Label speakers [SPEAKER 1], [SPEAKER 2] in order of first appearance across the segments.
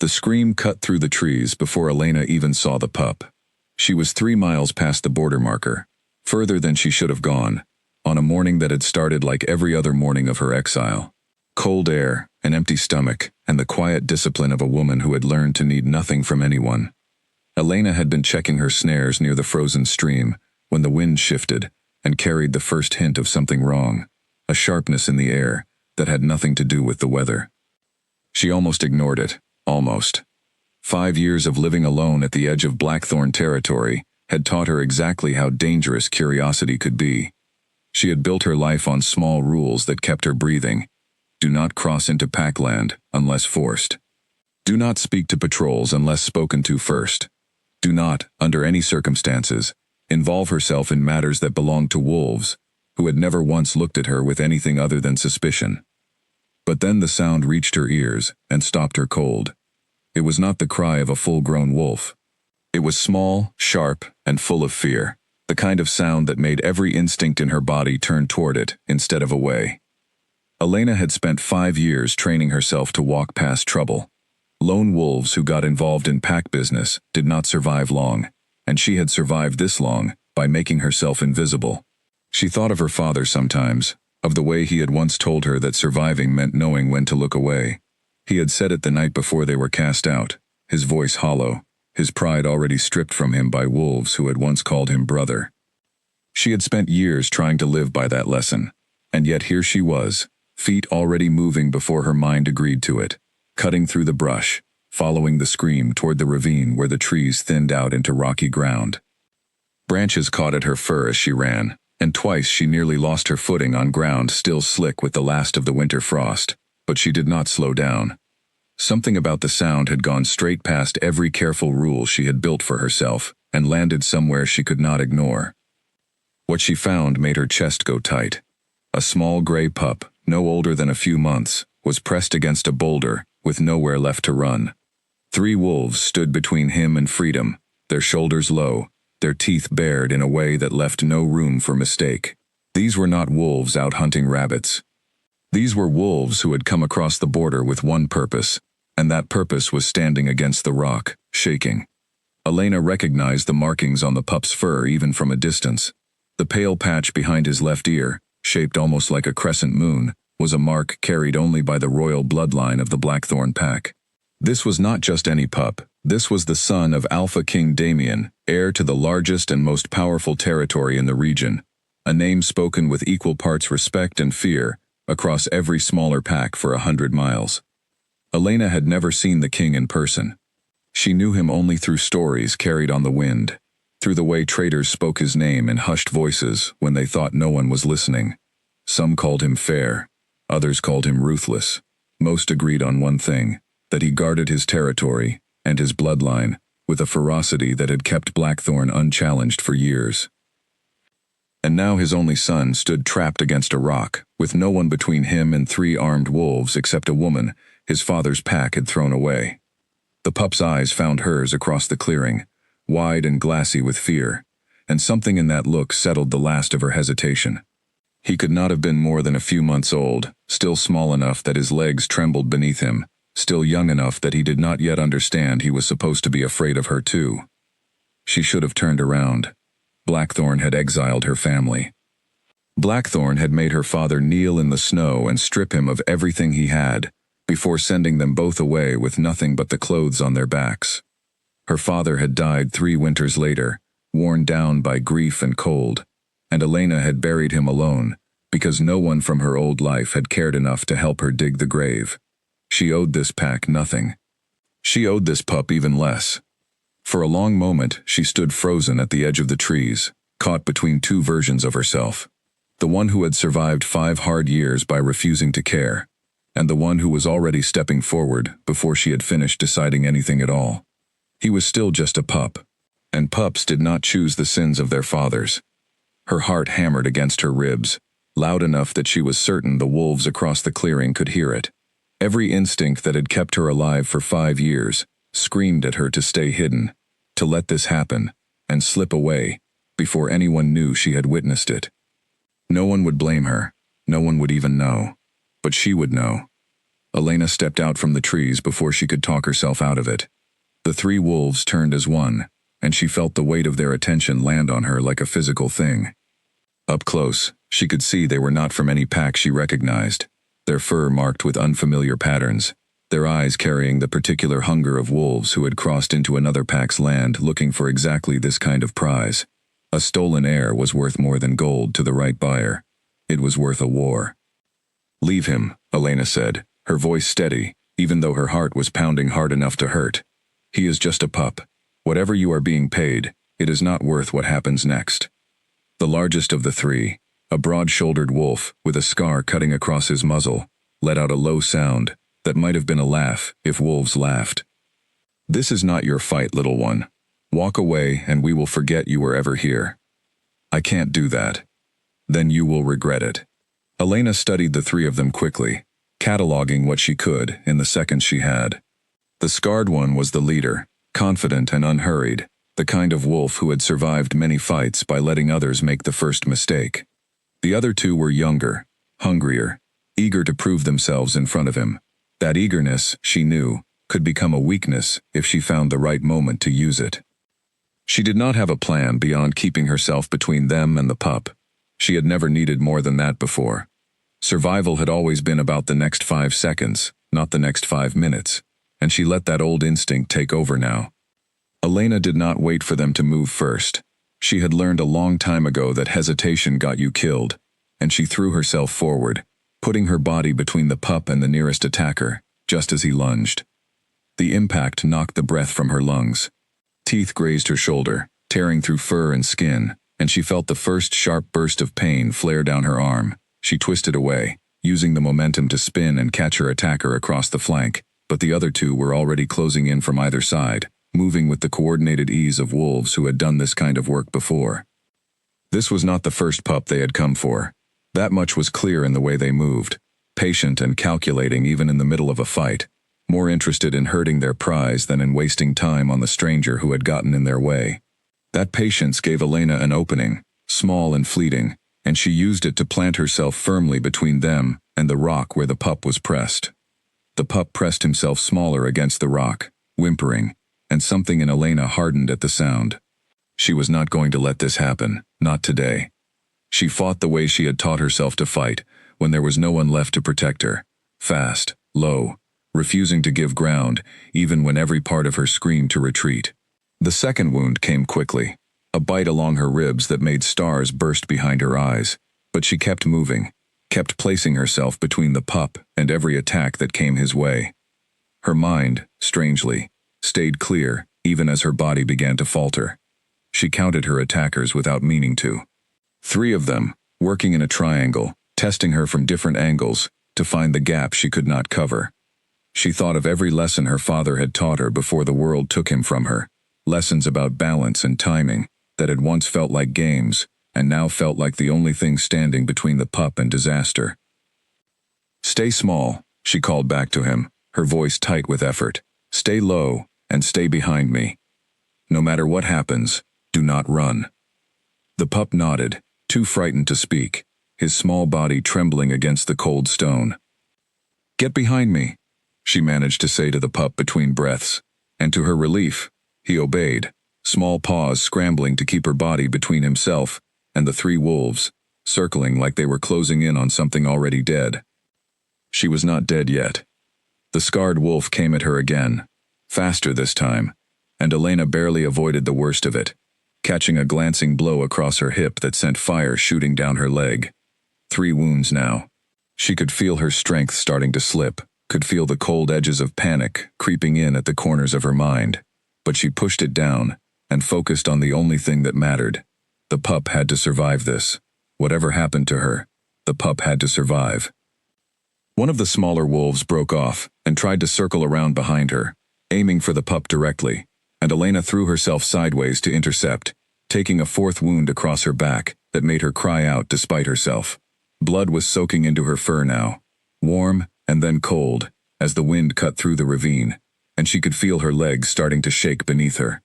[SPEAKER 1] The scream cut through the trees before Elena even saw the pup. She was 3 miles past the border marker, further than she should have gone, on a morning that had started like every other morning of her exile. Cold air, an empty stomach, and the quiet discipline of a woman who had learned to need nothing from anyone. Elena had been checking her snares near the frozen stream when the wind shifted and carried the first hint of something wrong, a sharpness in the air that had nothing to do with the weather. She almost ignored it, almost. 5 years of living alone at the edge of Blackthorn territory had taught her exactly how dangerous curiosity could be. She had built her life on small rules that kept her breathing. Do not cross into packland unless forced. Do not speak to patrols unless spoken to first. Do not, under any circumstances, involve herself in matters that belonged to wolves, who had never once looked at her with anything other than suspicion. But then the sound reached her ears and stopped her cold. It was not the cry of a full-grown wolf. It was small, sharp, and full of fear, the kind of sound that made every instinct in her body turn toward it instead of away. Elena had spent 5 years training herself to walk past trouble. Lone wolves who got involved in pack business did not survive long, and she had survived this long by making herself invisible. She thought of her father sometimes, of the way he had once told her that surviving meant knowing when to look away. He had said it the night before they were cast out, his voice hollow, his pride already stripped from him by wolves who had once called him brother. She had spent years trying to live by that lesson, and yet here she was, feet already moving before her mind agreed to it, cutting through the brush, following the scream toward the ravine where the trees thinned out into rocky ground. Branches caught at her fur as she ran, and twice she nearly lost her footing on ground still slick with the last of the winter frost, but she did not slow down. Something about the sound had gone straight past every careful rule she had built for herself and landed somewhere she could not ignore. What she found made her chest go tight. A small gray pup, no older than a few months, was pressed against a boulder with nowhere left to run. 3 wolves stood between him and freedom, their shoulders low, their teeth bared in a way that left no room for mistake. These were not wolves out hunting rabbits. These were wolves who had come across the border with one purpose, and that purpose was standing against the rock, shaking. Elena recognized the markings on the pup's fur even from a distance. The pale patch behind his left ear, shaped almost like a crescent moon, was a mark carried only by the royal bloodline of the Blackthorn pack. This was not just any pup. This was the son of Alpha King Damien, heir to the largest and most powerful territory in the region, a name spoken with equal parts respect and fear across every smaller pack for 100 miles. Elena had never seen the king in person. She knew him only through stories carried on the wind, through the way traders spoke his name in hushed voices when they thought no one was listening. Some called him fair, others called him ruthless. Most agreed on one thing, that he guarded his territory and his bloodline with a ferocity that had kept Blackthorn unchallenged for years. And now his only son stood trapped against a rock, with no one between him and 3 armed wolves except a woman his father's pack had thrown away. The pup's eyes found hers across the clearing, wide and glassy with fear, and something in that look settled the last of her hesitation. He could not have been more than a few months old, still small enough that his legs trembled beneath him, still young enough that he did not yet understand he was supposed to be afraid of her too. She should have turned around. Blackthorn had exiled her family. Blackthorn had made her father kneel in the snow and strip him of everything he had, before sending them both away with nothing but the clothes on their backs. Her father had died 3 winters later, worn down by grief and cold, and Elena had buried him alone, because no one from her old life had cared enough to help her dig the grave. She owed this pack nothing. She owed this pup even less. For a long moment, she stood frozen at the edge of the trees, caught between 2 versions of herself. The one who had survived 5 hard years by refusing to care, and the one who was already stepping forward before she had finished deciding anything at all. He was still just a pup, and pups did not choose the sins of their fathers. Her heart hammered against her ribs, loud enough that she was certain the wolves across the clearing could hear it. Every instinct that had kept her alive for 5 years screamed at her to stay hidden, to let this happen, and slip away, before anyone knew she had witnessed it. No one would blame her, no one would even know, but she would know. Elena stepped out from the trees before she could talk herself out of it. The three wolves turned as one, and she felt the weight of their attention land on her like a physical thing. Up close, she could see they were not from any pack she recognized, their fur marked with unfamiliar patterns, their eyes carrying the particular hunger of wolves who had crossed into another pack's land looking for exactly this kind of prize. A stolen heir was worth more than gold to the right buyer. It was worth a war. "Leave him," Elena said, her voice steady, even though her heart was pounding hard enough to hurt. "He is just a pup. Whatever you are being paid, it is not worth what happens next." The largest of the three, a broad-shouldered wolf with a scar cutting across his muzzle, let out a low sound that might have been a laugh if wolves laughed. "This is not your fight, little one. Walk away and we will forget you were ever here." "I can't do that." "Then you will regret it." Elena studied the three of them quickly, cataloging what she could in the seconds she had. The scarred one was the leader, confident and unhurried, the kind of wolf who had survived many fights by letting others make the first mistake. The other two were younger, hungrier, eager to prove themselves in front of him. That eagerness, she knew, could become a weakness if she found the right moment to use it. She did not have a plan beyond keeping herself between them and the pup. She had never needed more than that before. Survival had always been about the next 5 seconds, not the next 5 minutes, and she let that old instinct take over now. Elena did not wait for them to move first. She had learned a long time ago that hesitation got you killed, and she threw herself forward, putting her body between the pup and the nearest attacker, just as he lunged. The impact knocked the breath from her lungs. Teeth grazed her shoulder, tearing through fur and skin, and she felt the first sharp burst of pain flare down her arm. She twisted away, using the momentum to spin and catch her attacker across the flank, but the other two were already closing in from either side, moving with the coordinated ease of wolves who had done this kind of work before. This was not the first pup they had come for. That much was clear in the way they moved, patient and calculating even in the middle of a fight, more interested in hurting their prize than in wasting time on the stranger who had gotten in their way. That patience gave Elena an opening, small and fleeting, and she used it to plant herself firmly between them and the rock where the pup was pressed. The pup pressed himself smaller against the rock, whimpering, and something in Elena hardened at the sound. She was not going to let this happen, not today. She fought the way she had taught herself to fight, when there was no one left to protect her, fast, low, refusing to give ground, even when every part of her screamed to retreat. The second wound came quickly, a bite along her ribs that made stars burst behind her eyes, but she kept moving, kept placing herself between the pup and every attack that came his way. Her mind, strangely, stayed clear even as her body began to falter. She counted her attackers without meaning to. 3 of them, working in a triangle, testing her from different angles to find the gap she could not cover. She thought of every lesson her father had taught her before the world took him from her, lessons about balance and timing that had once felt like games and now felt like the only thing standing between the pup and disaster. "Stay small," she called back to him, her voice tight with effort. "Stay low and stay behind me. No matter what happens, do not run." The pup nodded, too frightened to speak, his small body trembling against the cold stone. "Get behind me," she managed to say to the pup between breaths, and to her relief, he obeyed, small paws scrambling to keep her body between himself and the 3 wolves, circling like they were closing in on something already dead. She was not dead yet. The scarred wolf came at her again, faster this time, and Elena barely avoided the worst of it, catching a glancing blow across her hip that sent fire shooting down her leg. 3 wounds now. She could feel her strength starting to slip, could feel the cold edges of panic creeping in at the corners of her mind, but she pushed it down and focused on the only thing that mattered. The pup had to survive this. Whatever happened to her, the pup had to survive. One of the smaller wolves broke off and tried to circle around behind her, aiming for the pup directly, and Elena threw herself sideways to intercept, taking a 4th wound across her back that made her cry out despite herself. Blood was soaking into her fur now, warm and then cold, as the wind cut through the ravine, and she could feel her legs starting to shake beneath her.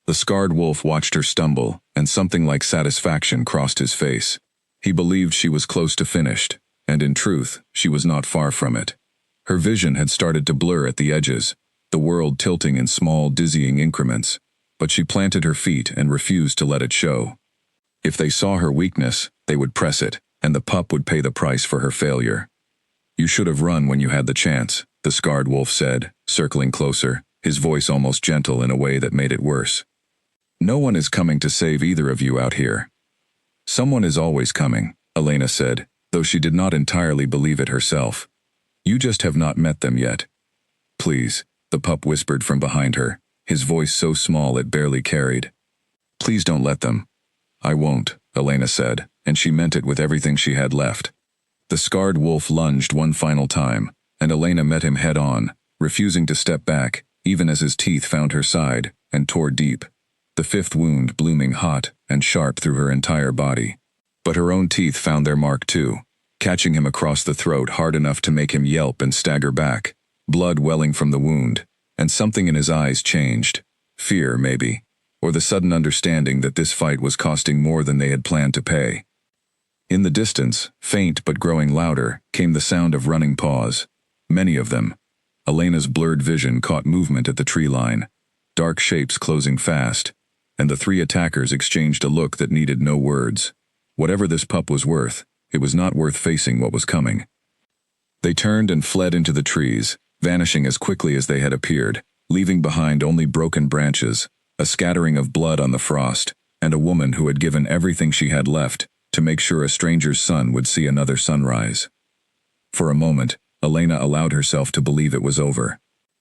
[SPEAKER 1] The scarred wolf watched her stumble, and something like satisfaction crossed his face. He believed she was close to finished, and in truth, she was not far from it. Her vision had started to blur at the edges, the world tilting in small, dizzying increments, but she planted her feet and refused to let it show. If they saw her weakness, they would press it, and the pup would pay the price for her failure. "You should have run when you had the chance," the scarred wolf said, circling closer, his voice almost gentle in a way that made it worse. "No one is coming to save either of you out here." "Someone is always coming," Elena said, though she did not entirely believe it herself. "You just have not met them yet." "Please," the pup whispered from behind her, his voice so small it barely carried. "Please don't let them." "I won't," Elena said, and she meant it with everything she had left. The scarred wolf lunged one final time, and Elena met him head-on, refusing to step back, even as his teeth found her side, and tore deep, the fifth wound blooming hot and sharp through her entire body. But her own teeth found their mark too, catching him across the throat hard enough to make him yelp and stagger back, blood welling from the wound, and something in his eyes changed. Fear, maybe, or the sudden understanding that this fight was costing more than they had planned to pay. In the distance, faint but growing louder, came the sound of running paws. Many of them. Elena's blurred vision caught movement at the tree line, dark shapes closing fast, and the three attackers exchanged a look that needed no words. Whatever this pup was worth, it was not worth facing what was coming. They turned and fled into the trees, vanishing as quickly as they had appeared, leaving behind only broken branches, a scattering of blood on the frost, and a woman who had given everything she had left to make sure a stranger's son would see another sunrise. For a moment, Elena allowed herself to believe it was over.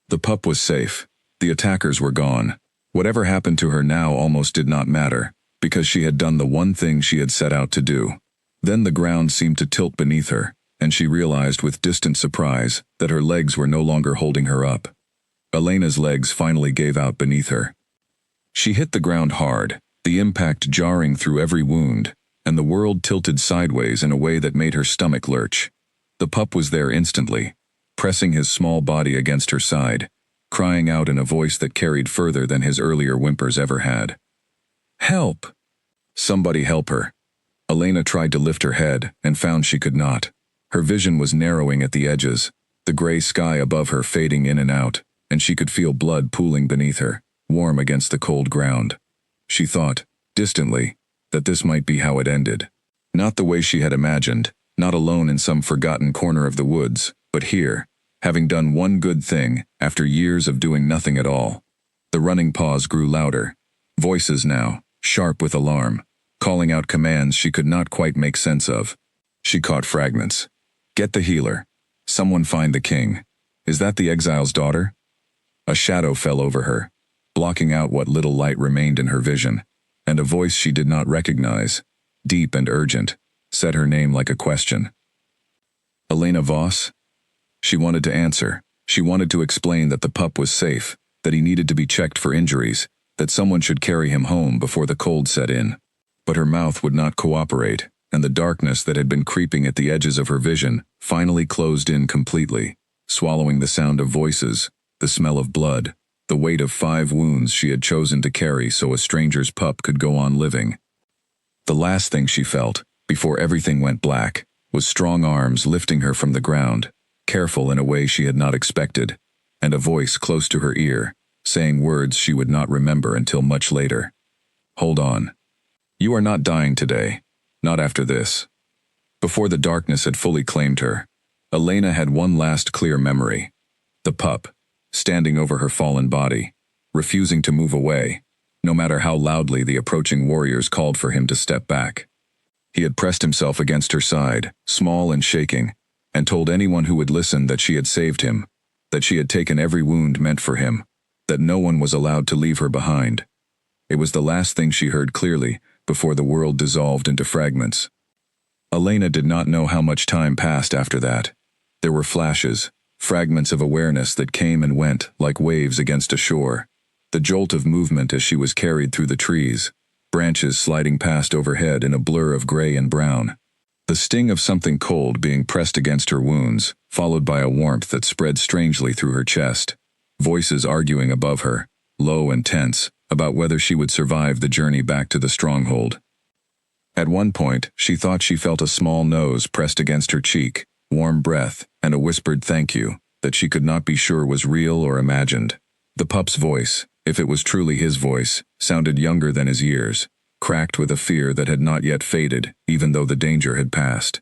[SPEAKER 1] The pup was safe. The attackers were gone. Whatever happened to her now almost did not matter, because she had done the one thing she had set out to do. Then the ground seemed to tilt beneath her, and she realized with distant surprise that her legs were no longer holding her up. Elena's legs finally gave out beneath her. She hit the ground hard, the impact jarring through every wound, and the world tilted sideways in a way that made her stomach lurch. The pup was there instantly, pressing his small body against her side, crying out in a voice that carried further than his earlier whimpers ever had. "Help! Somebody help her." Elena tried to lift her head and found she could not. Her vision was narrowing at the edges, the gray sky above her fading in and out, and she could feel blood pooling beneath her, warm against the cold ground. She thought, distantly, that this might be how it ended. Not the way she had imagined, not alone in some forgotten corner of the woods, but here, having done one good thing after years of doing nothing at all. The running paws grew louder, voices now, sharp with alarm, calling out commands she could not quite make sense of. She caught fragments. "Get the healer. Someone find the king. Is that the exile's daughter?" A shadow fell over her, blocking out what little light remained in her vision, and a voice she did not recognize, deep and urgent, said her name like a question. "Elena Voss?" She wanted to answer. She wanted to explain that the pup was safe, that he needed to be checked for injuries, that someone should carry him home before the cold set in. But her mouth would not cooperate, and the darkness that had been creeping at the edges of her vision finally closed in completely, swallowing the sound of voices, the smell of blood, the weight of 5 wounds she had chosen to carry so a stranger's pup could go on living. The last thing she felt, before everything went black, was strong arms lifting her from the ground, careful in a way she had not expected, and a voice close to her ear, saying words she would not remember until much later. "Hold on. You are not dying today. Not after this." Before the darkness had fully claimed her, Elena had one last clear memory. The pup, standing over her fallen body, refusing to move away, no matter how loudly the approaching warriors called for him to step back. He had pressed himself against her side, small and shaking, and told anyone who would listen that she had saved him, that she had taken every wound meant for him, that no one was allowed to leave her behind. It was the last thing she heard clearly before the world dissolved into fragments. Elena did not know how much time passed after that. There were flashes, fragments of awareness that came and went like waves against a shore, the jolt of movement as she was carried through the trees, branches sliding past overhead in a blur of gray and brown, the sting of something cold being pressed against her wounds, followed by a warmth that spread strangely through her chest, voices arguing above her, low and tense, about whether she would survive the journey back to the stronghold. At one point, she thought she felt a small nose pressed against her cheek, warm breath, and a whispered thank you that she could not be sure was real or imagined. The pup's voice, if it was truly his voice, sounded younger than his years, cracked with a fear that had not yet faded, even though the danger had passed.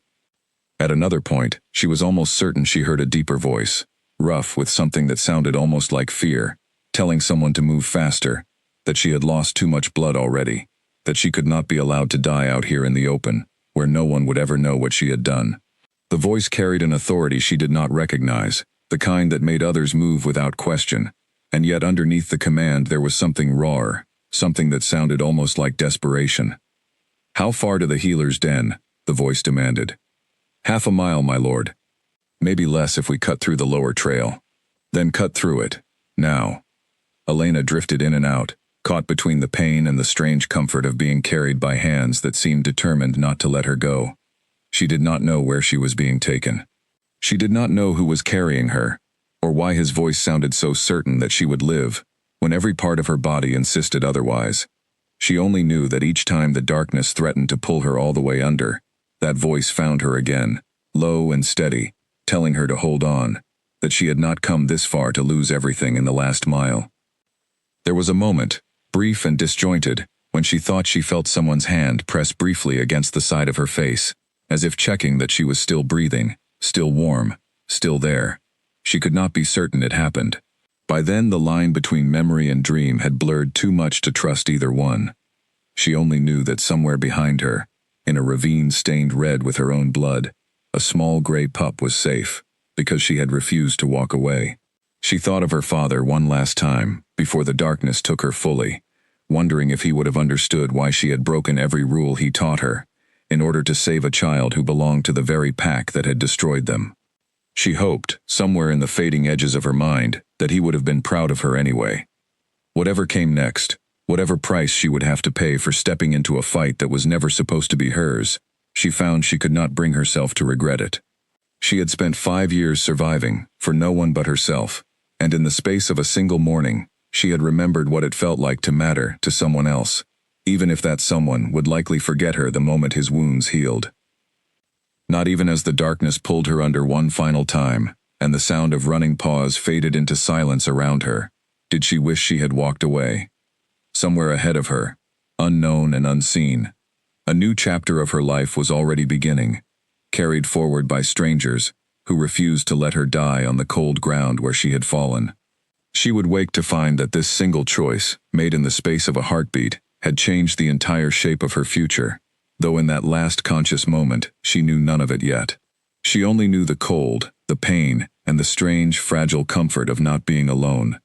[SPEAKER 1] At another point, she was almost certain she heard a deeper voice, rough with something that sounded almost like fear, telling someone to move faster, that she had lost too much blood already, that she could not be allowed to die out here in the open, where no one would ever know what she had done. The voice carried an authority she did not recognize, the kind that made others move without question, and yet underneath the command there was something rawer, something that sounded almost like desperation. "How far to the healer's den?" the voice demanded. "Half a mile, my lord. Maybe less if we cut through the lower trail." "Then cut through it. Now." Elena drifted in and out, caught between the pain and the strange comfort of being carried by hands that seemed determined not to let her go. She did not know where she was being taken. She did not know who was carrying her, or why his voice sounded so certain that she would live, when every part of her body insisted otherwise. She only knew that each time the darkness threatened to pull her all the way under, that voice found her again, low and steady, telling her to hold on, that she had not come this far to lose everything in the last mile. There was a moment, brief and disjointed, when she thought she felt someone's hand press briefly against the side of her face, as if checking that she was still breathing, still warm, still there. She could not be certain it happened. By then the line between memory and dream had blurred too much to trust either one. She only knew that somewhere behind her, in a ravine stained red with her own blood, a small gray pup was safe, because she had refused to walk away. She thought of her father one last time, before the darkness took her fully, wondering if he would have understood why she had broken every rule he taught her, in order to save a child who belonged to the very pack that had destroyed them. She hoped, somewhere in the fading edges of her mind, that he would have been proud of her anyway. Whatever came next, whatever price she would have to pay for stepping into a fight that was never supposed to be hers, she found she could not bring herself to regret it. She had spent 5 years surviving, for no one but herself, and in the space of a single morning, she had remembered what it felt like to matter to someone else, even if that someone would likely forget her the moment his wounds healed. Not even as the darkness pulled her under one final time, and the sound of running paws faded into silence around her, did she wish she had walked away. Somewhere ahead of her, unknown and unseen, a new chapter of her life was already beginning, carried forward by strangers who refused to let her die on the cold ground where she had fallen. She would wake to find that this single choice, made in the space of a heartbeat, had changed the entire shape of her future, though in that last conscious moment she knew none of it yet. She only knew the cold, the pain, and the strange, fragile comfort of not being alone.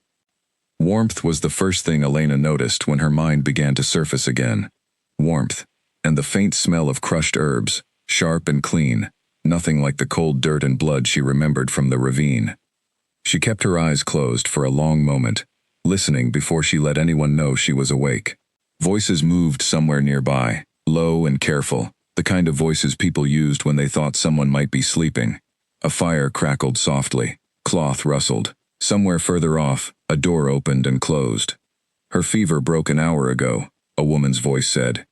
[SPEAKER 1] Warmth was the first thing Elena noticed when her mind began to surface again. Warmth, and the faint smell of crushed herbs, sharp and clean, nothing like the cold dirt and blood she remembered from the ravine. She kept her eyes closed for a long moment, listening before she let anyone know she was awake. Voices moved somewhere nearby, low and careful, the kind of voices people used when they thought someone might be sleeping. A fire crackled softly, cloth rustled. Somewhere further off, a door opened and closed. "Her fever broke an hour ago," a woman's voice said.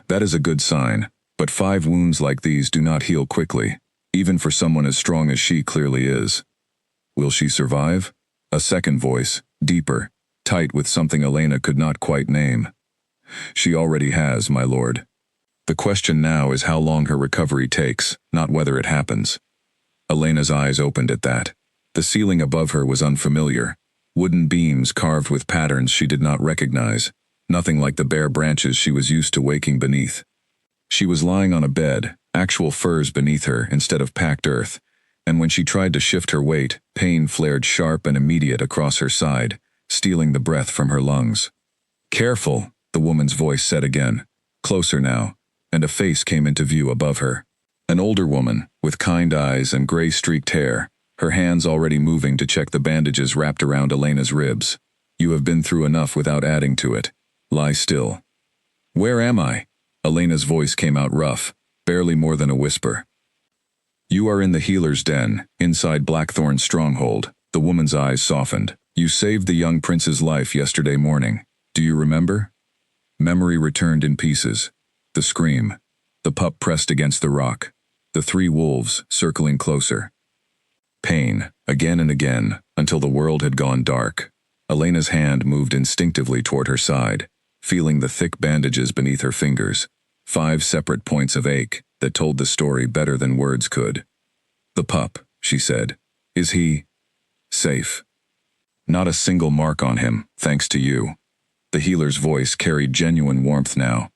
[SPEAKER 1] "That is a good sign, but 5 wounds like these do not heal quickly, even for someone as strong as she clearly is." "Will she survive?" A second voice, deeper, tight with something Elena could not quite name. "She already has, my lord. The question now is how long her recovery takes, not whether it happens." Elena's eyes opened at that. The ceiling above her was unfamiliar, wooden beams carved with patterns she did not recognize, nothing like the bare branches she was used to waking beneath. She was lying on a bed, actual furs beneath her instead of packed earth, and when she tried to shift her weight, pain flared sharp and immediate across her side, stealing the breath from her lungs. "Careful," the woman's voice said again, closer now, and a face came into view above her. An older woman, with kind eyes and gray-streaked hair, her hands already moving to check the bandages wrapped around Elena's ribs. "You have been through enough without adding to it. Lie still." "Where am I?" Elena's voice came out rough, barely more than a whisper. "You are in the healer's den, inside Blackthorn's stronghold." The woman's eyes softened. "You saved the young prince's life yesterday morning. Do you remember?" Memory returned in pieces. The scream. The pup pressed against the rock. The 3 wolves, circling closer. Pain, again and again, until the world had gone dark. Elena's hand moved instinctively toward her side, feeling the thick bandages beneath her fingers. 5 separate points of ache that told the story better than words could. "The pup," she said. "Is he safe?" "Not a single mark on him, thanks to you." The healer's voice carried genuine warmth now.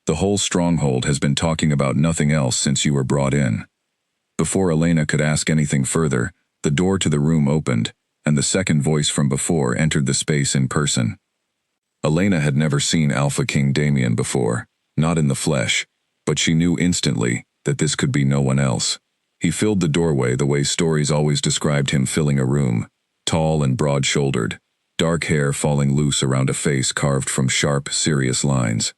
[SPEAKER 1] "The whole stronghold has been talking about nothing else since you were brought in." Before Elena could ask anything further, the door to the room opened, and the second voice from before entered the space in person. Elena had never seen Alpha King Damien before, not in the flesh, but she knew instantly that this could be no one else. He filled the doorway the way stories always described him filling a room, tall and broad-shouldered, dark hair falling loose around a face carved from sharp, serious lines.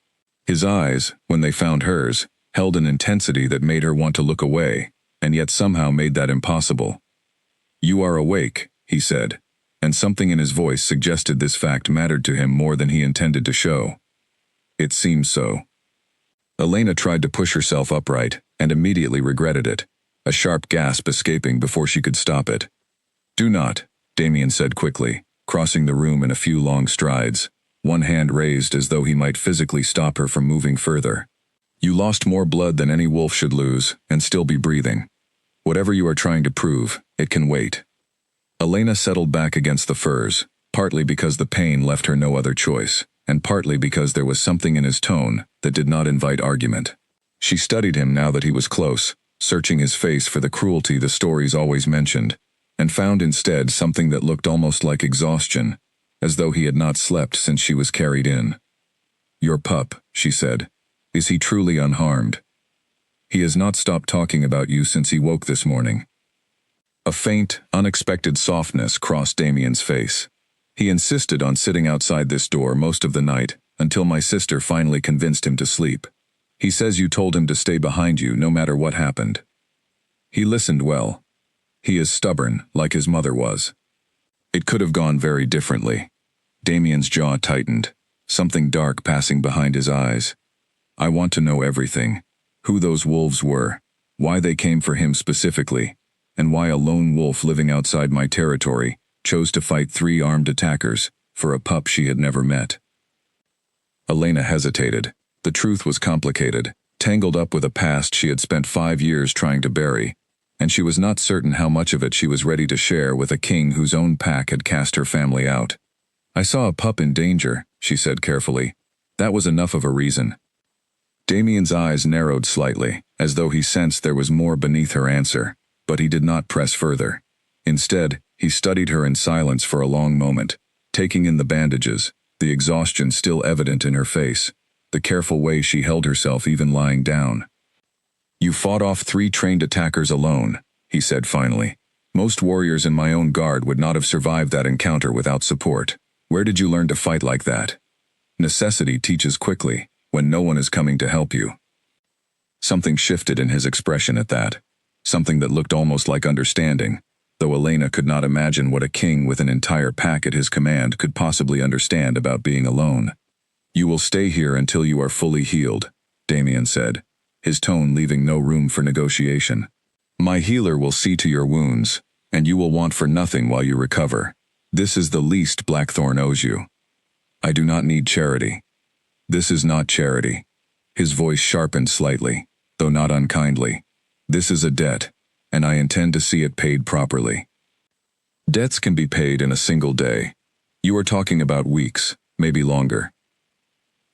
[SPEAKER 1] His eyes, when they found hers, held an intensity that made her want to look away, and yet somehow made that impossible. "You are awake," he said, and something in his voice suggested this fact mattered to him more than he intended to show. It seemed so. Elena tried to push herself upright, and immediately regretted it, a sharp gasp escaping before she could stop it. "Do not," Damien said quickly, crossing the room in a few long strides, one hand raised as though he might physically stop her from moving further. "You lost more blood than any wolf should lose, and still be breathing. Whatever you are trying to prove, it can wait." Elena settled back against the furs, partly because the pain left her no other choice, and partly because there was something in his tone that did not invite argument. She studied him now that he was close, searching his face for the cruelty the stories always mentioned, and found instead something that looked almost like exhaustion, as though he had not slept since she was carried in. "Your pup," she said. "Is he truly unharmed?" "He has not stopped talking about you since he woke this morning." A faint, unexpected softness crossed Damien's face. "He insisted on sitting outside this door most of the night, until my sister finally convinced him to sleep. He says you told him to stay behind you no matter what happened. He listened well. He is stubborn, like his mother was." It could have gone very differently. Damien's jaw tightened, something dark passing behind his eyes. "I want to know everything. Who those wolves were, why they came for him specifically, and why a lone wolf living outside my territory chose to fight 3 armed attackers for a pup she had never met." Elena hesitated. The truth was complicated, tangled up with a past she had spent 5 years trying to bury, and she was not certain how much of it she was ready to share with a king whose own pack had cast her family out. "I saw a pup in danger," she said carefully. "That was enough of a reason." Damien's eyes narrowed slightly, as though he sensed there was more beneath her answer, but he did not press further. Instead, he studied her in silence for a long moment, taking in the bandages, the exhaustion still evident in her face, the careful way she held herself even lying down. "You fought off 3 trained attackers alone," he said finally. "Most warriors in my own guard would not have survived that encounter without support. Where did you learn to fight like that? Necessity teaches quickly, when no one is coming to help you." Something shifted in his expression at that, something that looked almost like understanding, though Elena could not imagine what a king with an entire pack at his command could possibly understand about being alone. "You will stay here until you are fully healed," Damien said, his tone leaving no room for negotiation. "My healer will see to your wounds, and you will want for nothing while you recover. This is the least Blackthorn owes you. I do not need charity. This is not charity." His voice sharpened slightly, though not unkindly. "This is a debt, and I intend to see it paid properly. Debts can be paid in a single day. You are talking about weeks, maybe longer.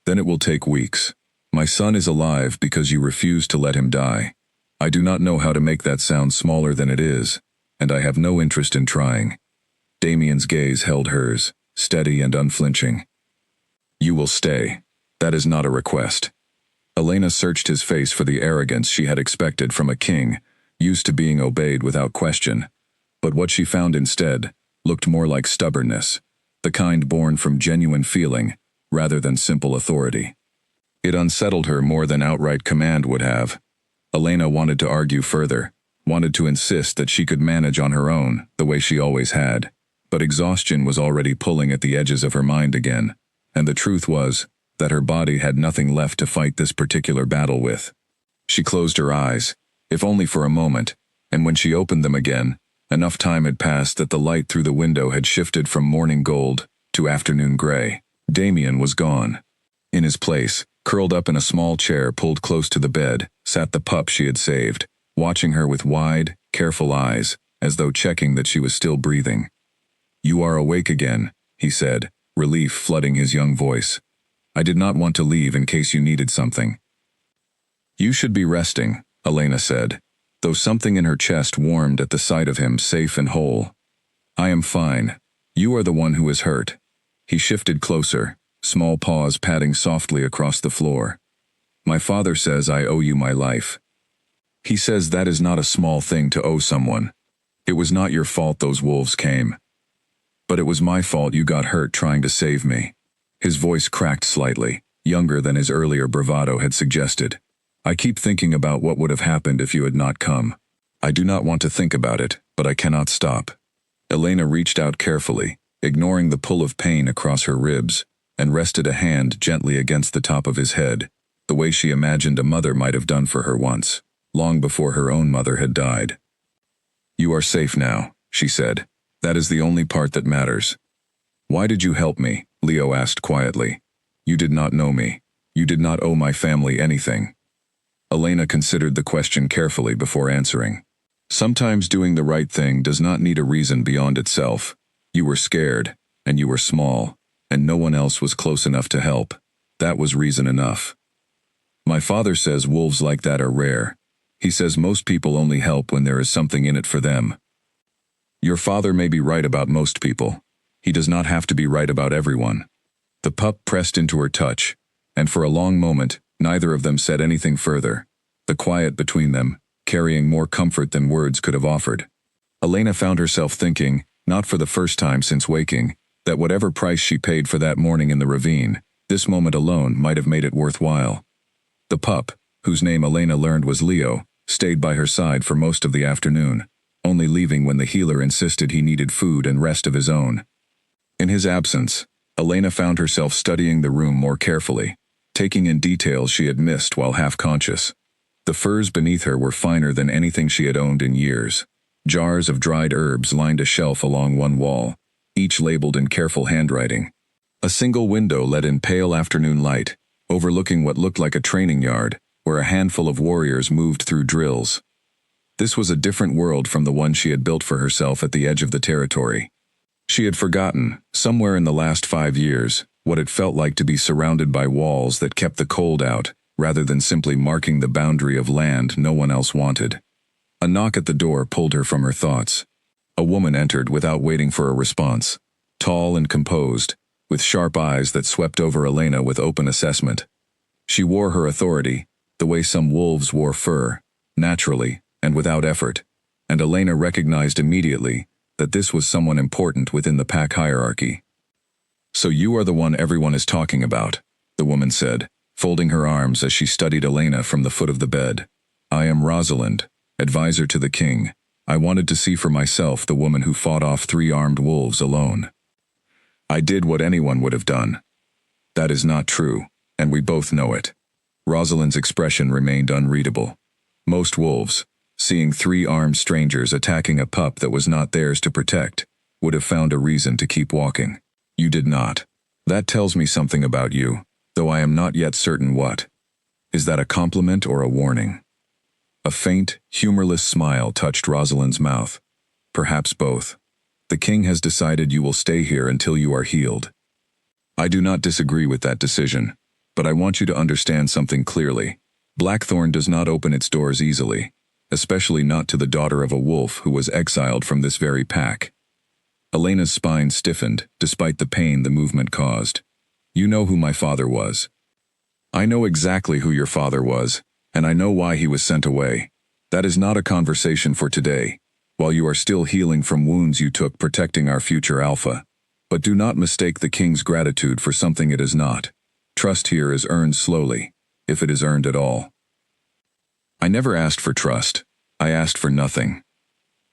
[SPEAKER 1] Then it will take weeks. My son is alive because you refuse to let him die. I do not know how to make that sound smaller than it is, and I have no interest in trying." Damien's gaze held hers, steady and unflinching. "You will stay. That is not a request." Elena searched his face for the arrogance she had expected from a king, used to being obeyed without question, but what she found instead looked more like stubbornness, the kind born from genuine feeling, rather than simple authority. It unsettled her more than outright command would have. Elena wanted to argue further, wanted to insist that she could manage on her own, the way she always had, but exhaustion was already pulling at the edges of her mind again, and the truth was that her body had nothing left to fight this particular battle with. She closed her eyes, if only for a moment, and when she opened them again, Enough time had passed that the light through the window had shifted from morning gold to afternoon gray. Damien was gone. In his place, curled up in a small chair pulled close to the bed, sat the pup she had saved, watching her with wide, careful eyes, as though checking that she was still breathing. "You are awake again," he said, relief flooding his young voice. "I did not want to leave in case you needed something." "You should be resting," Elena said, though something in her chest warmed at the sight of him safe and whole. "I am fine. You are the one who is hurt." He shifted closer, small paws padding softly across the floor. "My father says I owe you my life. He says that is not a small thing to owe someone. It was not your fault those wolves came. But it was my fault you got hurt trying to save me." His voice cracked slightly, younger than his earlier bravado had suggested. "I keep thinking about what would have happened if you had not come. I do not want to think about it, but I cannot stop." Elena reached out carefully, ignoring the pull of pain across her ribs, and rested a hand gently against the top of his head, the way she imagined a mother might have done for her once, long before her own mother had died. "You are safe now," she said. "That is the only part that matters." "Why did you help me?" Leo asked quietly. "You did not know me. You did not owe my family anything." Elena considered the question carefully before answering. "Sometimes doing the right thing does not need a reason beyond itself. You were scared, and you were small, and no one else was close enough to help. That was reason enough. My father says wolves like that are rare. He says most people only help when there is something in it for them. Your father may be right about most people. He does not have to be right about everyone." The pup pressed into her touch, and for a long moment, neither of them said anything further, the quiet between them carrying more comfort than words could have offered. Elena found herself thinking, not for the first time since waking, that whatever price she paid for that morning in the ravine, this moment alone might have made it worthwhile. The pup, whose name Elena learned was Leo, stayed by her side for most of the afternoon, only leaving when the healer insisted he needed food and rest of his own. In his absence, Elena found herself studying the room more carefully, taking in details she had missed while half-conscious. The furs beneath her were finer than anything she had owned in years. Jars of dried herbs lined a shelf along one wall, each labeled in careful handwriting. A single window let in pale afternoon light, overlooking what looked like a training yard, where a handful of warriors moved through drills. This was a different world from the one she had built for herself at the edge of the territory. She had forgotten, somewhere in the last 5 years, what it felt like to be surrounded by walls that kept the cold out, rather than simply marking the boundary of land no one else wanted. A knock at the door pulled her from her thoughts. A woman entered without waiting for a response, tall and composed, with sharp eyes that swept over Elena with open assessment. She wore her authority, the way some wolves wore fur, naturally and without effort, and Elena recognized immediately that this was someone important within the pack hierarchy. "So you are the one everyone is talking about," the woman said, folding her arms as she studied Elena from the foot of the bed. "I am Rosalind, advisor to the king. I wanted to see for myself the woman who fought off 3 armed wolves alone. I did what anyone would have done." "That is not true, and we both know it." Rosalind's expression remained unreadable. Most wolves, seeing 3 armed strangers attacking a pup that was not theirs to protect, would have found a reason to keep walking. You did not. That tells me something about you, though I am not yet certain what. Is that a compliment or a warning? A faint, humorless smile touched Rosalind's mouth. Perhaps both. The king has decided you will stay here until you are healed. I do not disagree with that decision, but I want you to understand something clearly. Blackthorn does not open its doors easily, especially not to the daughter of a wolf who was exiled from this very pack. Elena's spine stiffened, despite the pain the movement caused. You know who my father was. I know exactly who your father was, and I know why he was sent away. That is not a conversation for today, while you are still healing from wounds you took protecting our future alpha. But do not mistake the king's gratitude for something it is not. Trust here is earned slowly, if it is earned at all. I never asked for trust. I asked for nothing.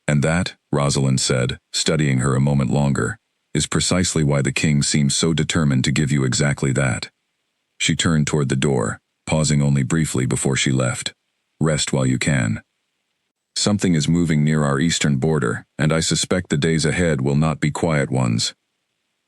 [SPEAKER 1] And that, Rosalind said, studying her a moment longer, is precisely why the king seems so determined to give you exactly that. She turned toward the door, pausing only briefly before she left. Rest while you can. Something is moving near our eastern border, and I suspect the days ahead will not be quiet ones.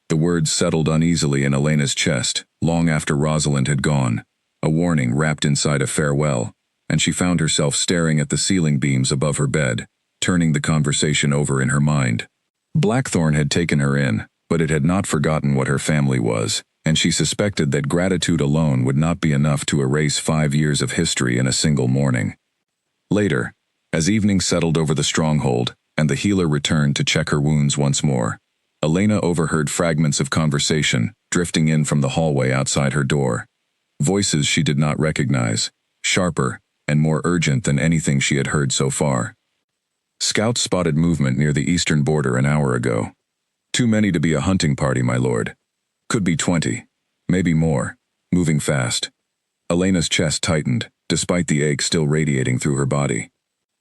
[SPEAKER 1] The words settled uneasily in Elena's chest, long after Rosalind had gone, a warning wrapped inside a farewell, and she found herself staring at the ceiling beams above her bed, turning the conversation over in her mind. Blackthorn had taken her in, but it had not forgotten what her family was, and she suspected that gratitude alone would not be enough to erase 5 years of history in a single morning. Later, as evening settled over the stronghold, and the healer returned to check her wounds once more, Elena overheard fragments of conversation drifting in from the hallway outside her door. Voices she did not recognize, sharper and more urgent than anything she had heard so far. Scouts spotted movement near the eastern border an hour ago. Too many to be a hunting party, my lord. Could be 20, maybe more, moving fast. Elena's chest tightened, despite the ache still radiating through her body.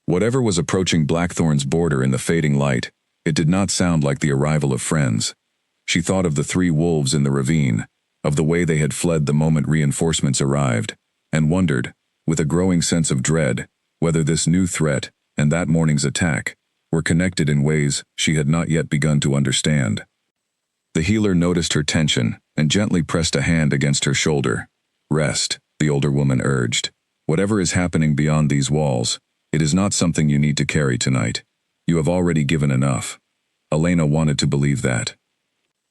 [SPEAKER 1] Whatever was approaching Blackthorn's border in the fading light, it did not sound like the arrival of friends. She thought of the 3 wolves in the ravine, of the way they had fled the moment reinforcements arrived, and wondered, with a growing sense of dread, whether this new threat and that morning's attack were connected in ways she had not yet begun to understand. The healer noticed her tension and gently pressed a hand against her shoulder. Rest, the older woman urged. Whatever is happening beyond these walls, it is not something you need to carry tonight. You have already given enough. Elena wanted to believe that.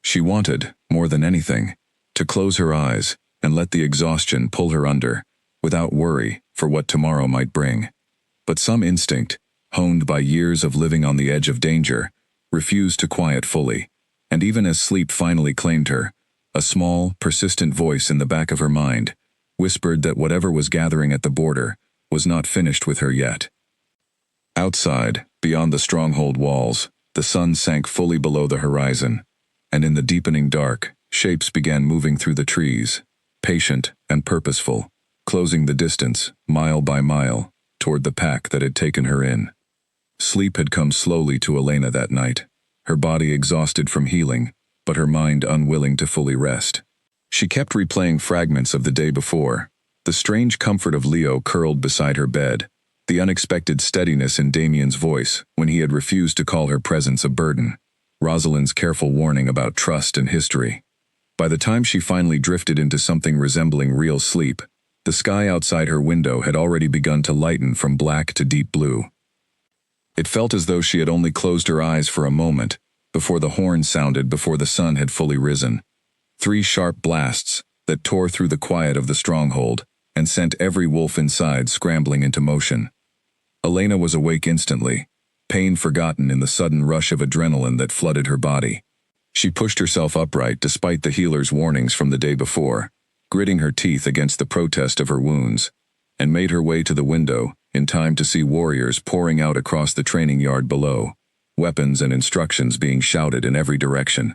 [SPEAKER 1] She wanted, more than anything, to close her eyes and let the exhaustion pull her under, without worry for what tomorrow might bring. But some instinct, honed by years of living on the edge of danger, refused to quiet fully, and even as sleep finally claimed her, a small, persistent voice in the back of her mind whispered that whatever was gathering at the border was not finished with her yet. Outside, beyond the stronghold walls, the sun sank fully below the horizon, and in the deepening dark, shapes began moving through the trees, patient and purposeful, closing the distance, mile by mile, toward the pack that had taken her in. Sleep had come slowly to Elena that night, her body exhausted from healing, but her mind unwilling to fully rest. She kept replaying fragments of the day before, the strange comfort of Leo curled beside her bed, the unexpected steadiness in Damien's voice when he had refused to call her presence a burden, Rosalind's careful warning about trust and history. By the time she finally drifted into something resembling real sleep, the sky outside her window had already begun to lighten from black to deep blue. It felt as though she had only closed her eyes for a moment before the horn sounded before the sun had fully risen. 3 sharp blasts that tore through the quiet of the stronghold and sent every wolf inside scrambling into motion. Elena was awake instantly, pain forgotten in the sudden rush of adrenaline that flooded her body. She pushed herself upright despite the healer's warnings from the day before, gritting her teeth against the protest of her wounds, and made her way to the window in time to see warriors pouring out across the training yard below, weapons and instructions being shouted in every direction.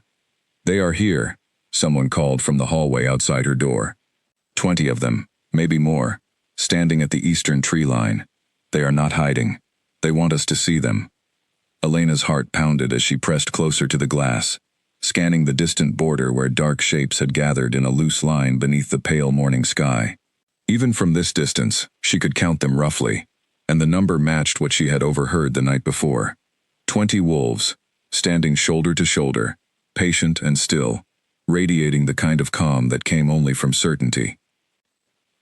[SPEAKER 1] "They are here," someone called from the hallway outside her door. 20 of them, maybe more, standing at the eastern tree line. They are not hiding. They want us to see them. Elena's heart pounded as she pressed closer to the glass, scanning the distant border where dark shapes had gathered in a loose line beneath the pale morning sky. Even from this distance, she could count them roughly, and the number matched what she had overheard the night before. 20 wolves, standing shoulder to shoulder, patient and still, radiating the kind of calm that came only from certainty.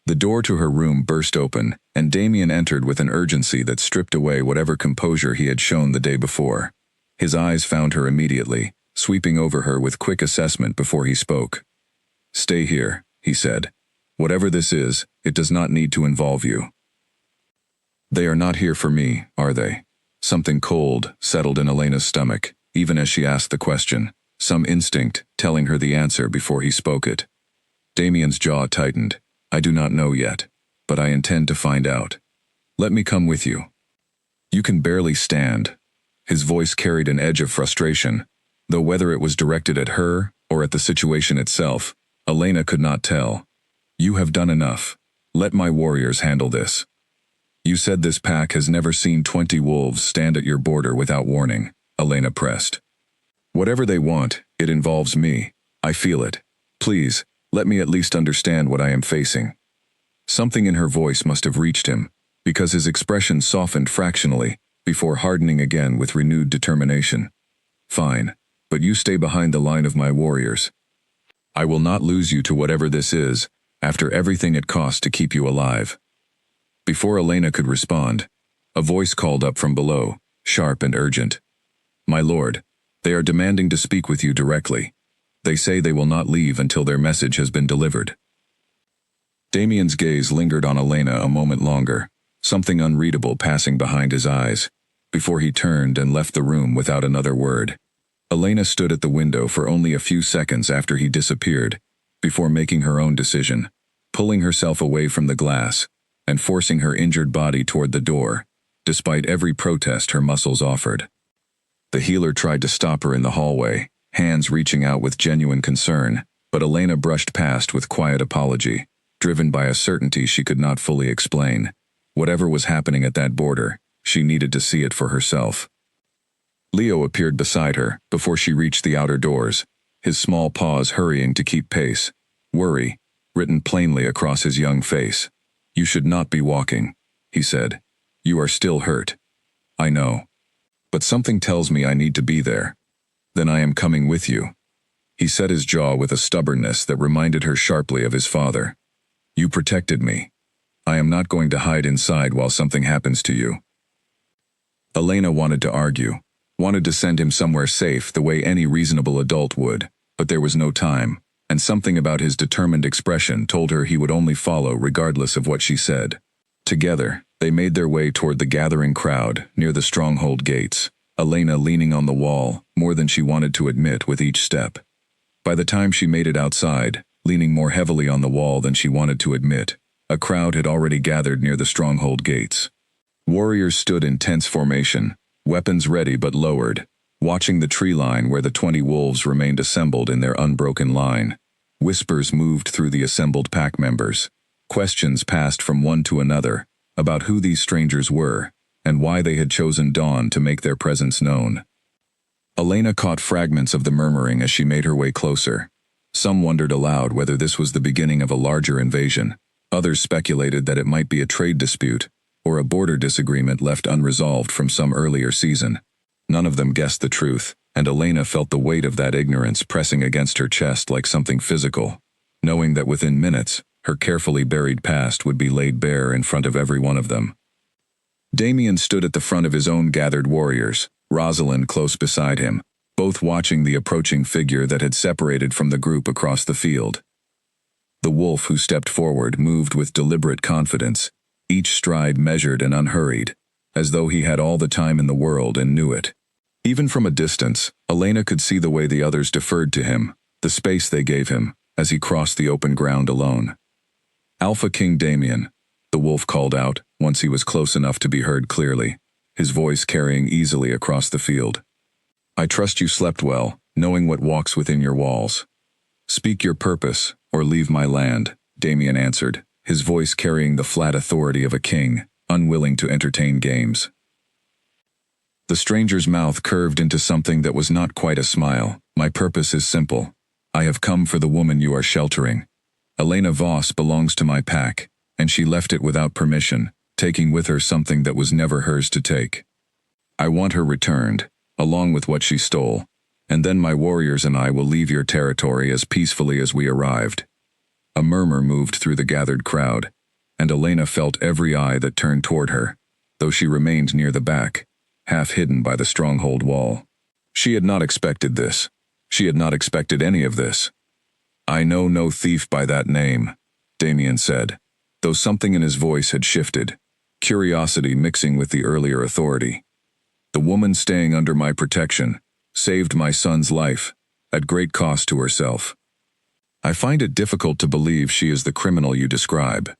[SPEAKER 1] The door to her room burst open, and Damien entered with an urgency that stripped away whatever composure he had shown the day before. His eyes found her immediately, sweeping over her with quick assessment before he spoke. "Stay here," he said. "Whatever this is, it does not need to involve you." "They are not here for me, are they?" Something cold settled in Elena's stomach, even as she asked the question, some instinct telling her the answer before he spoke it. Damien's jaw tightened. "I do not know yet, but I intend to find out. Let me come with you." "You can barely stand." His voice carried an edge of frustration, though whether it was directed at her or at the situation itself, Elena could not tell. "You have done enough. Let my warriors handle this." "You said this pack has never seen 20 wolves stand at your border without warning," Elena pressed. "Whatever they want, it involves me. I feel it. Please, let me at least understand what I am facing." Something in her voice must have reached him, because his expression softened fractionally before hardening again with renewed determination. Fine, but you stay behind the line of my warriors. I will not lose you to whatever this is, after everything it costs to keep you alive. Before Elena could respond, a voice called up from below, sharp and urgent. My lord, they are demanding to speak with you directly. They say they will not leave until their message has been delivered. Damien's gaze lingered on Elena a moment longer, something unreadable passing behind his eyes, before he turned and left the room without another word. Elena stood at the window for only a few seconds after he disappeared, before making her own decision, pulling herself away from the glass, and forcing her injured body toward the door, despite every protest her muscles offered. The healer tried to stop her in the hallway, hands reaching out with genuine concern, but Elena brushed past with quiet apology, driven by a certainty she could not fully explain. Whatever was happening at that border, she needed to see it for herself. Leo appeared beside her before she reached the outer doors, his small paws hurrying to keep pace. Worry, written plainly across his young face. You should not be walking, he said. You are still hurt. I know. But something tells me I need to be there. Then I am coming with you. He set his jaw with a stubbornness that reminded her sharply of his father. You protected me. I am not going to hide inside while something happens to you. Elena wanted to argue, wanted to send him somewhere safe the way any reasonable adult would, but there was no time, and something about his determined expression told her he would only follow regardless of what she said. Together, they made their way toward the gathering crowd near the stronghold gates, Elena leaning on the wall more than she wanted to admit with each step. By the time she made it outside, leaning more heavily on the wall than she wanted to admit, a crowd had already gathered near the stronghold gates. Warriors stood in tense formation, weapons ready but lowered, watching the tree line where the 20 wolves remained assembled in their unbroken line. Whispers moved through the assembled pack members. Questions passed from one to another about who these strangers were and why they had chosen dawn to make their presence known. Elena caught fragments of the murmuring as she made her way closer. Some wondered aloud whether this was the beginning of a larger invasion. Others speculated that it might be a trade dispute or a border disagreement left unresolved from some earlier season. None of them guessed the truth, and Elena felt the weight of that ignorance pressing against her chest like something physical, knowing that within minutes, her carefully buried past would be laid bare in front of every one of them. Damien stood at the front of his own gathered warriors, Rosalind close beside him, both watching the approaching figure that had separated from the group across the field. The wolf who stepped forward moved with deliberate confidence, each stride measured and unhurried, as though he had all the time in the world and knew it. Even from a distance, Elena could see the way the others deferred to him, the space they gave him, as he crossed the open ground alone. Alpha King Damien, the wolf called out, once he was close enough to be heard clearly, his voice carrying easily across the field. I trust you slept well, knowing what walks within your walls. Speak your purpose, or leave my land, Damien answered, his voice carrying the flat authority of a king, unwilling to entertain games. The stranger's mouth curved into something that was not quite a smile. My purpose is simple. I have come for the woman you are sheltering. Elena Voss belongs to my pack, and she left it without permission, taking with her something that was never hers to take. I want her returned, along with what she stole, and then my warriors and I will leave your territory as peacefully as we arrived. A murmur moved through the gathered crowd, and Elena felt every eye that turned toward her, though she remained near the back, half hidden by the stronghold wall. She had not expected this. She had not expected any of this. I know no thief by that name, Damien said, though something in his voice had shifted, curiosity mixing with the earlier authority. The woman staying under my protection saved my son's life, at great cost to herself. I find it difficult to believe she is the criminal you describe.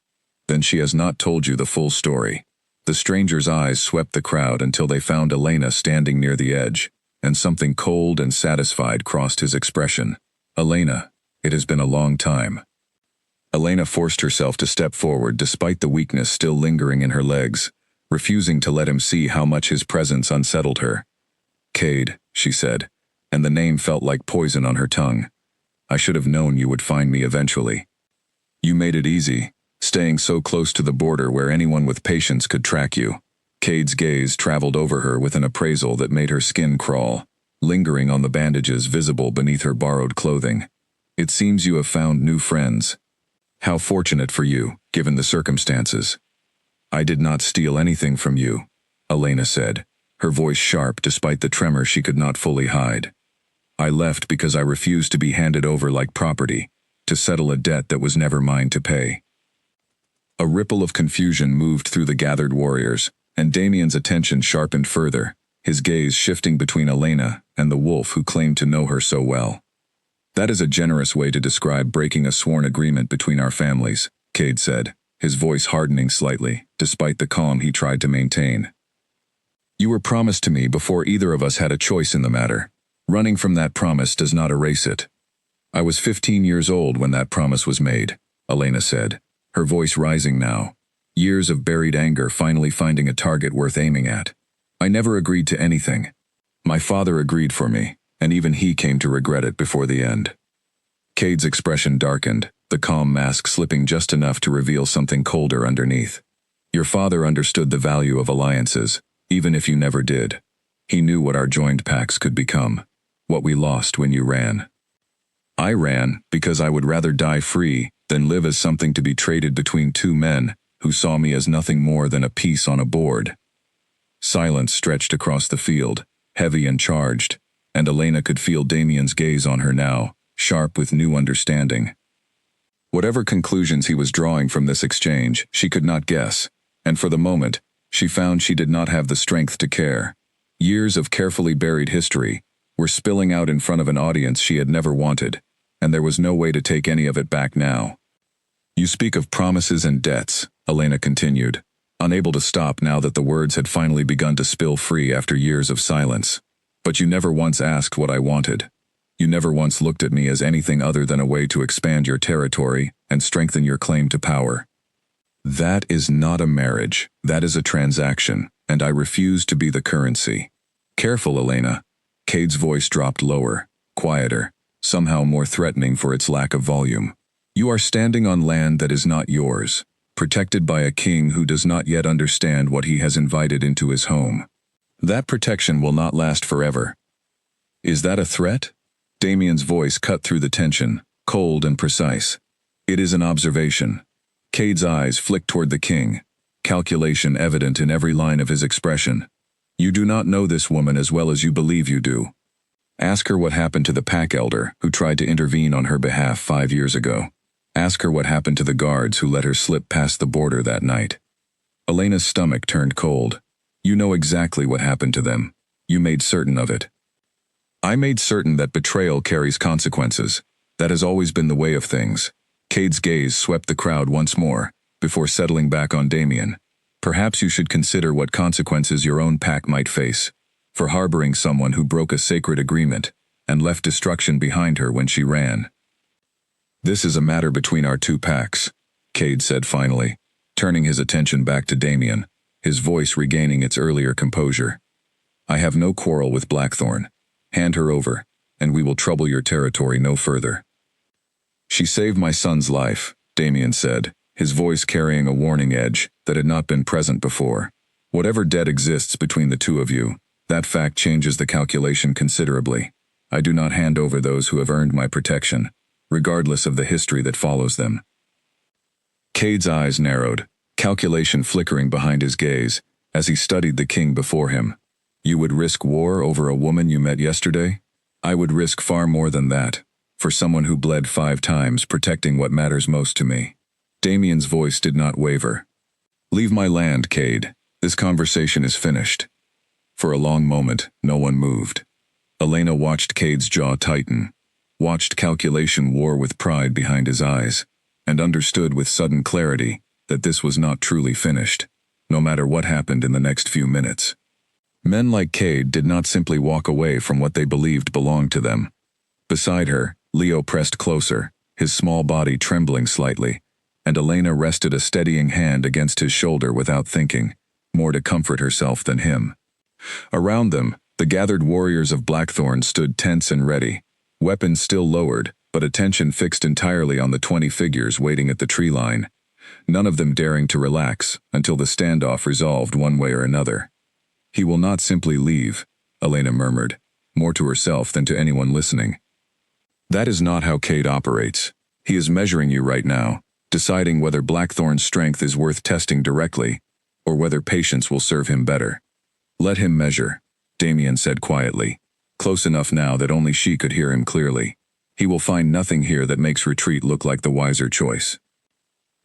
[SPEAKER 1] Then she has not told you the full story. The stranger's eyes swept the crowd until they found Elena standing near the edge, and something cold and satisfied crossed his expression. Elena, it has been a long time. Elena forced herself to step forward despite the weakness still lingering in her legs, refusing to let him see how much his presence unsettled her. Cade, she said, and the name felt like poison on her tongue. I should have known you would find me eventually. You made it easy, staying so close to the border where anyone with patience could track you. Cade's gaze traveled over her with an appraisal that made her skin crawl, lingering on the bandages visible beneath her borrowed clothing. It seems you have found new friends. How fortunate for you, given the circumstances. I did not steal anything from you, Elena said, her voice sharp despite the tremor she could not fully hide. I left because I refused to be handed over like property, to settle a debt that was never mine to pay. A ripple of confusion moved through the gathered warriors, and Damien's attention sharpened further, his gaze shifting between Elena and the wolf who claimed to know her so well. That is a generous way to describe breaking a sworn agreement between our families, Cade said, his voice hardening slightly, despite the calm he tried to maintain. You were promised to me before either of us had a choice in the matter. Running from that promise does not erase it. I was 15 years old when that promise was made, Elena said, her voice rising now, years of buried anger finally finding a target worth aiming at. I never agreed to anything. My father agreed for me, and even he came to regret it before the end. Cade's expression darkened, the calm mask slipping just enough to reveal something colder underneath. Your father understood the value of alliances, even if you never did. He knew what our joined packs could become, what we lost when you ran. I ran because I would rather die free than live as something to be traded between two men who saw me as nothing more than a piece on a board. Silence stretched across the field, heavy and charged, and Elena could feel Damien's gaze on her now, sharp with new understanding. Whatever conclusions he was drawing from this exchange, she could not guess, and for the moment, she found she did not have the strength to care. Years of carefully buried history were spilling out in front of an audience she had never wanted, and there was no way to take any of it back now. You speak of promises and debts, Elena continued, unable to stop now that the words had finally begun to spill free after years of silence. But you never once asked what I wanted. You never once looked at me as anything other than a way to expand your territory and strengthen your claim to power. That is not a marriage, that is a transaction, and I refuse to be the currency. Careful, Elena. Cade's voice dropped lower, quieter, somehow more threatening for its lack of volume. You are standing on land that is not yours, protected by a king who does not yet understand what he has invited into his home. That protection will not last forever. Is that a threat? Damien's voice cut through the tension, cold and precise. It is an observation. Cade's eyes flicked toward the king, calculation evident in every line of his expression. You do not know this woman as well as you believe you do. Ask her what happened to the pack elder who tried to intervene on her behalf 5 years ago. Ask her what happened to the guards who let her slip past the border that night. Elena's stomach turned cold. You know exactly what happened to them. You made certain of it. I made certain that betrayal carries consequences. That has always been the way of things. Cade's gaze swept the crowd once more, before settling back on Damien. Perhaps you should consider what consequences your own pack might face, for harboring someone who broke a sacred agreement, and left destruction behind her when she ran. This is a matter between our two packs, Cade said finally, turning his attention back to Damien, his voice regaining its earlier composure. I have no quarrel with Blackthorn. Hand her over, and we will trouble your territory no further. She saved my son's life, Damien said, his voice carrying a warning edge that had not been present before. Whatever debt exists between the two of you, that fact changes the calculation considerably. I do not hand over those who have earned my protection, regardless of the history that follows them. Cade's eyes narrowed, calculation flickering behind his gaze, as he studied the king before him. You would risk war over a woman you met yesterday? I would risk far more than that, for someone who bled 5 times protecting what matters most to me. Damien's voice did not waver. Leave my land, Cade. This conversation is finished. For a long moment, no one moved. Elena watched Cade's jaw tighten, watched calculation war with pride behind his eyes, and understood with sudden clarity that this was not truly finished, no matter what happened in the next few minutes. Men like Cade did not simply walk away from what they believed belonged to them. Beside her, Leo pressed closer, his small body trembling slightly, and Elena rested a steadying hand against his shoulder without thinking, more to comfort herself than him. Around them, the gathered warriors of Blackthorn stood tense and ready, weapons still lowered, but attention fixed entirely on the 20 figures waiting at the tree line. none of them daring to relax until the standoff resolved one way or another. "He will not simply leave," Elena murmured, more to herself than to anyone listening. "That is not how Cade operates. He is measuring you right now, deciding whether Blackthorn's strength is worth testing directly, or whether patience will serve him better." "Let him measure," Damien said quietly, close enough now that only she could hear him clearly. "He will find nothing here that makes retreat look like the wiser choice."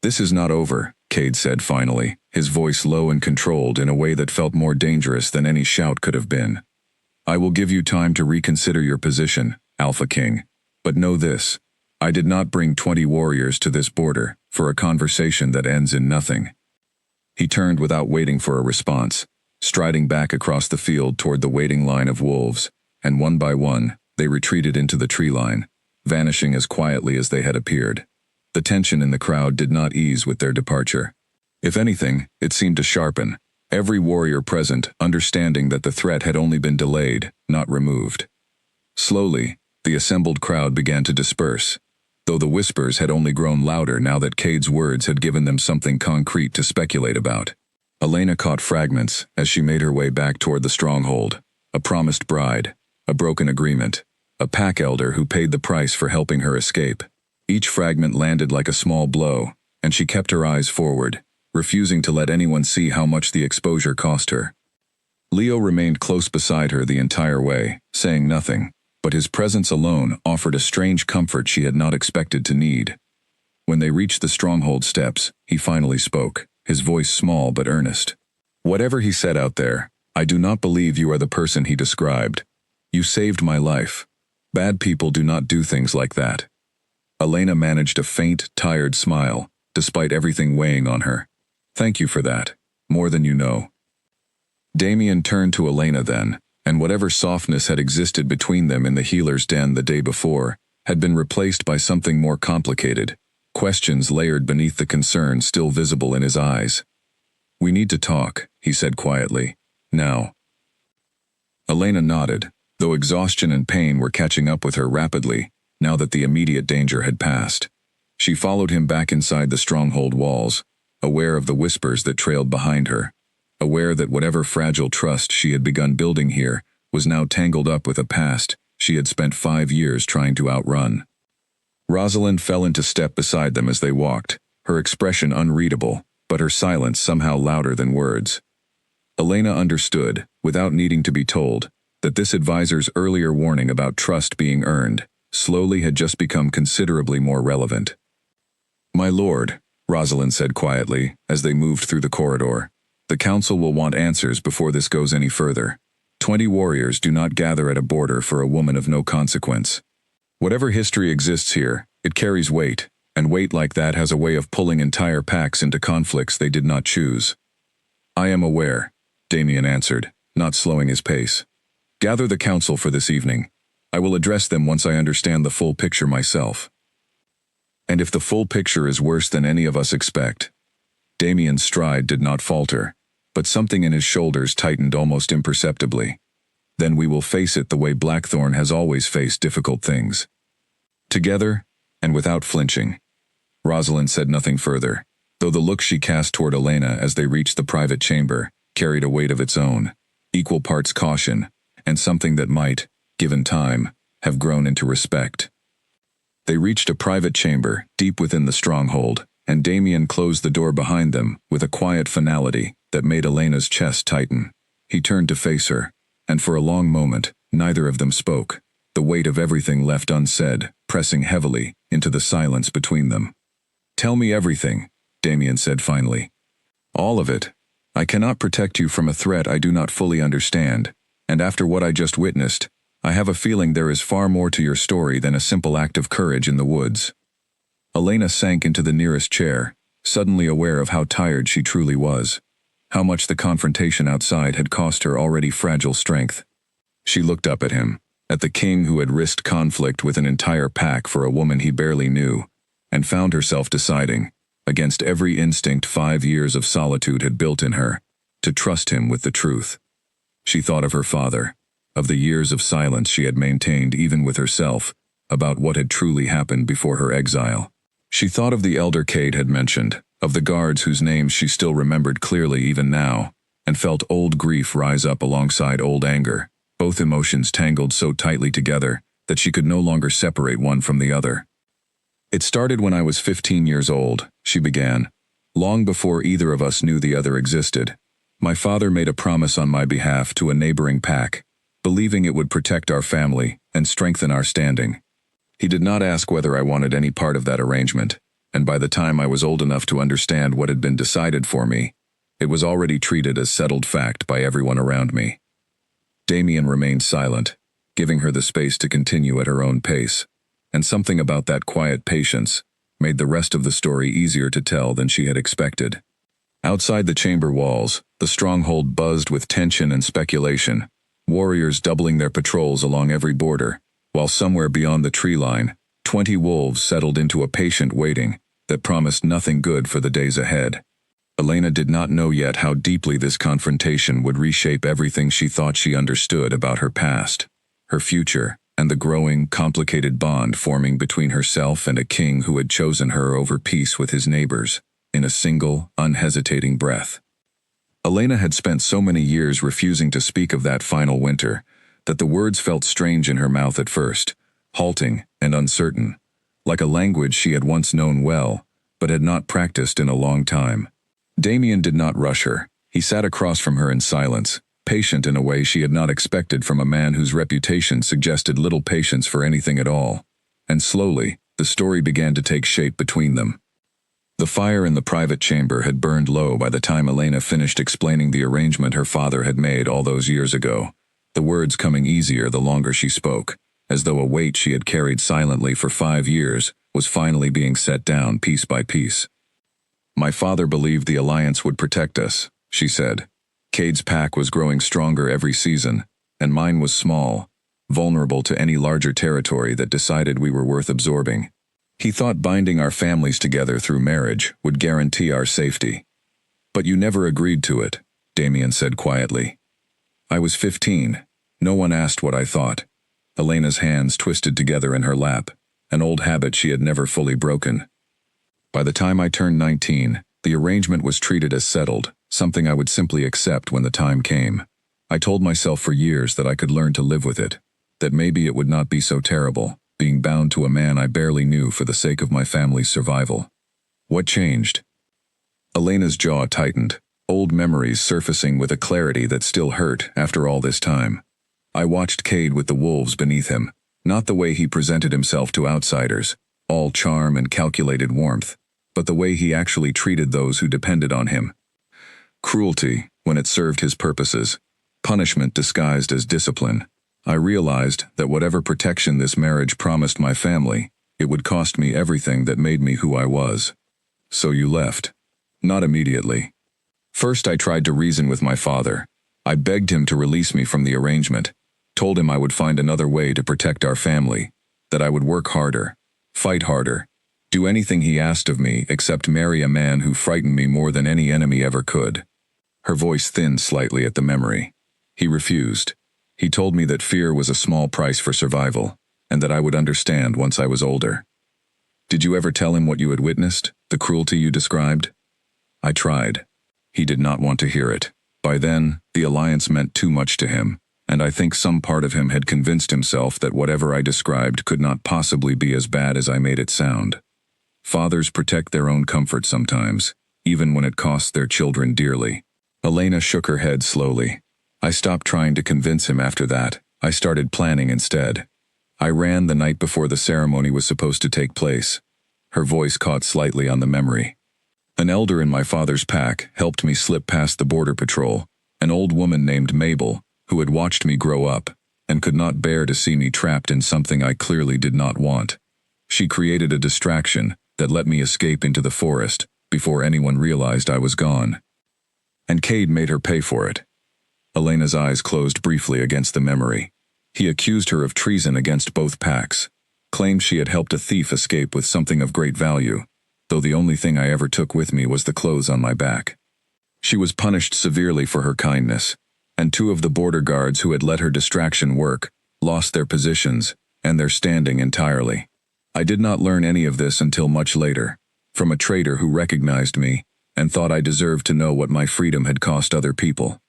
[SPEAKER 1] "This is not over," Cade said finally, his voice low and controlled in a way that felt more dangerous than any shout could have been. "I will give you time to reconsider your position, Alpha King. But know this, I did not bring 20 warriors to this border for a conversation that ends in nothing." He turned without waiting for a response, striding back across the field toward the waiting line of wolves, and one by one, they retreated into the tree line, vanishing as quietly as they had appeared. The tension in the crowd did not ease with their departure. If anything, it seemed to sharpen, every warrior present understanding that the threat had only been delayed, not removed. Slowly, the assembled crowd began to disperse, though the whispers had only grown louder now that Cade's words had given them something concrete to speculate about. Elena caught fragments as she made her way back toward the stronghold: a promised bride, a broken agreement, a pack elder who paid the price for helping her escape. Each fragment landed like a small blow, and she kept her eyes forward, refusing to let anyone see how much the exposure cost her. Leo remained close beside her the entire way, saying nothing, but his presence alone offered a strange comfort she had not expected to need. When they reached the stronghold steps, he finally spoke, his voice small but earnest. "Whatever he said out there, I do not believe you are the person he described. You saved my life. Bad people do not do things like that." Elena managed a faint, tired smile, despite everything weighing on her. "Thank you for that. More than you know." Damien turned to Elena then, and whatever softness had existed between them in the healer's den the day before had been replaced by something more complicated, questions layered beneath the concern still visible in his eyes. "We need to talk," he said quietly. "Now." Elena nodded, though exhaustion and pain were catching up with her rapidly, now that the immediate danger had passed. She followed him back inside the stronghold walls, aware of the whispers that trailed behind her, aware that whatever fragile trust she had begun building here was now tangled up with a past she had spent 5 years trying to outrun. Rosalind fell into step beside them as they walked, her expression unreadable, but her silence somehow louder than words. Elena understood, without needing to be told, that this advisor's earlier warning about trust being earned slowly had just become considerably more relevant. "My lord," Rosalind said quietly as they moved through the corridor, "the council will want answers before this goes any further. 20 warriors do not gather at a border for a woman of no consequence. Whatever history exists here, it carries weight, and weight like that has a way of pulling entire packs into conflicts they did not choose." "I am aware," Damien answered, not slowing his pace. "Gather the council for this evening. I will address them once I understand the full picture myself." "And if the full picture is worse than any of us expect?" Damien's stride did not falter, but something in his shoulders tightened almost imperceptibly. "Then we will face it the way Blackthorn has always faced difficult things. Together, and without flinching." Rosalind said nothing further, though the look she cast toward Elena as they reached the private chamber carried a weight of its own, equal parts caution, and something that might, given time, have grown into respect. They reached a private chamber deep within the stronghold, and Damien closed the door behind them with a quiet finality that made Elena's chest tighten. He turned to face her, and for a long moment, neither of them spoke, the weight of everything left unsaid, pressing heavily into the silence between them. "Tell me everything," Damien said finally. "All of it. I cannot protect you from a threat I do not fully understand, and after what I just witnessed, I have a feeling there is far more to your story than a simple act of courage in the woods." Elena sank into the nearest chair, suddenly aware of how tired she truly was, how much the confrontation outside had cost her already fragile strength. She looked up at him, at the king who had risked conflict with an entire pack for a woman he barely knew, and found herself deciding, against every instinct 5 years of solitude had built in her, to trust him with the truth. She thought of her father, of the years of silence she had maintained even with herself, about what had truly happened before her exile. She thought of the elder Cade had mentioned, of the guards whose names she still remembered clearly even now, and felt old grief rise up alongside old anger, both emotions tangled so tightly together that she could no longer separate one from the other. "It started when I was 15 years old," she began, "long before either of us knew the other existed. My father made a promise on my behalf to a neighboring pack, believing it would protect our family and strengthen our standing. He did not ask whether I wanted any part of that arrangement, and by the time I was old enough to understand what had been decided for me, it was already treated as settled fact by everyone around me." Damien remained silent, giving her the space to continue at her own pace, and something about that quiet patience made the rest of the story easier to tell than she had expected. Outside the chamber walls, the stronghold buzzed with tension and speculation, warriors doubling their patrols along every border, while somewhere beyond the tree line, 20 wolves settled into a patient waiting that promised nothing good for the days ahead. Elena did not know yet how deeply this confrontation would reshape everything she thought she understood about her past, her future, and the growing, complicated bond forming between herself and a king who had chosen her over peace with his neighbors, in a single, unhesitating breath. Elena had spent so many years refusing to speak of that final winter, that the words felt strange in her mouth at first, halting and uncertain, like a language she had once known well, but had not practiced in a long time. Damien did not rush her. He sat across from her in silence, patient in a way she had not expected from a man whose reputation suggested little patience for anything at all. And slowly, the story began to take shape between them. The fire in the private chamber had burned low by the time Elena finished explaining the arrangement her father had made all those years ago, the words coming easier the longer she spoke, as though a weight she had carried silently for 5 years was finally being set down piece by piece. "My father believed the alliance would protect us," she said. "Cade's pack was growing stronger every season, and mine was small, vulnerable to any larger territory that decided we were worth absorbing. He thought binding our families together through marriage would guarantee our safety. But you never agreed to it," Damien said quietly. "I was 15. No one asked what I thought." Elena's hands twisted together in her lap, an old habit she had never fully broken. "By the time I turned 19, the arrangement was treated as settled, something I would simply accept when the time came. I told myself for years that I could learn to live with it, that maybe it would not be so terrible, being bound to a man I barely knew for the sake of my family's survival." "What changed?" Elena's jaw tightened, old memories surfacing with a clarity that still hurt after all this time. "I watched Cade with the wolves beneath him, not the way he presented himself to outsiders, all charm and calculated warmth, but the way he actually treated those who depended on him. Cruelty, when it served his purposes. Punishment disguised as discipline. I realized that whatever protection this marriage promised my family, it would cost me everything that made me who I was." "So you left?" "Not immediately. First I tried to reason with my father. I begged him to release me from the arrangement, told him I would find another way to protect our family, that I would work harder, fight harder, do anything he asked of me except marry a man who frightened me more than any enemy ever could." Her voice thinned slightly at the memory. "He refused. He told me that fear was a small price for survival, and that I would understand once I was older." "Did you ever tell him what you had witnessed, the cruelty you described?" "I tried. He did not want to hear it. By then, the alliance meant too much to him, and I think some part of him had convinced himself that whatever I described could not possibly be as bad as I made it sound. Fathers protect their own comfort sometimes, even when it costs their children dearly." Elena shook her head slowly. "I stopped trying to convince him after that. I started planning instead. I ran the night before the ceremony was supposed to take place." Her voice caught slightly on the memory. "An elder in my father's pack helped me slip past the border patrol, an old woman named Mabel, who had watched me grow up, and could not bear to see me trapped in something I clearly did not want. She created a distraction that let me escape into the forest before anyone realized I was gone. And Cade made her pay for it." Elena's eyes closed briefly against the memory. "He accused her of treason against both packs, claimed she had helped a thief escape with something of great value, though the only thing I ever took with me was the clothes on my back. She was punished severely for her kindness, and 2 of the border guards who had let her distraction work lost their positions and their standing entirely. I did not learn any of this until much later, from a traitor who recognized me and thought I deserved to know what my freedom had cost other people.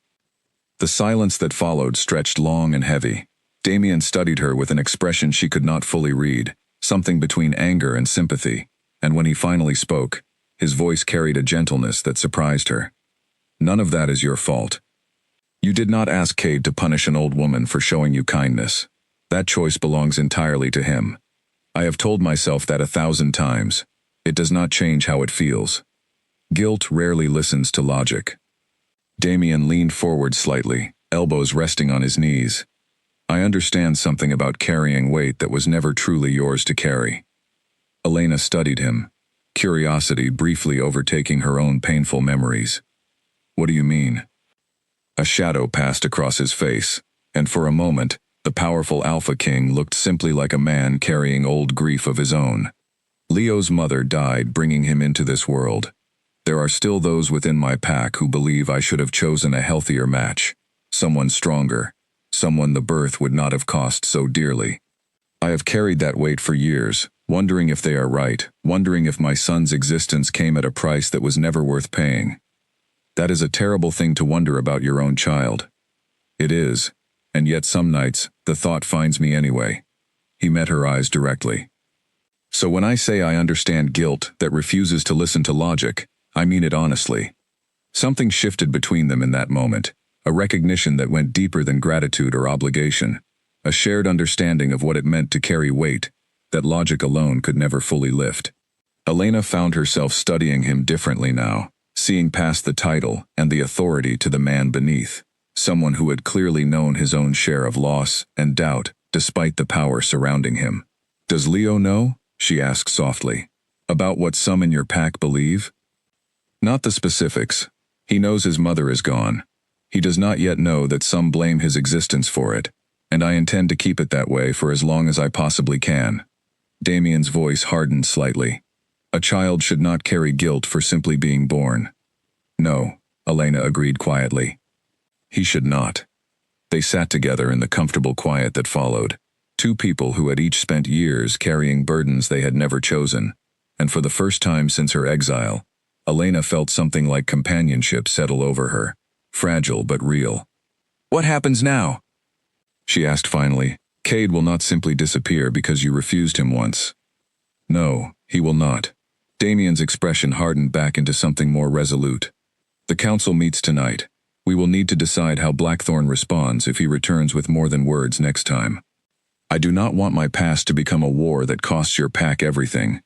[SPEAKER 1] The silence that followed stretched long and heavy. Damien studied her with an expression she could not fully read, something between anger and sympathy, and when he finally spoke, his voice carried a gentleness that surprised her. None of that is your fault. You did not ask Cade to punish an old woman for showing you kindness. That choice belongs entirely to him. I have told myself that 1,000 times. It does not change how it feels. Guilt rarely listens to logic. Damien leaned forward slightly, elbows resting on his knees. I understand something about carrying weight that was never truly yours to carry. Elena studied him, curiosity briefly overtaking her own painful memories. What do you mean? A shadow passed across his face, and for a moment, the powerful Alpha King looked simply like a man carrying old grief of his own. Leo's mother died bringing him into this world. There are still those within my pack who believe I should have chosen a healthier match, someone stronger, someone the birth would not have cost so dearly. I have carried that weight for years, wondering if they are right, wondering if my son's existence came at a price that was never worth paying. That is a terrible thing to wonder about your own child. It is, and yet some nights, the thought finds me anyway. He met her eyes directly. So when I say I understand guilt that refuses to listen to logic, I mean it honestly. Something shifted between them in that moment, a recognition that went deeper than gratitude or obligation, a shared understanding of what it meant to carry weight that logic alone could never fully lift. Elena found herself studying him differently now, seeing past the title and the authority to the man beneath, someone who had clearly known his own share of loss and doubt despite the power surrounding him. Does Leo know? She asked softly. About what some in your pack believe? Not the specifics. He knows his mother is gone. He does not yet know that some blame his existence for it, and I intend to keep it that way for as long as I possibly can. Damien's voice hardened slightly. A child should not carry guilt for simply being born. No, Elena agreed quietly. He should not. They sat together in the comfortable quiet that followed, two people who had each spent years carrying burdens they had never chosen, and for the first time since her exile, Elena felt something like companionship settle over her, fragile but real. What happens now? She asked finally. Cade will not simply disappear because you refused him once. No, he will not. Damien's expression hardened back into something more resolute. The council meets tonight. We will need to decide how Blackthorn responds if he returns with more than words next time. I do not want my past to become a war that costs your pack everything.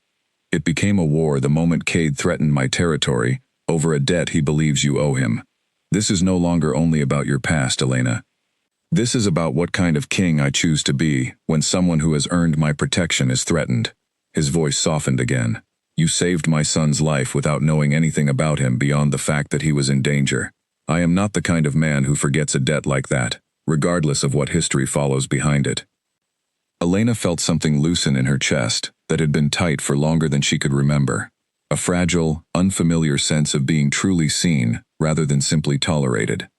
[SPEAKER 1] It became a war the moment Cade threatened my territory over a debt he believes you owe him. This is no longer only about your past, Elena. This is about what kind of king I choose to be when someone who has earned my protection is threatened. His voice softened again. You saved my son's life without knowing anything about him beyond the fact that he was in danger. I am not the kind of man who forgets a debt like that, regardless of what history follows behind it. Elena felt something loosen in her chest that had been tight for longer than she could remember. A fragile, unfamiliar sense of being truly seen rather than simply tolerated.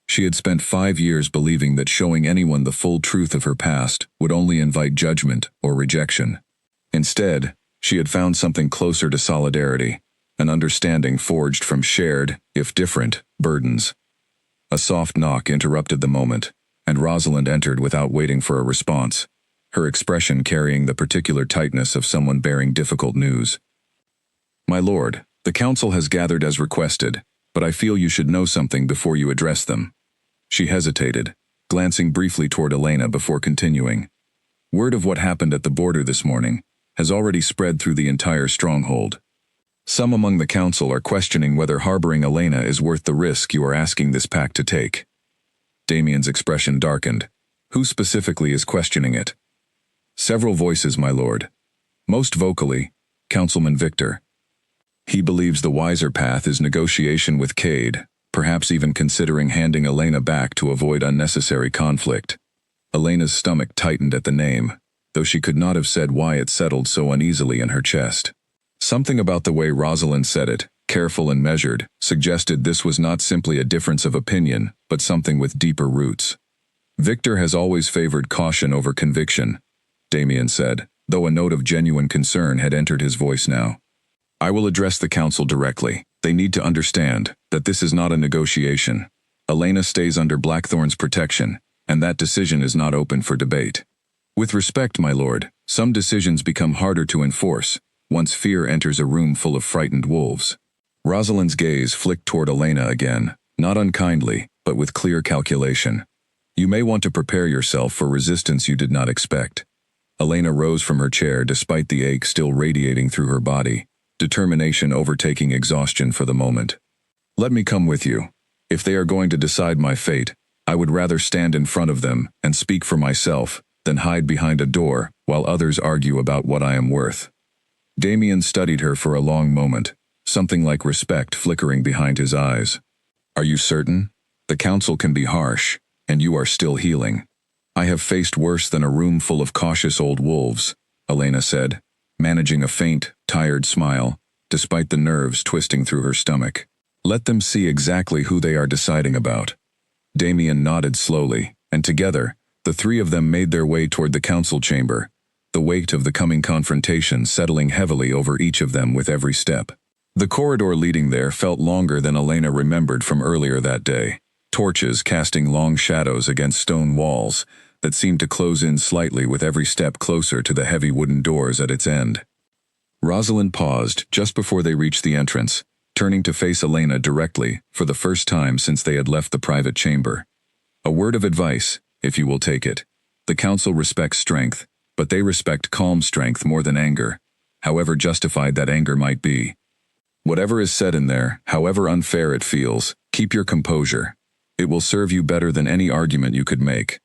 [SPEAKER 1] She had spent 5 years believing that showing anyone the full truth of her past would only invite judgment or rejection. Instead, she had found something closer to solidarity, an understanding forged from shared, if different, burdens. A soft knock interrupted the moment, and Rosalind entered without waiting for a response, her expression carrying the particular tightness of someone bearing difficult news. My lord, the council has gathered as requested, but I feel you should know something before you address them. She hesitated, glancing briefly toward Elena before continuing. Word of what happened at the border this morning has already spread through the entire stronghold. Some among the council are questioning whether harboring Elena is worth the risk you are asking this pack to take. Damien's expression darkened. Who specifically is questioning it? Several voices, my lord. Most vocally, Councilman Victor. He believes the wiser path is negotiation with Cade, perhaps even considering handing Elena back to avoid unnecessary conflict. Elena's stomach tightened at the name, though she could not have said why it settled so uneasily in her chest. Something about the way Rosalind said it, careful and measured, suggested this was not simply a difference of opinion, but something with deeper roots. Victor has always favored caution over conviction, Damien said, though a note of genuine concern had entered his voice now. I will address the council directly. They need to understand that this is not a negotiation. Elena stays under Blackthorn's protection, and that decision is not open for debate. With respect, my lord, some decisions become harder to enforce once fear enters a room full of frightened wolves. Rosalind's gaze flicked toward Elena again, not unkindly, but with clear calculation. You may want to prepare yourself for resistance you did not expect. Elena rose from her chair despite the ache still radiating through her body, determination overtaking exhaustion for the moment. Let me come with you. If they are going to decide my fate, I would rather stand in front of them and speak for myself than hide behind a door while others argue about what I am worth. Damien studied her for a long moment, something like respect flickering behind his eyes. Are you certain? The council can be harsh, and you are still healing. I have faced worse than a room full of cautious old wolves, Elena said, managing a faint, tired smile, despite the nerves twisting through her stomach. Let them see exactly who they are deciding about. Damien nodded slowly, and together, the three of them made their way toward the council chamber, the weight of the coming confrontation settling heavily over each of them with every step. The corridor leading there felt longer than Elena remembered from earlier that day, torches casting long shadows against stone walls that seemed to close in slightly with every step closer to the heavy wooden doors at its end. Rosalind paused just before they reached the entrance, turning to face Elena directly for the first time since they had left the private chamber. A word of advice, if you will take it. The council respects strength, but they respect calm strength more than anger, however justified that anger might be. Whatever is said in there, however unfair it feels, keep your composure. It will serve you better than any argument you could make.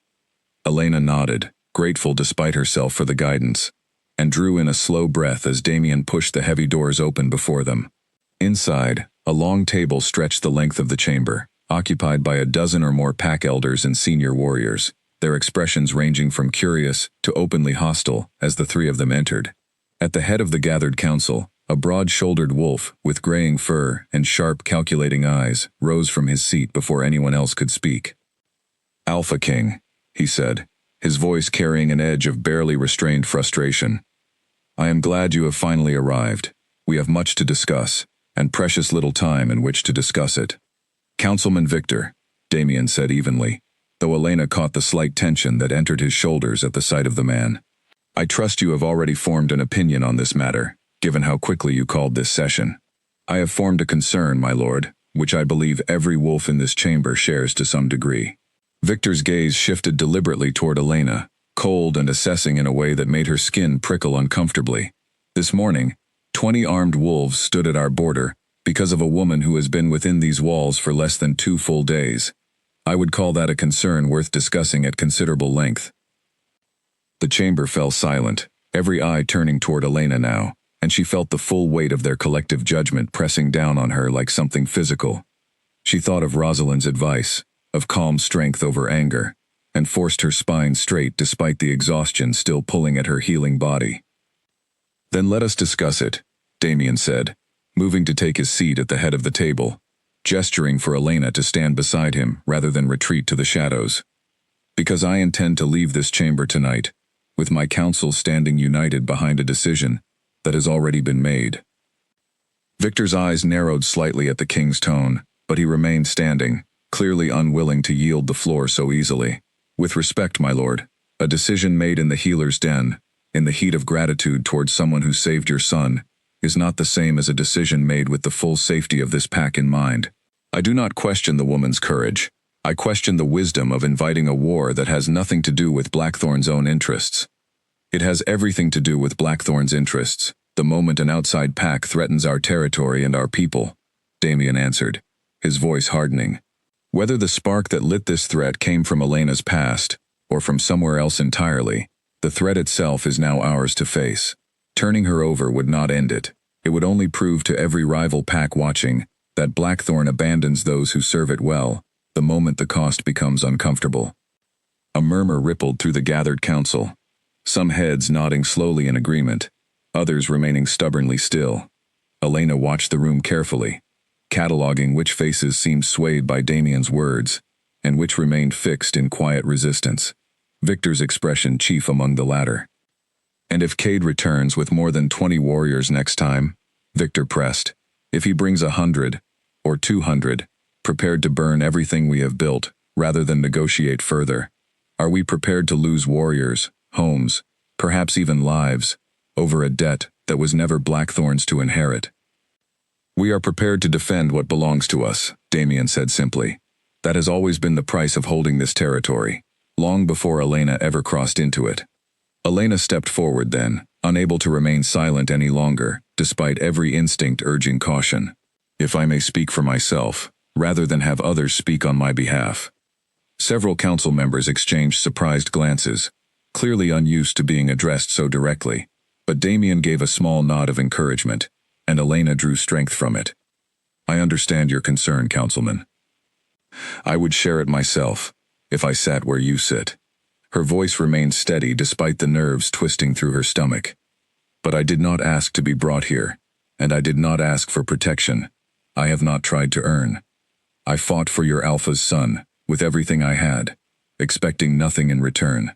[SPEAKER 1] Elena nodded, grateful despite herself for the guidance, and drew in a slow breath as Damien pushed the heavy doors open before them. Inside, a long table stretched the length of the chamber, occupied by a dozen or more pack elders and senior warriors, their expressions ranging from curious to openly hostile as the three of them entered. At the head of the gathered council, a broad-shouldered wolf with graying fur and sharp, calculating eyes rose from his seat before anyone else could speak. "Alpha King," he said, his voice carrying an edge of barely restrained frustration. "I am glad you have finally arrived. We have much to discuss, and precious little time in which to discuss it." "Councilman Victor," Damien said evenly, though Elena caught the slight tension that entered his shoulders at the sight of the man. "I trust you have already formed an opinion on this matter, given how quickly you called this session. I have formed a concern, my lord, which I believe every wolf in this chamber shares to some degree." Victor's gaze shifted deliberately toward Elena, cold and assessing in a way that made her skin prickle uncomfortably. "This morning, 20 armed wolves stood at our border because of a woman who has been within these walls for less than 2 full days. I would call that a concern worth discussing at considerable length." The chamber fell silent, every eye turning toward Elena now, and she felt the full weight of their collective judgment pressing down on her like something physical. She thought of Rosalind's advice, of calm strength over anger, and forced her spine straight despite the exhaustion still pulling at her healing body. "Then let us discuss it," Damien said, moving to take his seat at the head of the table, gesturing for Elena to stand beside him rather than retreat to the shadows. "Because I intend to leave this chamber tonight, with my council standing united behind a decision that has already been made." Victor's eyes narrowed slightly at the king's tone, but he remained standing, clearly unwilling to yield the floor so easily. "With respect, my lord, a decision made in the healer's den, in the heat of gratitude towards someone who saved your son, is not the same as a decision made with the full safety of this pack in mind. I do not question the woman's courage. I question the wisdom of inviting a war that has nothing to do with Blackthorn's own interests. It has everything to do with Blackthorn's interests, the moment an outside pack threatens our territory and our people," Damien answered, his voice hardening. Whether the spark that lit this threat came from Elena's past, or from somewhere else entirely, the threat itself is now ours to face. Turning her over would not end it. It would only prove to every rival pack watching that Blackthorn abandons those who serve it well, the moment the cost becomes uncomfortable. A murmur rippled through the gathered council, some heads nodding slowly in agreement, others remaining stubbornly still. Elena watched the room carefully, cataloging which faces seemed swayed by Damien's words, and which remained fixed in quiet resistance, Victor's expression chief among the latter. "And if Cade returns with more than 20 warriors next time?" Victor pressed. If he brings 100, or 200, prepared to burn everything we have built, rather than negotiate further. Are we prepared to lose warriors, homes, perhaps even lives, over a debt that was never Blackthorn's to inherit? We are prepared to defend what belongs to us, Damien said simply. That has always been the price of holding this territory, long before Elena ever crossed into it. Elena stepped forward then, unable to remain silent any longer, despite every instinct urging caution. If I may speak for myself, rather than have others speak on my behalf. Several council members exchanged surprised glances, clearly unused to being addressed so directly, but Damien gave a small nod of encouragement, and Elena drew strength from it. I understand your concern, Councilman. I would share it myself, if I sat where you sit. Her voice remained steady despite the nerves twisting through her stomach. But I did not ask to be brought here, and I did not ask for protection. I have not tried to earn. I fought for your Alpha's son, with everything I had, expecting nothing in return.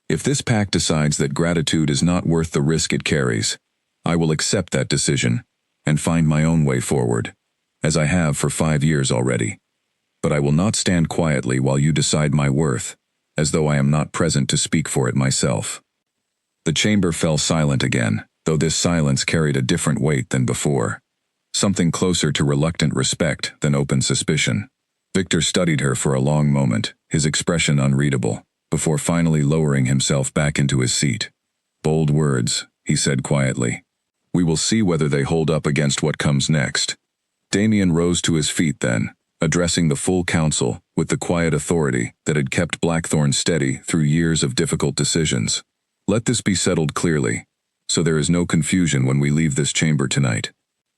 [SPEAKER 1] If this pack decides that gratitude is not worth the risk it carries, I will accept that decision, and find my own way forward, as I have for 5 years already. But I will not stand quietly while you decide my worth, as though I am not present to speak for it myself. The chamber fell silent again, though this silence carried a different weight than before. Something closer to reluctant respect than open suspicion. Victor studied her for a long moment, his expression unreadable, before finally lowering himself back into his seat. Bold words, he said quietly. We will see whether they hold up against what comes next. Damien rose to his feet then, addressing the full council with the quiet authority that had kept Blackthorn steady through years of difficult decisions. Let this be settled clearly, so there is no confusion when we leave this chamber tonight.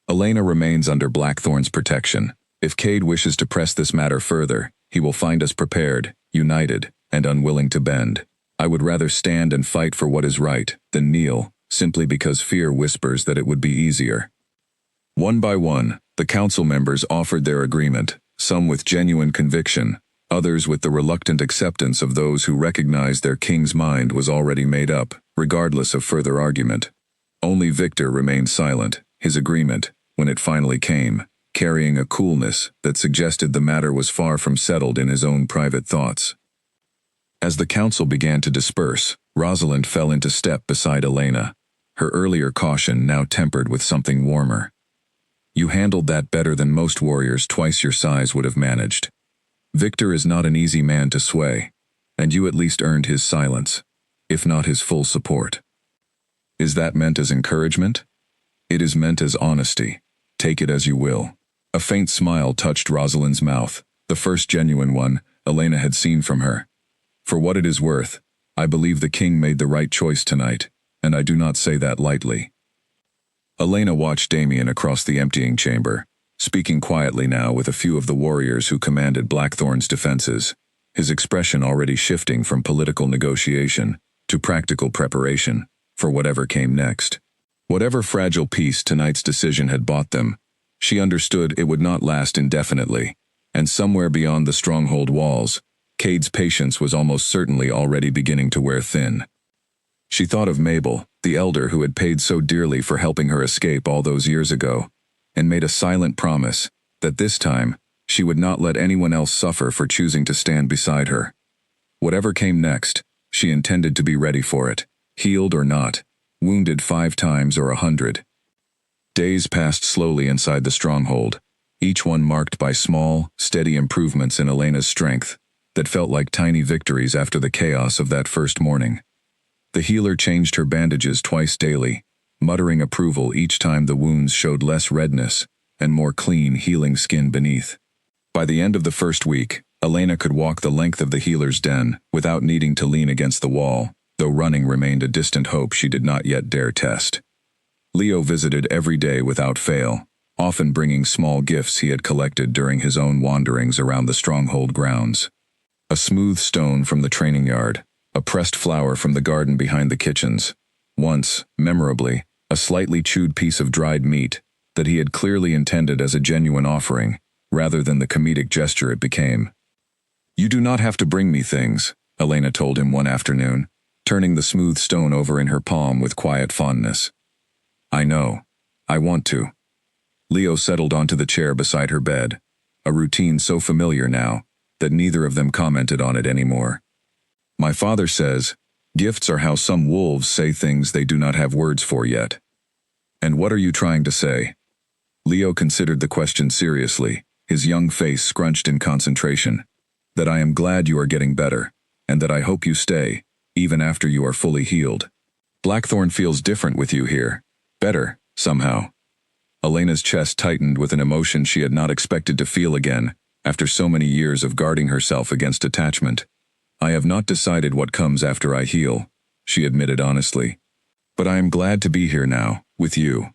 [SPEAKER 1] Elena remains under Blackthorn's protection. If Cade wishes to press this matter further, he will find us prepared, united, and unwilling to bend. I would rather stand and fight for what is right than kneel, simply because fear whispers that it would be easier. One by one, the council members offered their agreement, some with genuine conviction, others with the reluctant acceptance of those who recognized their king's mind was already made up, regardless of further argument. Only Victor remained silent, his agreement, when it finally came, carrying a coolness that suggested the matter was far from settled in his own private thoughts. As the council began to disperse, Rosalind fell into step beside Elena, her earlier caution now tempered with something warmer. You handled that better than most warriors twice your size would have managed. Victor is not an easy man to sway, and you at least earned his silence, if not his full support. Is that meant as encouragement? It is meant as honesty. Take it as you will. A faint smile touched Rosalind's mouth, the first genuine one Elena had seen from her. For what it is worth, I believe the king made the right choice tonight, and I do not say that lightly. Elena watched Damien across the emptying chamber, speaking quietly now with a few of the warriors who commanded Blackthorn's defenses, his expression already shifting from political negotiation to practical preparation for whatever came next. Whatever fragile peace tonight's decision had bought them, she understood it would not last indefinitely, and somewhere beyond the stronghold walls, Cade's patience was almost certainly already beginning to wear thin. She thought of Mabel, the elder who had paid so dearly for helping her escape all those years ago, and made a silent promise that this time she would not let anyone else suffer for choosing to stand beside her. Whatever came next, she intended to be ready for it, healed or not, wounded 5 times or 100. Days passed slowly inside the stronghold, each one marked by small, steady improvements in Elena's strength that felt like tiny victories after the chaos of that first morning. The healer changed her bandages twice daily, muttering approval each time the wounds showed less redness and more clean, healing skin beneath. By the end of the first week, Elena could walk the length of the healer's den without needing to lean against the wall, though running remained a distant hope she did not yet dare test. Leo visited every day without fail, often bringing small gifts he had collected during his own wanderings around the stronghold grounds. A smooth stone from the training yard, a pressed flower from the garden behind the kitchens. Once, memorably, a slightly chewed piece of dried meat that he had clearly intended as a genuine offering, rather than the comedic gesture it became. You do not have to bring me things, Elena told him one afternoon, turning the smooth stone over in her palm with quiet fondness. I know. I want to. Leo settled onto the chair beside her bed, a routine so familiar now that neither of them commented on it anymore. My father says, gifts are how some wolves say things they do not have words for yet. And what are you trying to say? Leo considered the question seriously, his young face scrunched in concentration. That I am glad you are getting better, and that I hope you stay, even after you are fully healed. Blackthorn feels different with you here. Better, somehow. Elena's chest tightened with an emotion she had not expected to feel again, after so many years of guarding herself against attachment. I have not decided what comes after I heal, she admitted honestly. But I am glad to be here now, with you.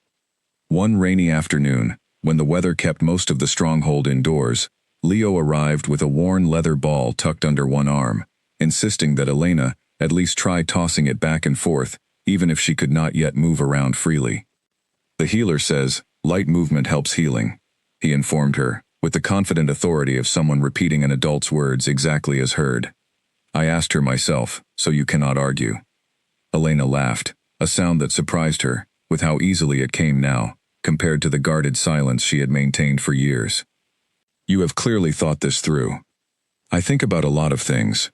[SPEAKER 1] One rainy afternoon, when the weather kept most of the stronghold indoors, Leo arrived with a worn leather ball tucked under one arm, insisting that Elena at least try tossing it back and forth, even if she could not yet move around freely. The healer says, light movement helps healing, he informed her, with the confident authority of someone repeating an adult's words exactly as heard. I asked her myself, so you cannot argue. Elena laughed, a sound that surprised her, with how easily it came now, compared to the guarded silence she had maintained for years. You have clearly thought this through. I think about a lot of things.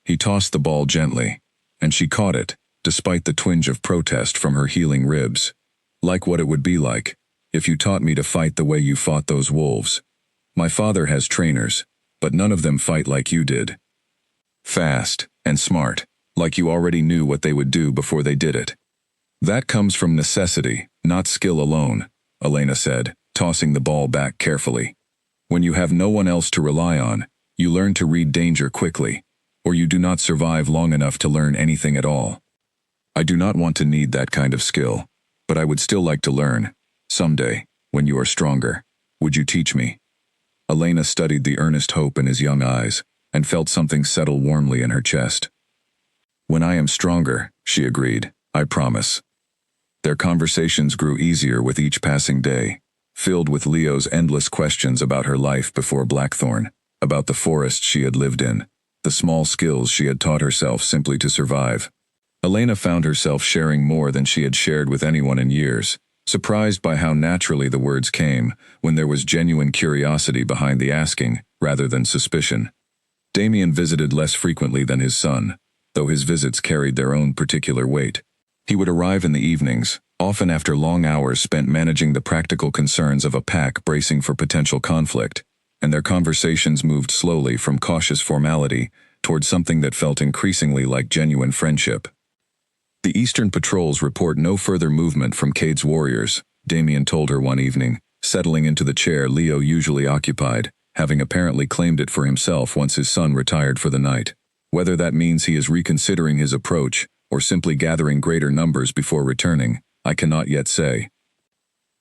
[SPEAKER 1] He tossed the ball gently, and she caught it, despite the twinge of protest from her healing ribs. Like what it would be like, if you taught me to fight the way you fought those wolves. My father has trainers, but none of them fight like you did. Fast and smart, like you already knew what they would do before they did it. That comes from necessity, not skill alone, Elena said, tossing the ball back carefully. When you have no one else to rely on, you learn to read danger quickly, or you do not survive long enough to learn anything at all. I do not want to need that kind of skill, but I would still like to learn. Someday, when you are stronger, would you teach me? Elena studied the earnest hope in his young eyes, and felt something settle warmly in her chest. When I am stronger, she agreed, I promise. Their conversations grew easier with each passing day, filled with Leo's endless questions about her life before Blackthorn, about the forest she had lived in, the small skills she had taught herself simply to survive. Elena found herself sharing more than she had shared with anyone in years, surprised by how naturally the words came when there was genuine curiosity behind the asking, rather than suspicion. Damien visited less frequently than his son, though his visits carried their own particular weight. He would arrive in the evenings, often after long hours spent managing the practical concerns of a pack bracing for potential conflict, and their conversations moved slowly from cautious formality toward something that felt increasingly like genuine friendship. The Eastern patrols report no further movement from Cade's warriors, Damien told her one evening, settling into the chair Leo usually occupied, having apparently claimed it for himself once his son retired for the night. Whether that means he is reconsidering his approach or simply gathering greater numbers before returning, I cannot yet say.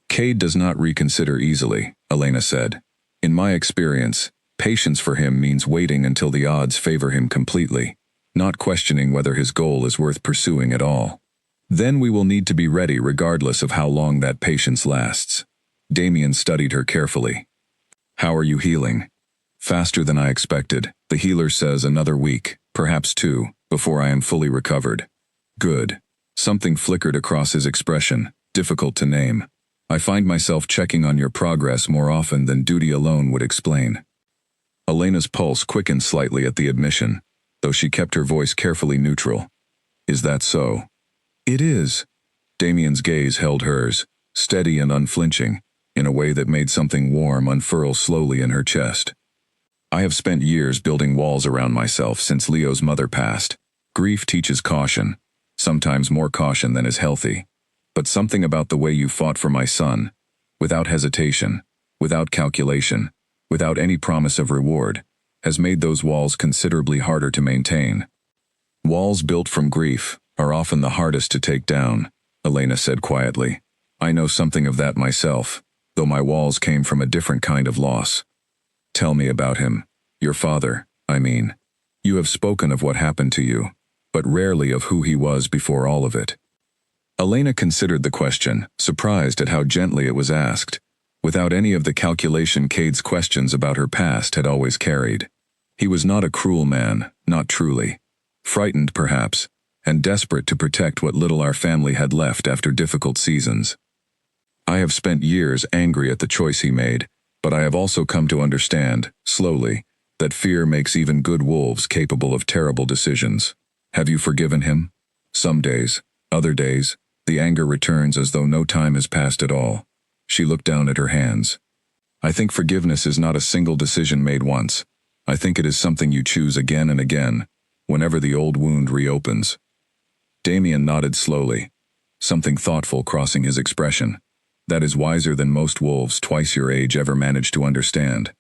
[SPEAKER 1] Cade does not reconsider easily, Elena said. In my experience, patience for him means waiting until the odds favor him completely, not questioning whether his goal is worth pursuing at all. Then we will need to be ready regardless of how long that patience lasts. Damien studied her carefully. How are you healing? Faster than I expected. The healer says another week, perhaps 2, before I am fully recovered. Good. Something flickered across his expression, difficult to name. I find myself checking on your progress more often than duty alone would explain. Elena's pulse quickened slightly at the admission, though she kept her voice carefully neutral. Is that so? It is. Damien's gaze held hers, steady and unflinching, in a way that made something warm unfurl slowly in her chest. I have spent years building walls around myself since Leo's mother passed. Grief teaches caution, sometimes more caution than is healthy. But something about the way you fought for my son, without hesitation, without calculation, without any promise of reward, has made those walls considerably harder to maintain. Walls built from grief are often the hardest to take down, Elena said quietly. I know something of that myself, though my walls came from a different kind of loss. Tell me about him. Your father, I mean. You have spoken of what happened to you, but rarely of who he was before all of it. Elena considered the question, surprised at how gently it was asked, without any of the calculation Cade's questions about her past had always carried. He was not a cruel man, not truly. Frightened, perhaps, and desperate to protect what little our family had left after difficult seasons. I have spent years angry at the choice he made, but I have also come to understand, slowly, that fear makes even good wolves capable of terrible decisions. Have you forgiven him? Some days. Other days, the anger returns as though no time has passed at all. She looked down at her hands. I think forgiveness is not a single decision made once. I think it is something you choose again and again, whenever the old wound reopens. Damien nodded slowly, something thoughtful crossing his expression. That is wiser than most wolves twice your age ever managed to understand.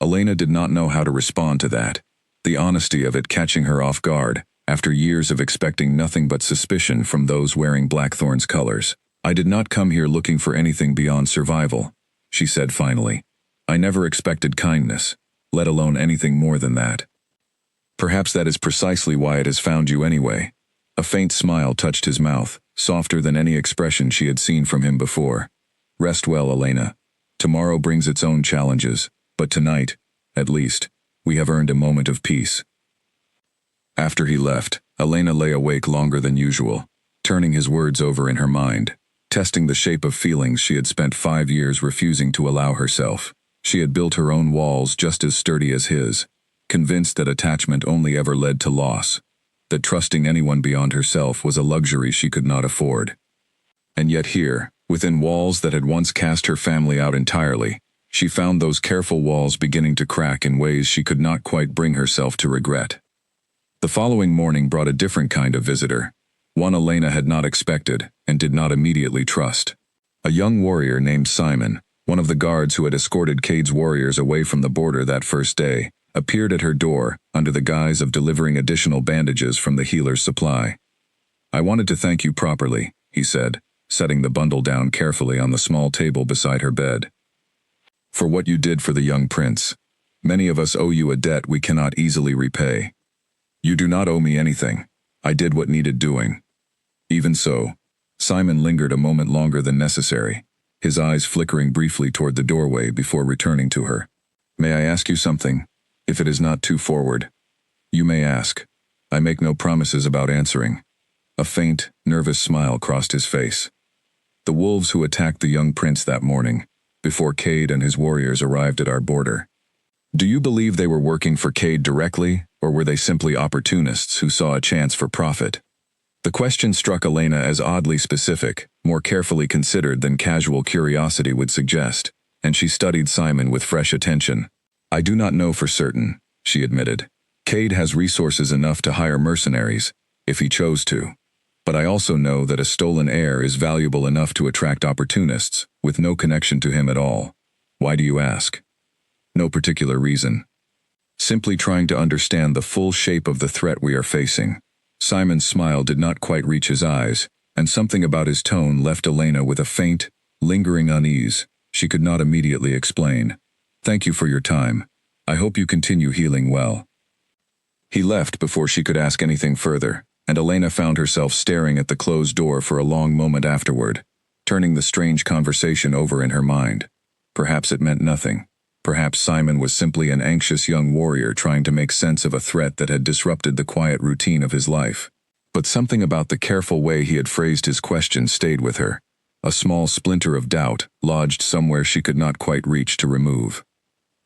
[SPEAKER 1] Elena did not know how to respond to that, the honesty of it catching her off guard, after years of expecting nothing but suspicion from those wearing Blackthorn's colors. I did not come here looking for anything beyond survival, she said finally. I never expected kindness, let alone anything more than that. Perhaps that is precisely why it has found you anyway. A faint smile touched his mouth, softer than any expression she had seen from him before. Rest well, Elena. Tomorrow brings its own challenges, but tonight, at least, we have earned a moment of peace. After he left, Elena lay awake longer than usual, turning his words over in her mind, testing the shape of feelings she had spent 5 years refusing to allow herself. She had built her own walls just as sturdy as his, convinced that attachment only ever led to loss, that trusting anyone beyond herself was a luxury she could not afford. And yet here, within walls that had once cast her family out entirely, she found those careful walls beginning to crack in ways she could not quite bring herself to regret. The following morning brought a different kind of visitor, one Elena had not expected and did not immediately trust. A young warrior named Simon, one of the guards who had escorted Cade's warriors away from the border that first day, appeared at her door under the guise of delivering additional bandages from the healer's supply. I wanted to thank you properly, he said, setting the bundle down carefully on the small table beside her bed. For what you did for the young prince. Many of us owe you a debt we cannot easily repay. You do not owe me anything. I did what needed doing. Even so, Simon lingered a moment longer than necessary, his eyes flickering briefly toward the doorway before returning to her. May I ask you something? If it is not too forward. You may ask. I make no promises about answering. A faint, nervous smile crossed his face. The wolves who attacked the young prince that morning, before Cade and his warriors arrived at our border. Do you believe they were working for Cade directly, or were they simply opportunists who saw a chance for profit? The question struck Elena as oddly specific, more carefully considered than casual curiosity would suggest, and she studied Simon with fresh attention. I do not know for certain, she admitted. Cade has resources enough to hire mercenaries, if he chose to. But I also know that a stolen heir is valuable enough to attract opportunists, with no connection to him at all. Why do you ask? No particular reason. Simply trying to understand the full shape of the threat we are facing. Simon's smile did not quite reach his eyes, and something about his tone left Elena with a faint, lingering unease she could not immediately explain. Thank you for your time. I hope you continue healing well. He left before she could ask anything further, and Elena found herself staring at the closed door for a long moment afterward, turning the strange conversation over in her mind. Perhaps it meant nothing. Perhaps Simon was simply an anxious young warrior trying to make sense of a threat that had disrupted the quiet routine of his life. But something about the careful way he had phrased his question stayed with her, a small splinter of doubt lodged somewhere she could not quite reach to remove.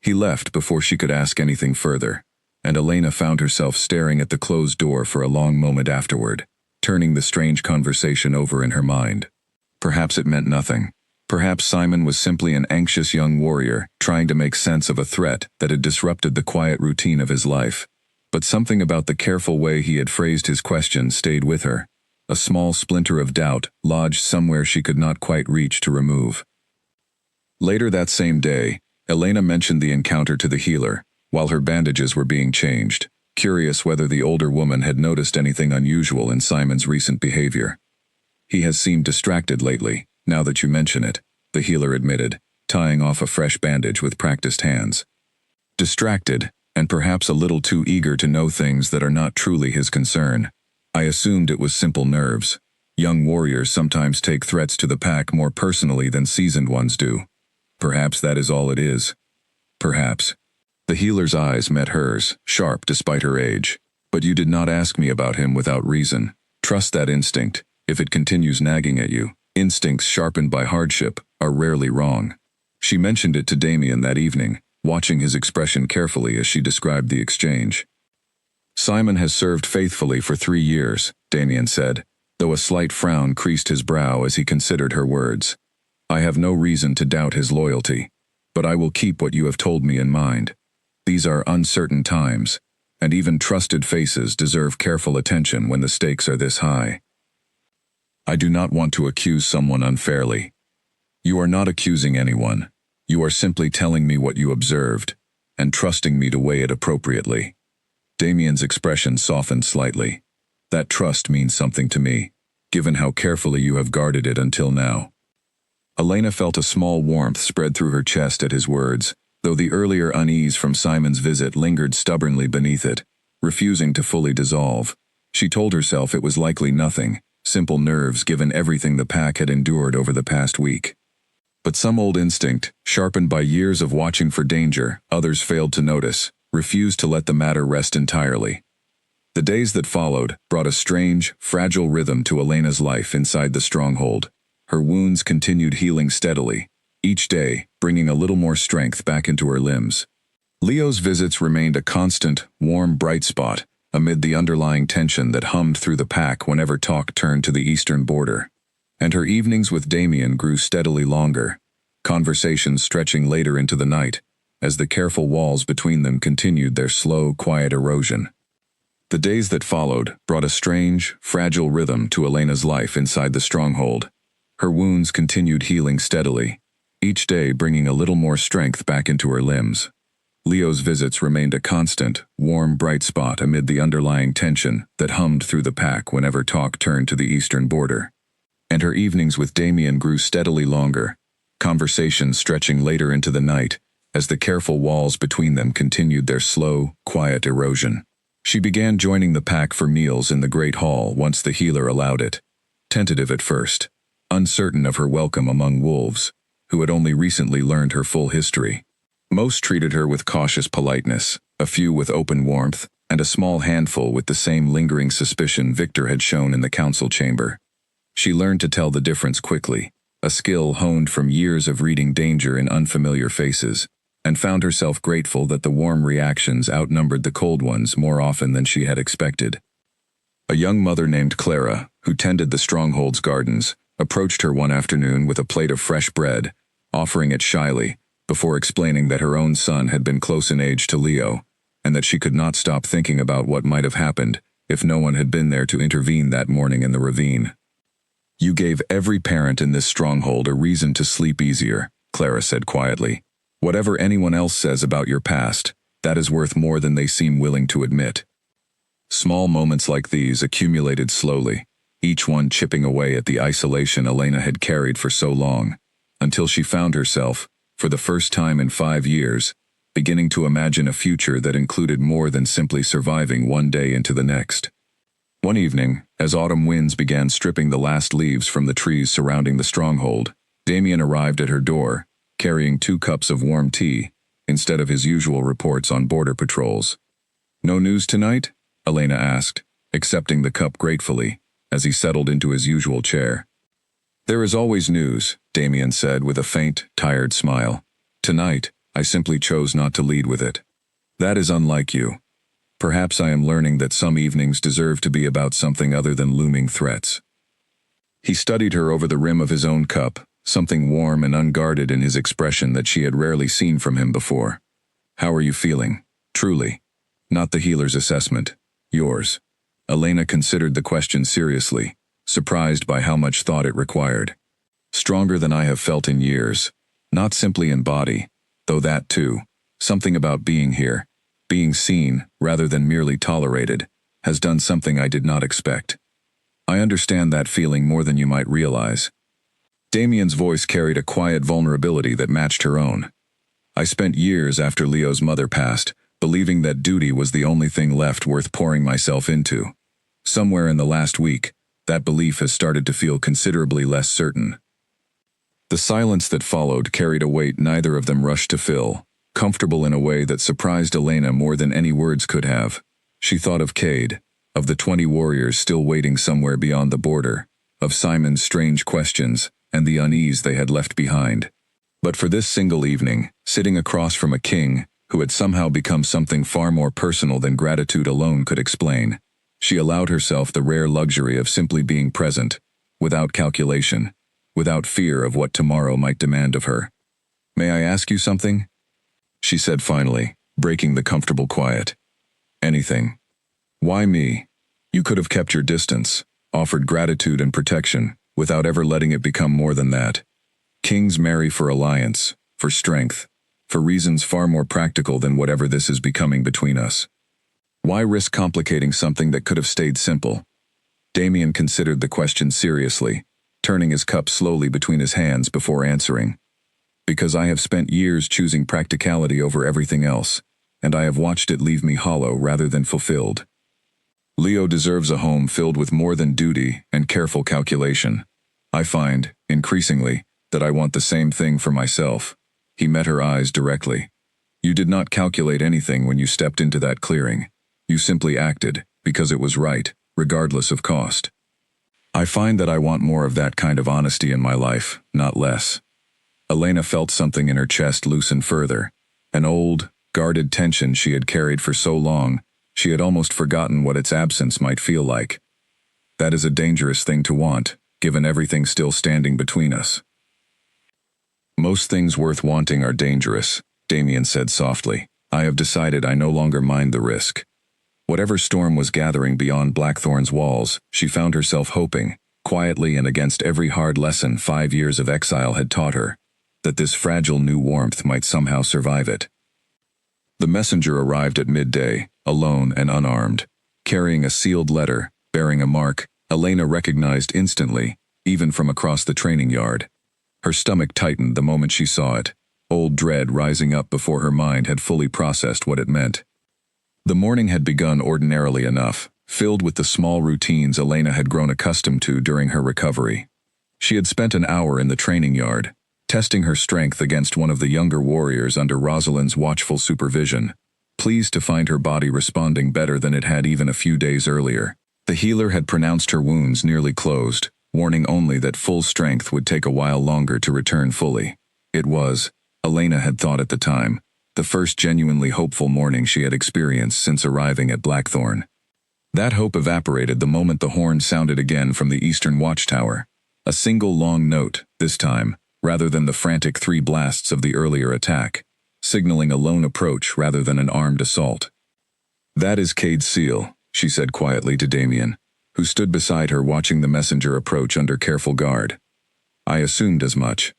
[SPEAKER 1] He left before she could ask anything further, and Elena found herself staring at the closed door for a long moment afterward, turning the strange conversation over in her mind. Perhaps it meant nothing. Perhaps Simon was simply an anxious young warrior trying to make sense of a threat that had disrupted the quiet routine of his life. But something about the careful way he had phrased his question stayed with her, a small splinter of doubt lodged somewhere she could not quite reach to remove. Later that same day, Elena mentioned the encounter to the healer, while her bandages were being changed, curious whether the older woman had noticed anything unusual in Simon's recent behavior. He has seemed distracted lately, now that you mention it, the healer admitted, tying off a fresh bandage with practiced hands. Distracted, and perhaps a little too eager to know things that are not truly his concern. I assumed it was simple nerves. Young warriors sometimes take threats to the pack more personally than seasoned ones do. Perhaps that is all it is. Perhaps. The healer's eyes met hers, sharp despite her age. But you did not ask me about him without reason. Trust that instinct. If it continues nagging at you, Instincts sharpened by hardship are rarely wrong. She mentioned it to Damien that evening, watching his expression carefully as she described the exchange. Simon has served faithfully for 3 years, Damien said, though a slight frown creased his brow as he considered her words. I have no reason to doubt his loyalty, but I will keep what you have told me in mind. These are uncertain times, and even trusted faces deserve careful attention when the stakes are this high. I do not want to accuse someone unfairly. You are not accusing anyone. You are simply telling me what you observed, and trusting me to weigh it appropriately. Damien's expression softened slightly. That trust means something to me, given how carefully you have guarded it until now. Elena felt a small warmth spread through her chest at his words, though the earlier unease from Simon's visit lingered stubbornly beneath it, refusing to fully dissolve. She told herself it was likely nothing, simple nerves given everything the pack had endured over the past week. But some old instinct, sharpened by years of watching for danger others failed to notice, refused to let the matter rest entirely. The days that followed brought a strange, fragile rhythm to Elena's life inside the stronghold. Her wounds continued healing steadily, each day bringing a little more strength back into her limbs. Leo's visits remained a constant, warm bright spot amid the underlying tension that hummed through the pack whenever talk turned to the eastern border. And her evenings with Damien grew steadily longer, conversations stretching later into the night, as the careful walls between them continued their slow, quiet erosion. The days that followed brought a strange, fragile rhythm to Elena's life inside the stronghold. Her wounds continued healing steadily, each day bringing a little more strength back into her limbs. Leo's visits remained a constant, warm bright spot amid the underlying tension that hummed through the pack whenever talk turned to the eastern border. And her evenings with Damien grew steadily longer, conversations stretching later into the night, as the careful walls between them continued their slow, quiet erosion. She began joining the pack for meals in the great hall once the healer allowed it, tentative at first, uncertain of her welcome among wolves, who had only recently learned her full history. Most treated her with cautious politeness, a few with open warmth, and a small handful with the same lingering suspicion Victor had shown in the council chamber. She learned to tell the difference quickly, a skill honed from years of reading danger in unfamiliar faces, and found herself grateful that the warm reactions outnumbered the cold ones more often than she had expected. A young mother named Clara, who tended the stronghold's gardens, approached her one afternoon with a plate of fresh bread, offering it shyly, before explaining that her own son had been close in age to Leo, and that she could not stop thinking about what might have happened if no one had been there to intervene that morning in the ravine. You gave every parent in this stronghold a reason to sleep easier, Clara said quietly. Whatever anyone else says about your past, that is worth more than they seem willing to admit. Small moments like these accumulated slowly, each one chipping away at the isolation Elena had carried for so long, until she found herself, for the first time in 5 years, beginning to imagine a future that included more than simply surviving one day into the next. One evening, as autumn winds began stripping the last leaves from the trees surrounding the stronghold, Damien arrived at her door, carrying 2 cups of warm tea, instead of his usual reports on border patrols. No news tonight? Elena asked, accepting the cup gratefully, as he settled into his usual chair. There is always news, Damien said with a faint, tired smile. Tonight, I simply chose not to lead with it. That is unlike you. Perhaps I am learning that some evenings deserve to be about something other than looming threats. He studied her over the rim of his own cup, something warm and unguarded in his expression that she had rarely seen from him before. How are you feeling? Truly. Not the healer's assessment. Yours. Elena considered the question seriously, surprised by how much thought it required. Stronger than I have felt in years. Not simply in body, though that too. Something about being here, being seen rather than merely tolerated, has done something I did not expect. I understand that feeling more than you might realize. Damien's voice carried a quiet vulnerability that matched her own. I spent years after Leo's mother passed, believing that duty was the only thing left worth pouring myself into. Somewhere in the last week, that belief has started to feel considerably less certain. The silence that followed carried a weight neither of them rushed to fill, comfortable in a way that surprised Elena more than any words could have. She thought of Cade, of the 20 warriors still waiting somewhere beyond the border, of Simon's strange questions, and the unease they had left behind. But for this single evening, sitting across from a king who had somehow become something far more personal than gratitude alone could explain, she allowed herself the rare luxury of simply being present, without calculation, without fear of what tomorrow might demand of her. "May I ask you something?" she said finally, breaking the comfortable quiet. "Anything." "Why me? You could have kept your distance, offered gratitude and protection, without ever letting it become more than that. Kings marry for alliance, for strength, for reasons far more practical than whatever this is becoming between us. Why risk complicating something that could have stayed simple?" Damien considered the question seriously, turning his cup slowly between his hands before answering. "Because I have spent years choosing practicality over everything else, and I have watched it leave me hollow rather than fulfilled. Leo deserves a home filled with more than duty and careful calculation. I find, increasingly, that I want the same thing for myself." He met her eyes directly. "You did not calculate anything when you stepped into that clearing. You simply acted, because it was right, regardless of cost. I find that I want more of that kind of honesty in my life, not less." Elena felt something in her chest loosen further. An old, guarded tension she had carried for so long, she had almost forgotten what its absence might feel like. That is a dangerous thing to want, given everything still standing between us. "Most things worth wanting are dangerous," Damien said softly. "I have decided I no longer mind the risk." Whatever storm was gathering beyond Blackthorn's walls, she found herself hoping, quietly and against every hard lesson 5 years of exile had taught her, that this fragile new warmth might somehow survive it. The messenger arrived at midday, alone and unarmed, carrying a sealed letter, bearing a mark Elena recognized instantly, even from across the training yard. Her stomach tightened the moment she saw it, old dread rising up before her mind had fully processed what it meant. The morning had begun ordinarily enough, filled with the small routines Elena had grown accustomed to during her recovery. She had spent an hour in the training yard, testing her strength against one of the younger warriors under Rosalind's watchful supervision, pleased to find her body responding better than it had even a few days earlier. The healer had pronounced her wounds nearly closed, warning only that full strength would take a while longer to return fully. It was, Elena had thought at the time, the first genuinely hopeful morning she had experienced since arriving at Blackthorn. That hope evaporated the moment the horn sounded again from the eastern watchtower, a single long note, this time, rather than the frantic 3 blasts of the earlier attack, signaling a lone approach rather than an armed assault. "That is Cade's seal," she said quietly to Damien, who stood beside her watching the messenger approach under careful guard. "I assumed as much."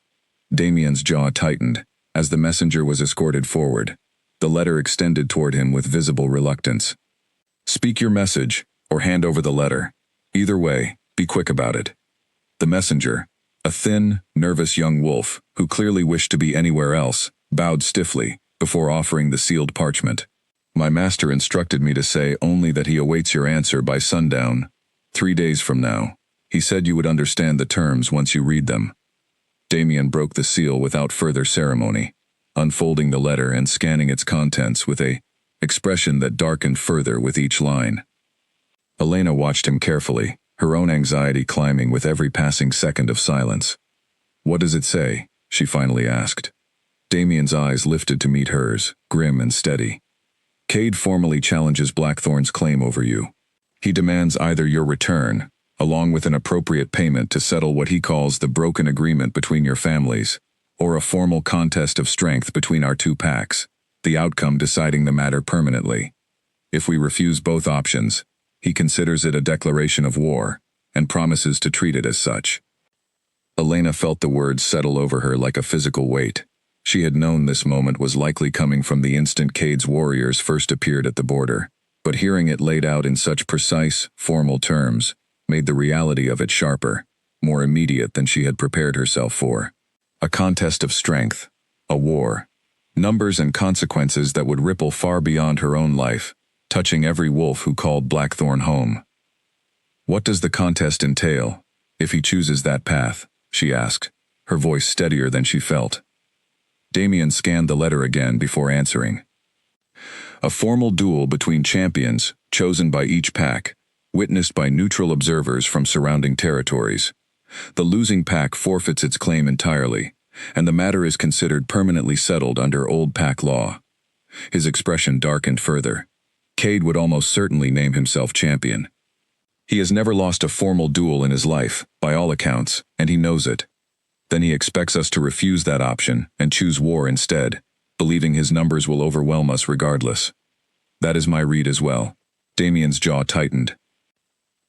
[SPEAKER 1] Damien's jaw tightened, as the messenger was escorted forward, the letter extended toward him with visible reluctance. "Speak your message, or hand over the letter. Either way, be quick about it." The messenger, a thin, nervous young wolf, who clearly wished to be anywhere else, bowed stiffly, before offering the sealed parchment. "My master instructed me to say only that he awaits your answer by sundown, 3 days from now. He said you would understand the terms once you read them." Damien broke the seal without further ceremony, unfolding the letter and scanning its contents with a expression that darkened further with each line. Elena watched him carefully, her own anxiety climbing with every passing second of silence. "What does it say?" she finally asked. Damien's eyes lifted to meet hers, grim and steady. "Cade formally challenges Blackthorn's claim over you. He demands either your return, along with an appropriate payment to settle what he calls the broken agreement between your families, or a formal contest of strength between our 2 packs, the outcome deciding the matter permanently. If we refuse both options, he considers it a declaration of war, and promises to treat it as such." Elena felt the words settle over her like a physical weight. She had known this moment was likely coming from the instant Cade's warriors first appeared at the border, but hearing it laid out in such precise, formal terms, made the reality of it sharper, more immediate than she had prepared herself for. A contest of strength, a war, numbers and consequences that would ripple far beyond her own life, touching every wolf who called Blackthorn home. "What does the contest entail, if he chooses that path?" she asked, her voice steadier than she felt. Damien scanned the letter again before answering. "A formal duel between champions, chosen by each pack, witnessed by neutral observers from surrounding territories. The losing pack forfeits its claim entirely, and the matter is considered permanently settled under old pack law. His expression darkened further. Cade would almost certainly name himself champion. He has never lost a formal duel in his life, by all accounts, and he knows it. Then he expects us to refuse that option and choose war instead, believing his numbers will overwhelm us regardless. That is my read as well. Damien's jaw tightened.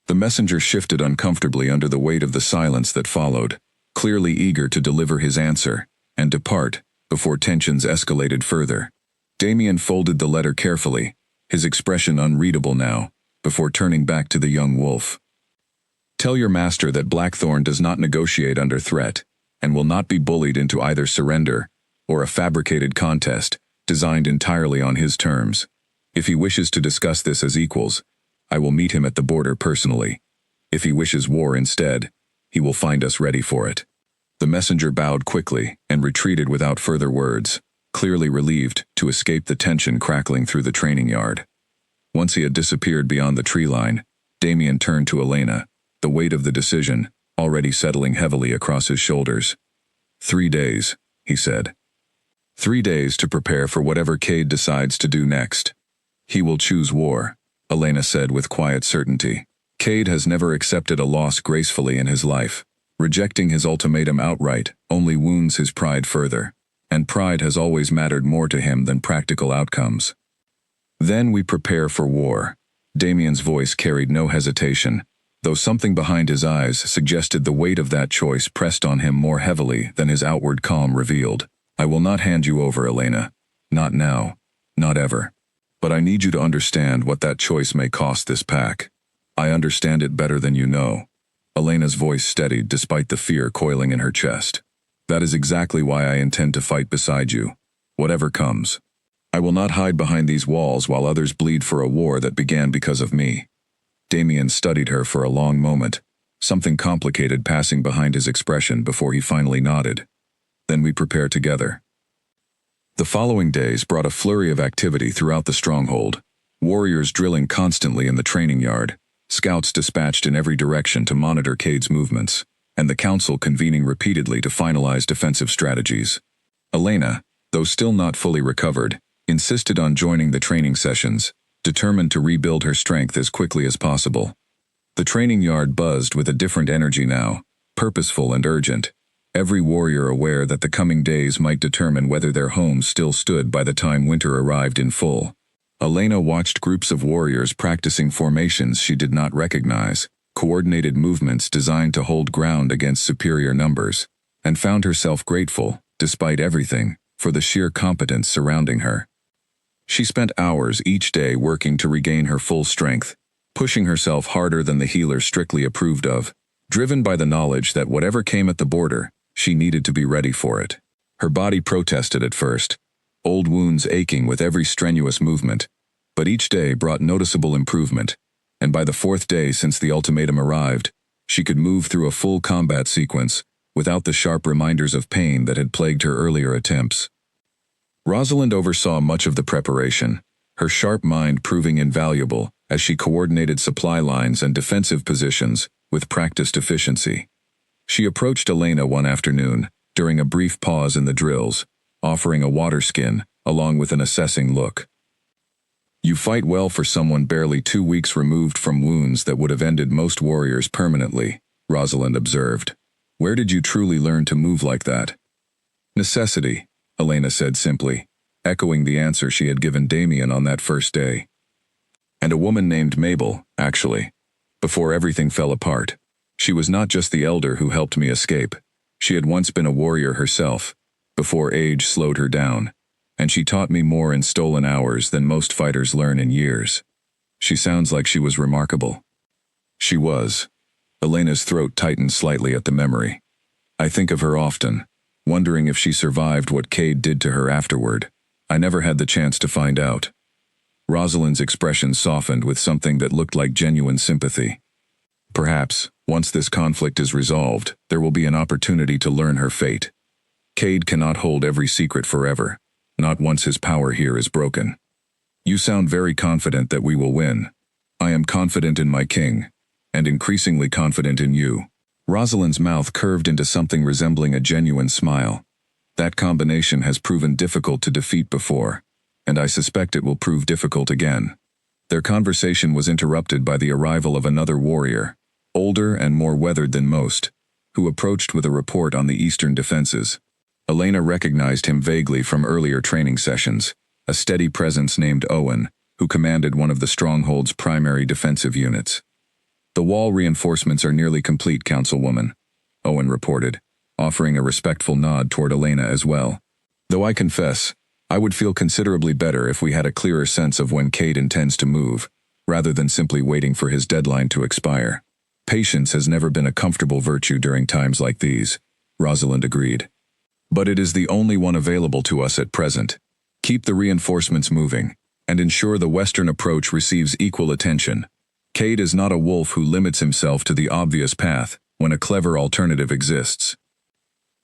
[SPEAKER 1] The messenger shifted uncomfortably under the weight of the silence that followed, clearly eager to deliver his answer and depart before tensions escalated further. Damien folded the letter carefully, his expression unreadable now, before turning back to the young wolf. Tell your master that Blackthorn does not negotiate under threat, and will not be bullied into either surrender or a fabricated contest designed entirely on his terms. If he wishes to discuss this as equals, I will meet him at the border personally. If he wishes war instead, he will find us ready for it. The messenger bowed quickly and retreated without further words, clearly relieved to escape the tension crackling through the training yard. Once he had disappeared beyond the tree line, Damien turned to Elena, the weight of the decision already settling heavily across his shoulders. 3 days, he said. 3 days to prepare for whatever Cade decides to do next. He will choose war, Elena said with quiet certainty. Cade has never accepted a loss gracefully in his life. Rejecting his ultimatum outright only wounds his pride further, and pride has always mattered more to him than practical outcomes. Then we prepare for war. Damien's voice carried no hesitation, though something behind his eyes suggested the weight of that choice pressed on him more heavily than his outward calm revealed. I will not hand you over, Elena. Not now. Not ever. But I need you to understand what that choice may cost this pack. I understand it better than you know. Elena's voice steadied despite the fear coiling in her chest. That is exactly why I intend to fight beside you, whatever comes. I will not hide behind these walls while others bleed for a war that began because of me. Damien studied her for a long moment, something complicated passing behind his expression before he finally nodded. Then we prepare together. The following days brought a flurry of activity throughout the stronghold, warriors drilling constantly in the training yard, scouts dispatched in every direction to monitor Cade's movements, and the council convening repeatedly to finalize defensive strategies. Elena, though still not fully recovered, insisted on joining the training sessions, determined to rebuild her strength as quickly as possible. The training yard buzzed with a different energy now, purposeful and urgent, every warrior aware that the coming days might determine whether their homes still stood by the time winter arrived in full. Elena watched groups of warriors practicing formations she did not recognize, coordinated movements designed to hold ground against superior numbers, and found herself grateful, despite everything, for the sheer competence surrounding her. She spent hours each day working to regain her full strength, pushing herself harder than the healer strictly approved of, driven by the knowledge that whatever came at the border, she needed to be ready for it. Her body protested at first, old wounds aching with every strenuous movement, but each day brought noticeable improvement, and by the 4th day since the ultimatum arrived, she could move through a full combat sequence without the sharp reminders of pain that had plagued her earlier attempts. Rosalind oversaw much of the preparation, her sharp mind proving invaluable as she coordinated supply lines and defensive positions with practiced efficiency. She approached Elena one afternoon, during a brief pause in the drills, offering a water skin, along with an assessing look. You fight well for someone barely 2 weeks removed from wounds that would have ended most warriors permanently, Rosalind observed. Where did you truly learn to move like that? Necessity, Elena said simply, echoing the answer she had given Damien on that first day. And a woman named Mabel, actually. Before everything fell apart. She was not just the elder who helped me escape. She had once been a warrior herself, before age slowed her down, and she taught me more in stolen hours than most fighters learn in years. She sounds like she was remarkable. She was. Elena's throat tightened slightly at the memory. I think of her often, wondering if she survived what Cade did to her afterward. I never had the chance to find out. Rosalind's expression softened with something that looked like genuine sympathy. Perhaps, once this conflict is resolved, there will be an opportunity to learn her fate. Cade cannot hold every secret forever, not once his power here is broken. You sound very confident that we will win. I am confident in my king, and increasingly confident in you. Rosalind's mouth curved into something resembling a genuine smile. That combination has proven difficult to defeat before, and I suspect it will prove difficult again. Their conversation was interrupted by the arrival of another warrior, older and more weathered than most, who approached with a report on the eastern defenses. Elena recognized him vaguely from earlier training sessions, a steady presence named Owen, who commanded one of the stronghold's primary defensive units. The wall reinforcements are nearly complete, Councilwoman, Owen reported, offering a respectful nod toward Elena as well. Though I confess, I would feel considerably better if we had a clearer sense of when Cade intends to move, rather than simply waiting for his deadline to expire. Patience has never been a comfortable virtue during times like these, Rosalind agreed. But it is the only one available to us at present. Keep the reinforcements moving, and ensure the western approach receives equal attention. Cade is not a wolf who limits himself to the obvious path when a clever alternative exists.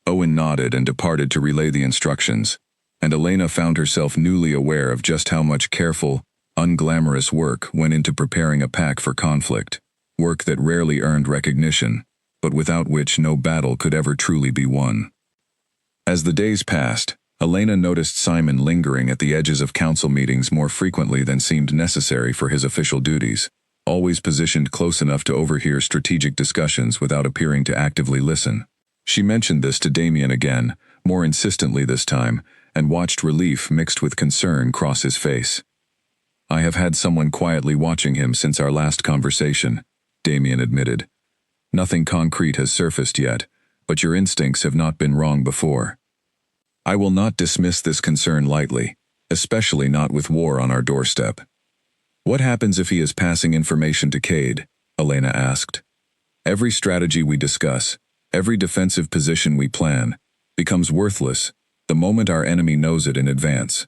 [SPEAKER 1] Owen nodded and departed to relay the instructions, and Elena found herself newly aware of just how much careful, unglamorous work went into preparing a pack for conflict, work that rarely earned recognition, but without which no battle could ever truly be won. As the days passed, Elena noticed Simon lingering at the edges of council meetings more frequently than seemed necessary for his official duties, always positioned close enough to overhear strategic discussions without appearing to actively listen. She mentioned this to Damien again, more insistently this time, and watched relief mixed with concern cross his face. I have had someone quietly watching him since our last conversation, Damien admitted. Nothing concrete has surfaced yet, but your instincts have not been wrong before. I will not dismiss this concern lightly, especially not with war on our doorstep. What happens if he is passing information to Cade? Elena asked. Every strategy we discuss, every defensive position we plan, becomes worthless the moment our enemy knows it in advance.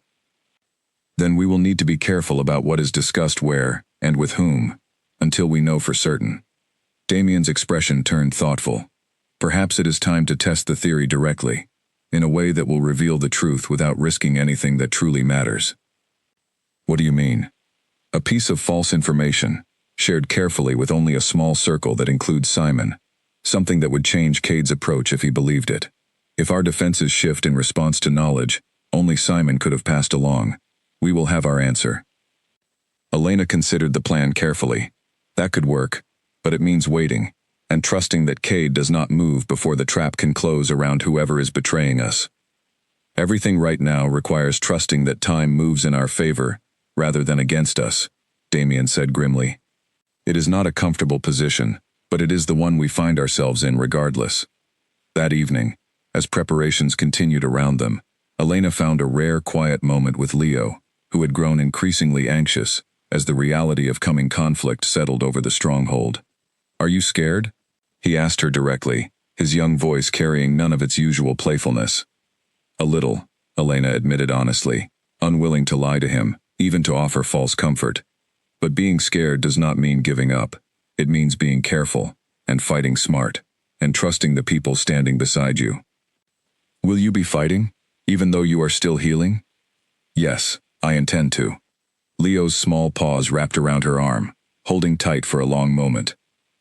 [SPEAKER 1] Then we will need to be careful about what is discussed where, and with whom, until we know for certain. Damien's expression turned thoughtful. Perhaps it is time to test the theory directly, in a way that will reveal the truth without risking anything that truly matters. What do you mean? A piece of false information, shared carefully with only a small circle that includes Simon, something that would change Cade's approach if he believed it. If our defenses shift in response to knowledge only Simon could have passed along, we will have our answer. Elena considered the plan carefully. That could work, but it means waiting, and trusting that Cade does not move before the trap can close around whoever is betraying us. Everything right now requires trusting that time moves in our favor, rather than against us, Damien said grimly. It is not a comfortable position, but it is the one we find ourselves in regardless. That evening, as preparations continued around them, Elena found a rare quiet moment with Leo, who had grown increasingly anxious as the reality of coming conflict settled over the stronghold. Are you scared? He asked her directly, his young voice carrying none of its usual playfulness. A little, Elena admitted honestly, unwilling to lie to him, even to offer false comfort. But being scared does not mean giving up. It means being careful, and fighting smart, and trusting the people standing beside you. Will you be fighting, even though you are still healing? Yes, I intend to. Leo's small paws wrapped around her arm, holding tight for a long moment.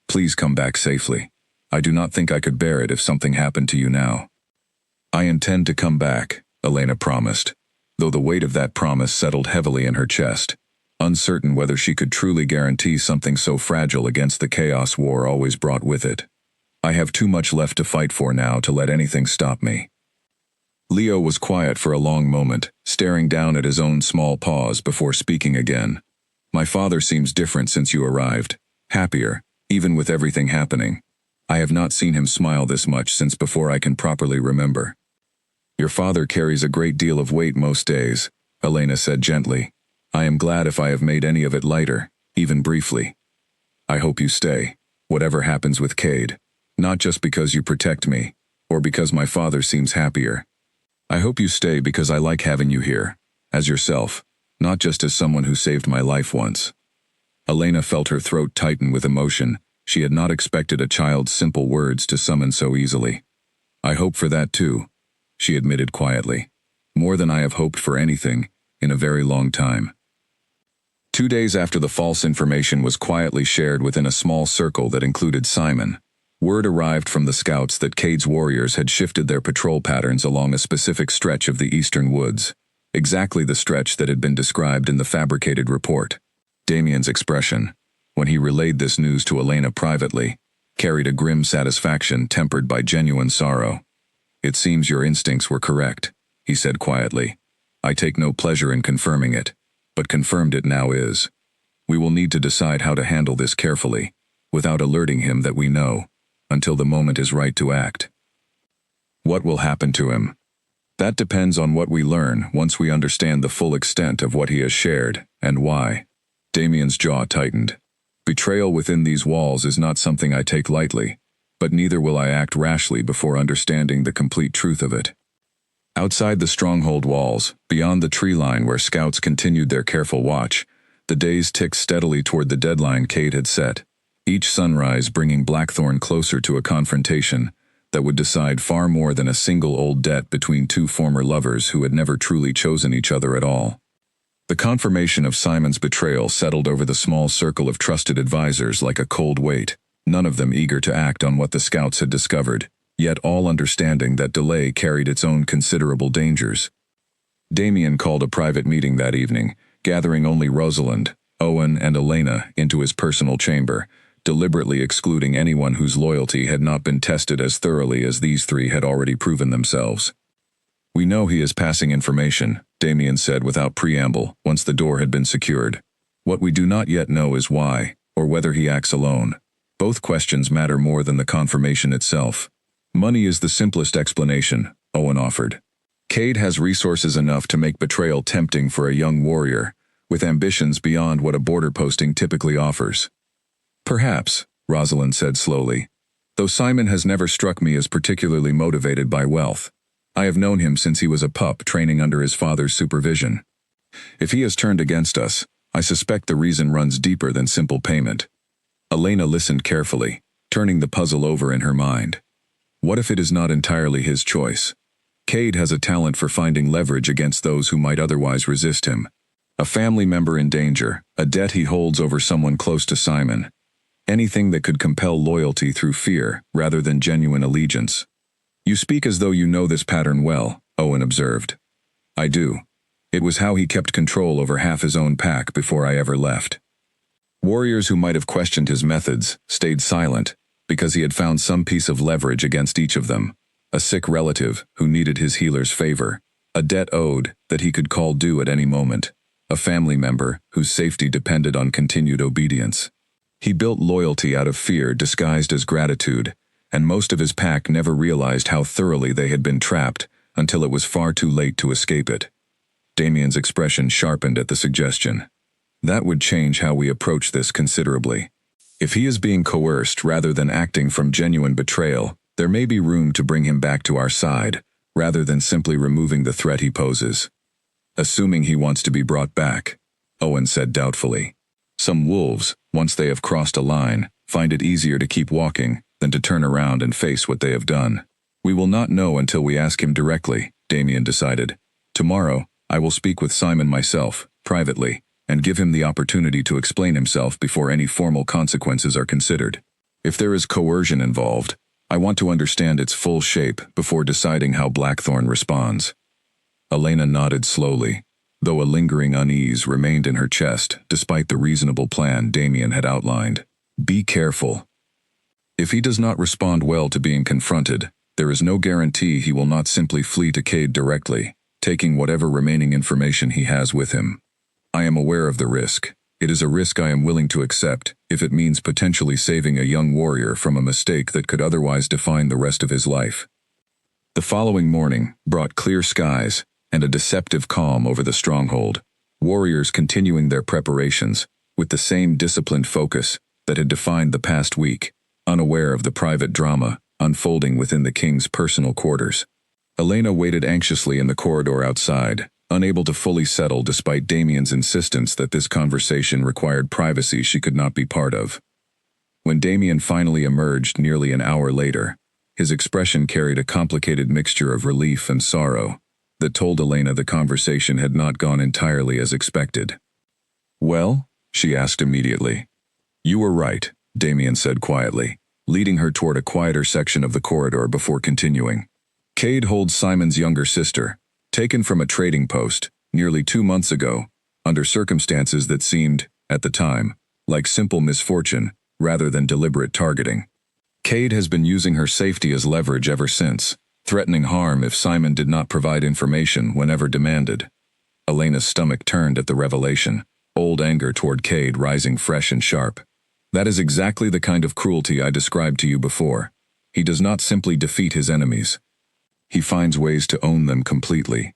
[SPEAKER 1] Please come back safely. I do not think I could bear it if something happened to you now. I intend to come back, Elena promised, though the weight of that promise settled heavily in her chest, uncertain whether she could truly guarantee something so fragile against the chaos war always brought with it. I have too much left to fight for now to let anything stop me. Leo was quiet for a long moment, staring down at his own small paws before speaking again. My father seems different since you arrived, happier, even with everything happening. I have not seen him smile this much since before I can properly remember. Your father carries a great deal of weight most days, Elena said gently. I am glad if I have made any of it lighter, even briefly. I hope you stay, whatever happens with Cade, not just because you protect me, or because my father seems happier. I hope you stay because I like having you here, as yourself, not just as someone who saved my life once. Elena felt her throat tighten with emotion. She had not expected a child's simple words to summon so easily. I hope for that too, she admitted quietly. More than I have hoped for anything, in a very long time. 2 days after the false information was quietly shared within a small circle that included Simon, word arrived from the scouts that Cade's warriors had shifted their patrol patterns along a specific stretch of the eastern woods, exactly the stretch that had been described in the fabricated report. Damien's expression, when he relayed this news to Elena privately, carried a grim satisfaction tempered by genuine sorrow. "It seems your instincts were correct," he said quietly. "I take no pleasure in confirming it, but confirmed it now is. We will need to decide how to handle this carefully, without alerting him that we know, until the moment is right to act." What will happen to him? That depends on what we learn once we understand the full extent of what he has shared, and why. Damien's jaw tightened. Betrayal within these walls is not something I take lightly, but neither will I act rashly before understanding the complete truth of it. Outside the stronghold walls, beyond the tree line where scouts continued their careful watch, the days ticked steadily toward the deadline Cade had set, each sunrise bringing Blackthorn closer to a confrontation that would decide far more than a single old debt between two former lovers who had never truly chosen each other at all. The confirmation of Simon's betrayal settled over the small circle of trusted advisors like a cold weight, none of them eager to act on what the scouts had discovered, yet all understanding that delay carried its own considerable dangers. Damien called a private meeting that evening, gathering only Rosalind, Owen, and Elena into his personal chamber, deliberately excluding anyone whose loyalty had not been tested as thoroughly as these three had already proven themselves. "We know he is passing information," Damien said without preamble once the door had been secured. "What we do not yet know is why, or whether he acts alone. Both questions matter more than the confirmation itself. Money is the simplest explanation," Owen offered. "Cade has resources enough to make betrayal tempting for a young warrior, with ambitions beyond what a border posting typically offers." "Perhaps," Rosalind said slowly, "though Simon has never struck me as particularly motivated by wealth. I have known him since he was a pup training under his father's supervision. If he has turned against us, I suspect the reason runs deeper than simple payment." Elena listened carefully, turning the puzzle over in her mind. What if it is not entirely his choice? Cade has a talent for finding leverage against those who might otherwise resist him. A family member in danger, a debt he holds over someone close to Simon. Anything that could compel loyalty through fear rather than genuine allegiance. "You speak as though you know this pattern well," Owen observed. "I do. It was how he kept control over half his own pack before I ever left." Warriors who might have questioned his methods stayed silent because he had found some piece of leverage against each of them. A sick relative who needed his healer's favor, a debt owed that he could call due at any moment, a family member whose safety depended on continued obedience. He built loyalty out of fear disguised as gratitude, and most of his pack never realized how thoroughly they had been trapped until it was far too late to escape it. Damien's expression sharpened at the suggestion. "That would change how we approach this considerably. If he is being coerced rather than acting from genuine betrayal, there may be room to bring him back to our side, rather than simply removing the threat he poses." "Assuming he wants to be brought back," Owen said doubtfully. "Some wolves, once they have crossed a line, find it easier to keep walking than to turn around and face what they have done." "We will not know until we ask him directly," Damien decided. "Tomorrow, I will speak with Simon myself, privately, and give him the opportunity to explain himself before any formal consequences are considered. If there is coercion involved, I want to understand its full shape before deciding how Blackthorn responds." Elena nodded slowly, though a lingering unease remained in her chest despite the reasonable plan Damien had outlined. "Be careful. If he does not respond well to being confronted, there is no guarantee he will not simply flee to Cade directly, taking whatever remaining information he has with him. I am aware of the risk. It is a risk I am willing to accept if it means potentially saving a young warrior from a mistake that could otherwise define the rest of his life." The following morning brought clear skies and a deceptive calm over the stronghold, warriors continuing their preparations with the same disciplined focus that had defined the past week, unaware of the private drama unfolding within the king's personal quarters. Elena waited anxiously in the corridor outside, unable to fully settle despite Damien's insistence that this conversation required privacy she could not be part of. When Damien finally emerged nearly an hour later, his expression carried a complicated mixture of relief and sorrow that told Elena the conversation had not gone entirely as expected. Well? She asked immediately. You were right, Damien said quietly, leading her toward a quieter section of the corridor before continuing. Cade holds Simon's younger sister, taken from a trading post, nearly 2 months ago, under circumstances that seemed, at the time, like simple misfortune, rather than deliberate targeting. Cade has been using her safety as leverage ever since, threatening harm if Simon did not provide information whenever demanded. Elena's stomach turned at the revelation, old anger toward Cade rising fresh and sharp. That is exactly the kind of cruelty I described to you before. He does not simply defeat his enemies. He finds ways to own them completely.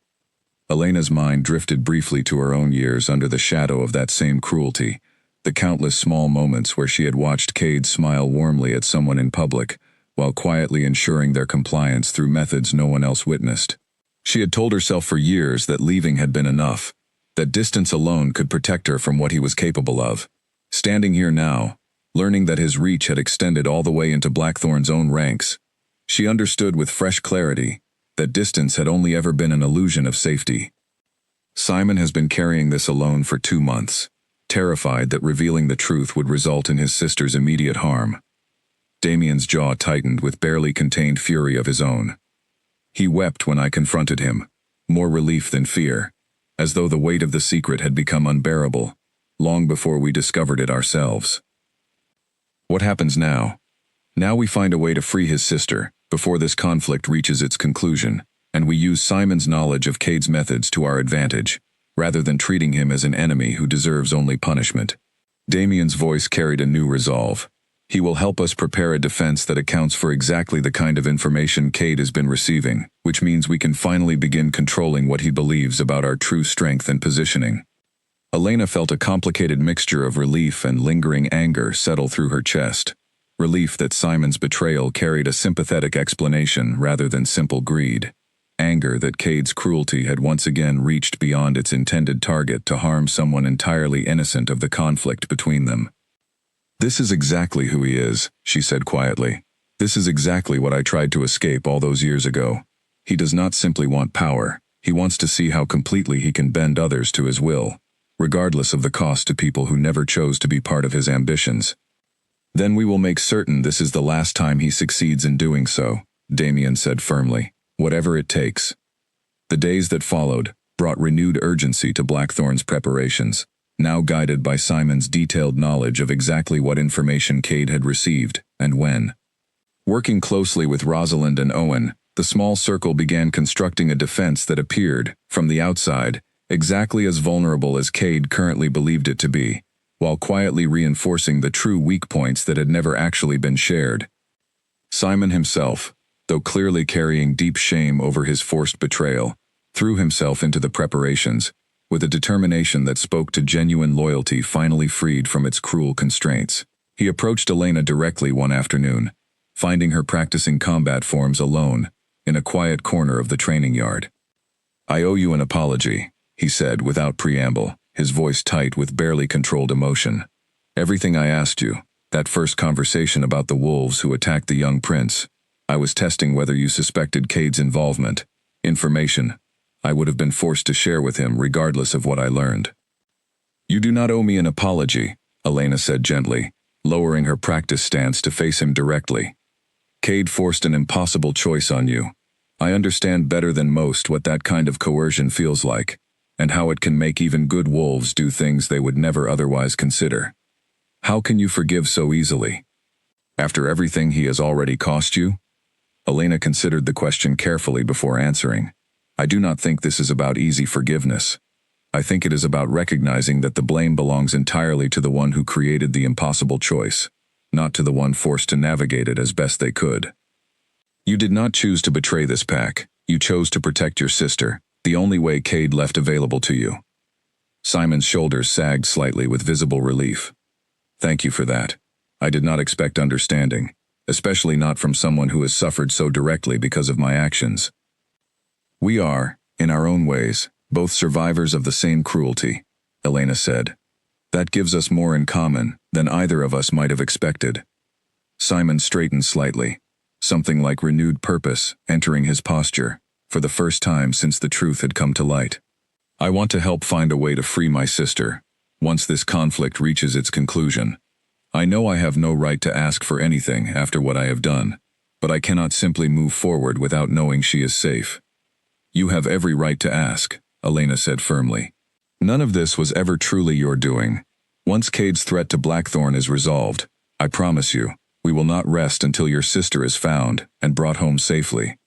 [SPEAKER 1] Elena's mind drifted briefly to her own years under the shadow of that same cruelty, the countless small moments where she had watched Cade smile warmly at someone in public, while quietly ensuring their compliance through methods no one else witnessed. She had told herself for years that leaving had been enough, that distance alone could protect her from what he was capable of. Standing here now, learning that his reach had extended all the way into Blackthorn's own ranks, she understood with fresh clarity that distance had only ever been an illusion of safety. Simon has been carrying this alone for 2 months, terrified that revealing the truth would result in his sister's immediate harm. Damien's jaw tightened with barely contained fury of his own. He wept when I confronted him, more relief than fear, as though the weight of the secret had become unbearable, long before we discovered it ourselves. What happens now? Now we find a way to free his sister, before this conflict reaches its conclusion, and we use Simon's knowledge of Cade's methods to our advantage, rather than treating him as an enemy who deserves only punishment. Damien's voice carried a new resolve. He will help us prepare a defense that accounts for exactly the kind of information Cade has been receiving, which means we can finally begin controlling what he believes about our true strength and positioning. Elena felt a complicated mixture of relief and lingering anger settle through her chest. Relief that Simon's betrayal carried a sympathetic explanation rather than simple greed. Anger that Cade's cruelty had once again reached beyond its intended target to harm someone entirely innocent of the conflict between them. This is exactly who he is, she said quietly. This is exactly what I tried to escape all those years ago. He does not simply want power. He wants to see how completely he can bend others to his will, regardless of the cost to people who never chose to be part of his ambitions. Then we will make certain this is the last time he succeeds in doing so, Damien said firmly, whatever it takes. The days that followed brought renewed urgency to Blackthorn's preparations, now guided by Simon's detailed knowledge of exactly what information Cade had received, and when. Working closely with Rosalind and Owen, the small circle began constructing a defense that appeared, from the outside, exactly as vulnerable as Cade currently believed it to be, while quietly reinforcing the true weak points that had never actually been shared. Simon himself, though clearly carrying deep shame over his forced betrayal, threw himself into the preparations, with a determination that spoke to genuine loyalty finally freed from its cruel constraints. He approached Elena directly one afternoon, finding her practicing combat forms alone, in a quiet corner of the training yard. I owe you an apology, he said without preamble, his voice tight with barely controlled emotion. Everything I asked you, that first conversation about the wolves who attacked the young prince, I was testing whether you suspected Cade's involvement. Information I would have been forced to share with him regardless of what I learned. You do not owe me an apology, Elena said gently, lowering her practice stance to face him directly. Cade forced an impossible choice on you. I understand better than most what that kind of coercion feels like, and how it can make even good wolves do things they would never otherwise consider. How can you forgive so easily? After everything he has already cost you? Elena considered the question carefully before answering. I do not think this is about easy forgiveness. I think it is about recognizing that the blame belongs entirely to the one who created the impossible choice, not to the one forced to navigate it as best they could. You did not choose to betray this pack. You chose to protect your sister, the only way Cade left available to you. Simon's shoulders sagged slightly with visible relief. Thank you for that. I did not expect understanding, especially not from someone who has suffered so directly because of my actions. We are, in our own ways, both survivors of the same cruelty, Elena said. That gives us more in common than either of us might have expected. Simon straightened slightly, something like renewed purpose entering his posture, for the first time since the truth had come to light. I want to help find a way to free my sister, once this conflict reaches its conclusion. I know I have no right to ask for anything after what I have done, but I cannot simply move forward without knowing she is safe. You have every right to ask, Elena said firmly. None of this was ever truly your doing. Once Cade's threat to Blackthorn is resolved, I promise you, we will not rest until your sister is found and brought home safely.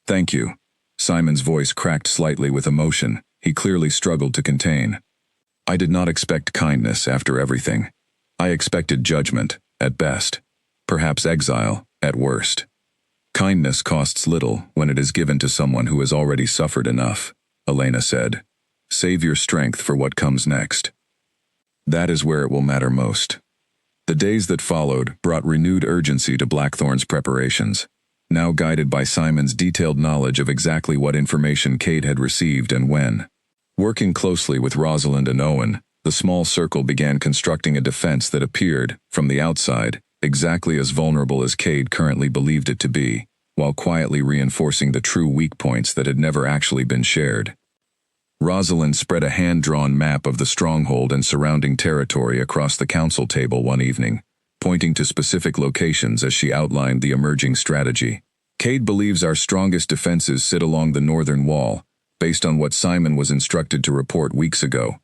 [SPEAKER 1] Thank you. Simon's voice cracked slightly with emotion he clearly struggled to contain. I did not expect kindness after everything. I expected judgment, at best. Perhaps exile, at worst. Kindness costs little when it is given to someone who has already suffered enough, Elena said. Save your strength for what comes next. That is where it will matter most. The days that followed brought renewed urgency to Blackthorn's preparations, now guided by Simon's detailed knowledge of exactly what information Cade had received and when. Working closely with Rosalind and Owen, the small circle began constructing a defense that appeared, from the outside, exactly as vulnerable as Cade currently believed it to be, while quietly reinforcing the true weak points that had never actually been shared. Rosalind spread a hand-drawn map of the stronghold and surrounding territory across the council table one evening, pointing to specific locations as she outlined the emerging strategy. Cade believes our strongest defenses sit along the northern wall, based on what Simon was instructed to report weeks ago.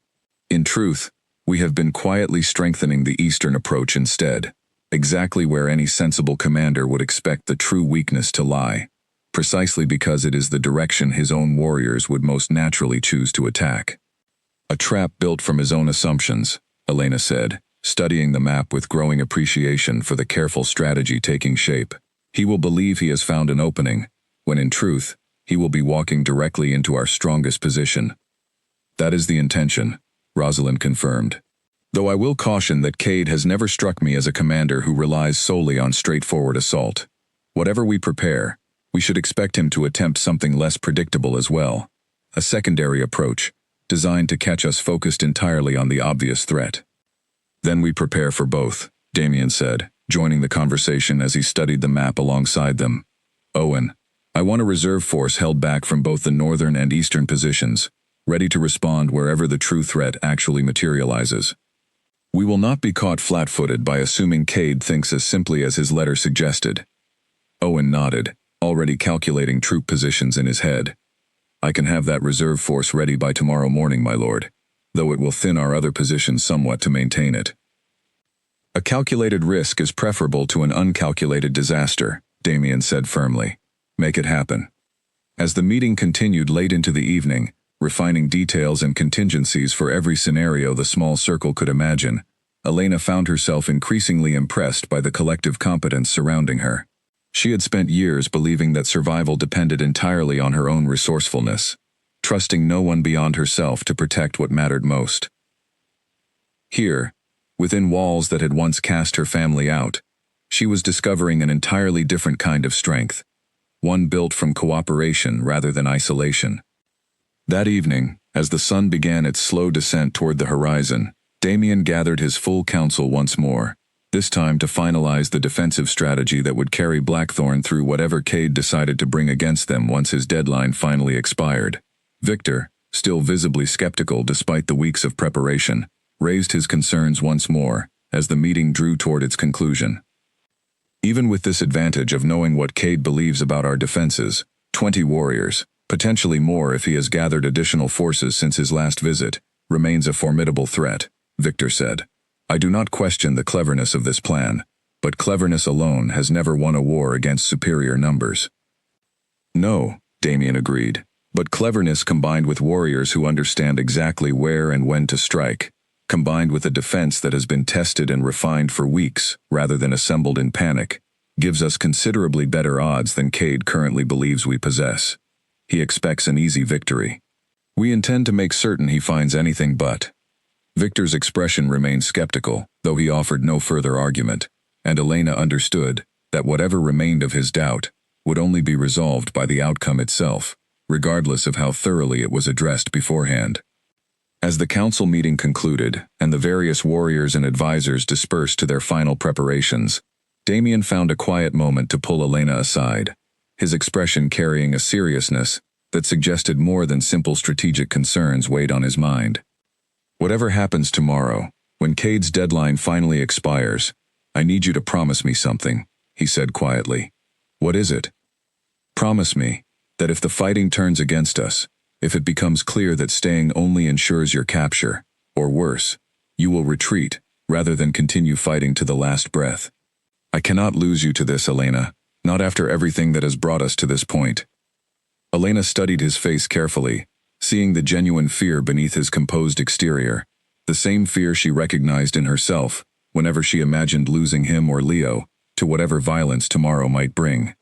[SPEAKER 1] In truth, we have been quietly strengthening the eastern approach instead, exactly where any sensible commander would expect the true weakness to lie, precisely because it is the direction his own warriors would most naturally choose to attack. A trap built from his own assumptions, Elena said, studying the map with growing appreciation for the careful strategy taking shape. He will believe he has found an opening, when in truth, he will be walking directly into our strongest position. That is the intention, Rosalind confirmed. Though I will caution that Cade has never struck me as a commander who relies solely on straightforward assault. Whatever we prepare, we should expect him to attempt something less predictable as well. A secondary approach, designed to catch us focused entirely on the obvious threat. Then we prepare for both, Damien said, joining the conversation as he studied the map alongside them. Owen, I want a reserve force held back from both the northern and eastern positions, ready to respond wherever the true threat actually materializes. We will not be caught flat-footed by assuming Cade thinks as simply as his letter suggested. Owen nodded, already calculating troop positions in his head. I can have that reserve force ready by tomorrow morning, my lord, though it will thin our other positions somewhat to maintain it. A calculated risk is preferable to an uncalculated disaster, Damien said firmly. Make it happen. As the meeting continued late into the evening, refining details and contingencies for every scenario the small circle could imagine, Elena found herself increasingly impressed by the collective competence surrounding her. She had spent years believing that survival depended entirely on her own resourcefulness, trusting no one beyond herself to protect what mattered most. Here, within walls that had once cast her family out, she was discovering an entirely different kind of strength, one built from cooperation rather than isolation. That evening, as the sun began its slow descent toward the horizon, Damien gathered his full council once more, this time to finalize the defensive strategy that would carry Blackthorn through whatever Cade decided to bring against them once his deadline finally expired. Victor, still visibly skeptical despite the weeks of preparation, raised his concerns once more as the meeting drew toward its conclusion. Even with this advantage of knowing what Cade believes about our defenses, 20 warriors, potentially more if he has gathered additional forces since his last visit, remains a formidable threat, Victor said. I do not question the cleverness of this plan, but cleverness alone has never won a war against superior numbers. No, Damien agreed, but cleverness combined with warriors who understand exactly where and when to strike, combined with a defense that has been tested and refined for weeks rather than assembled in panic, gives us considerably better odds than Cade currently believes we possess. He expects an easy victory. We intend to make certain he finds anything but. Victor's expression remained skeptical, though he offered no further argument, and Elena understood that whatever remained of his doubt would only be resolved by the outcome itself, regardless of how thoroughly it was addressed beforehand. As the council meeting concluded and the various warriors and advisors dispersed to their final preparations, Damien found a quiet moment to pull Elena aside, his expression carrying a seriousness that suggested more than simple strategic concerns weighed on his mind. Whatever happens tomorrow, when Cade's deadline finally expires, I need you to promise me something, he said quietly. What is it? Promise me that if the fighting turns against us, if it becomes clear that staying only ensures your capture, or worse, you will retreat rather than continue fighting to the last breath. I cannot lose you to this, Elena, not after everything that has brought us to this point. Elena studied his face carefully, seeing the genuine fear beneath his composed exterior, the same fear she recognized in herself whenever she imagined losing him or Leo to whatever violence tomorrow might bring.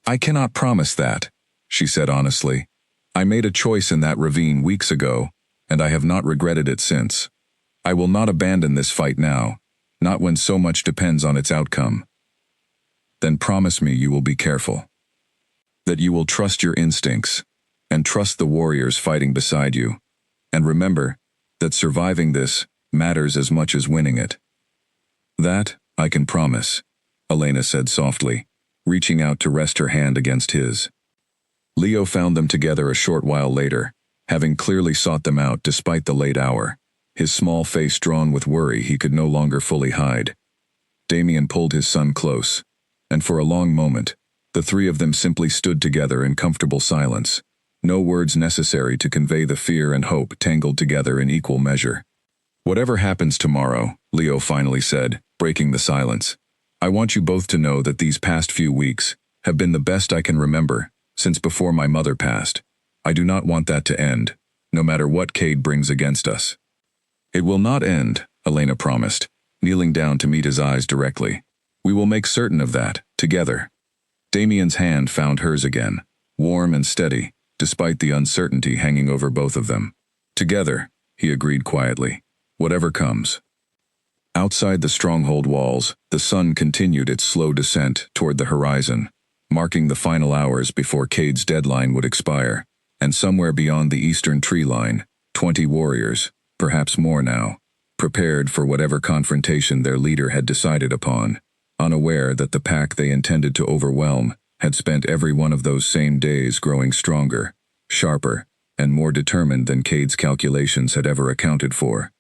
[SPEAKER 1] I cannot promise that, she said honestly. I made a choice in that ravine weeks ago, and I have not regretted it since. I will not abandon this fight now, not when so much depends on its outcome. Then promise me you will be careful. That you will trust your instincts, and trust the warriors fighting beside you, and remember that surviving this matters as much as winning it. That, I can promise, Elena said softly, reaching out to rest her hand against his. Leo found them together a short while later, having clearly sought them out despite the late hour, his small face drawn with worry he could no longer fully hide. Damien pulled his son close, and for a long moment, the three of them simply stood together in comfortable silence, no words necessary to convey the fear and hope tangled together in equal measure. Whatever happens tomorrow, Leo finally said, breaking the silence, I want you both to know that these past few weeks have been the best I can remember since before my mother passed. I do not want that to end, no matter what Cade brings against us. It will not end, Elena promised, kneeling down to meet his eyes directly. We will make certain of that, together. Damien's hand found hers again, warm and steady, despite the uncertainty hanging over both of them. Together, he agreed quietly, whatever comes. Outside the stronghold walls, the sun continued its slow descent toward the horizon, marking the final hours before Cade's deadline would expire, and somewhere beyond the eastern tree line, 20 warriors, perhaps more now, prepared for whatever confrontation their leader had decided upon, unaware that the pack they intended to overwhelm had spent every one of those same days growing stronger, sharper, and more determined than Cade's calculations had ever accounted for.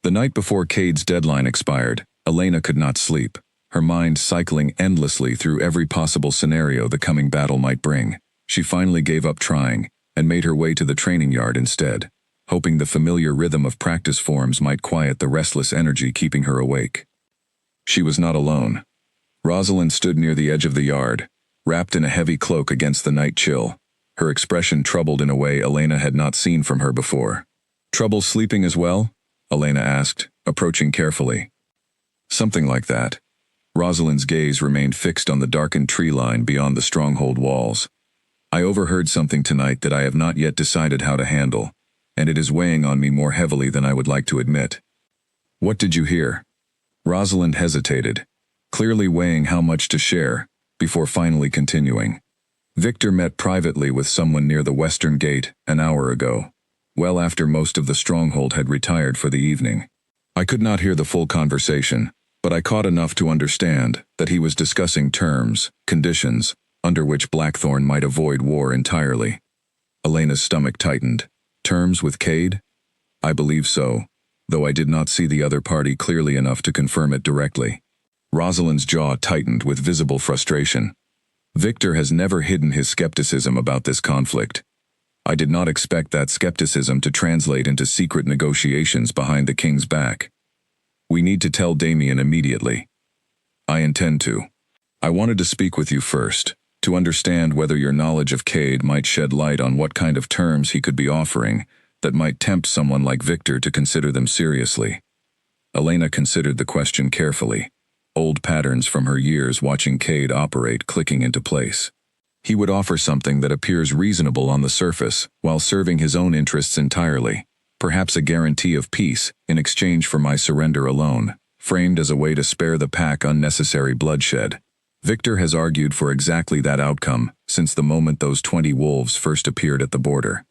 [SPEAKER 1] The night before Cade's deadline expired, Elena could not sleep, her mind cycling endlessly through every possible scenario the coming battle might bring. She finally gave up trying and made her way to the training yard instead, hoping the familiar rhythm of practice forms might quiet the restless energy keeping her awake. She was not alone. Rosalind stood near the edge of the yard, wrapped in a heavy cloak against the night chill, her expression troubled in a way Elena had not seen from her before. Trouble sleeping as well? Elena asked, approaching carefully. Something like that. Rosalind's gaze remained fixed on the darkened tree line beyond the stronghold walls. I overheard something tonight that I have not yet decided how to handle, and it is weighing on me more heavily than I would like to admit. What did you hear? Rosalind hesitated, clearly weighing how much to share, before finally continuing. Victor met privately with someone near the western gate an hour ago, well after most of the stronghold had retired for the evening. I could not hear the full conversation, but I caught enough to understand that he was discussing terms, conditions, under which Blackthorn might avoid war entirely. Elena's stomach tightened. Terms with Cade? I believe so, though I did not see the other party clearly enough to confirm it directly. Rosalind's jaw tightened with visible frustration. Victor has never hidden his skepticism about this conflict. I did not expect that skepticism to translate into secret negotiations behind the king's back. We need to tell Damien immediately. I intend to. I wanted to speak with you first, to understand whether your knowledge of Cade might shed light on what kind of terms he could be offering that might tempt someone like Victor to consider them seriously. Elena considered the question carefully, old patterns from her years watching Cade operate clicking into place. He would offer something that appears reasonable on the surface while serving his own interests entirely, perhaps a guarantee of peace in exchange for my surrender alone, framed as a way to spare the pack unnecessary bloodshed. Victor has argued for exactly that outcome since the moment those 20 wolves first appeared at the border.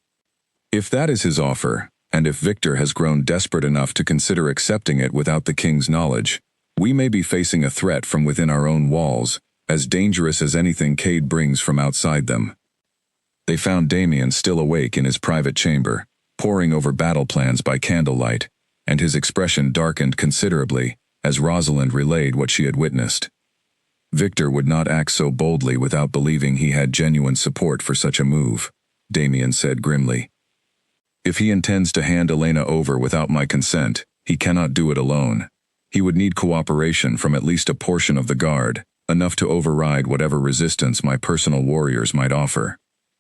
[SPEAKER 1] If that is his offer, and if Victor has grown desperate enough to consider accepting it without the king's knowledge, we may be facing a threat from within our own walls, as dangerous as anything Cade brings from outside them. They found Damien still awake in his private chamber, poring over battle plans by candlelight, and his expression darkened considerably as Rosalind relayed what she had witnessed. Victor would not act so boldly without believing he had genuine support for such a move, Damien said grimly. If he intends to hand Elena over without my consent, he cannot do it alone. He would need cooperation from at least a portion of the guard, enough to override whatever resistance my personal warriors might offer.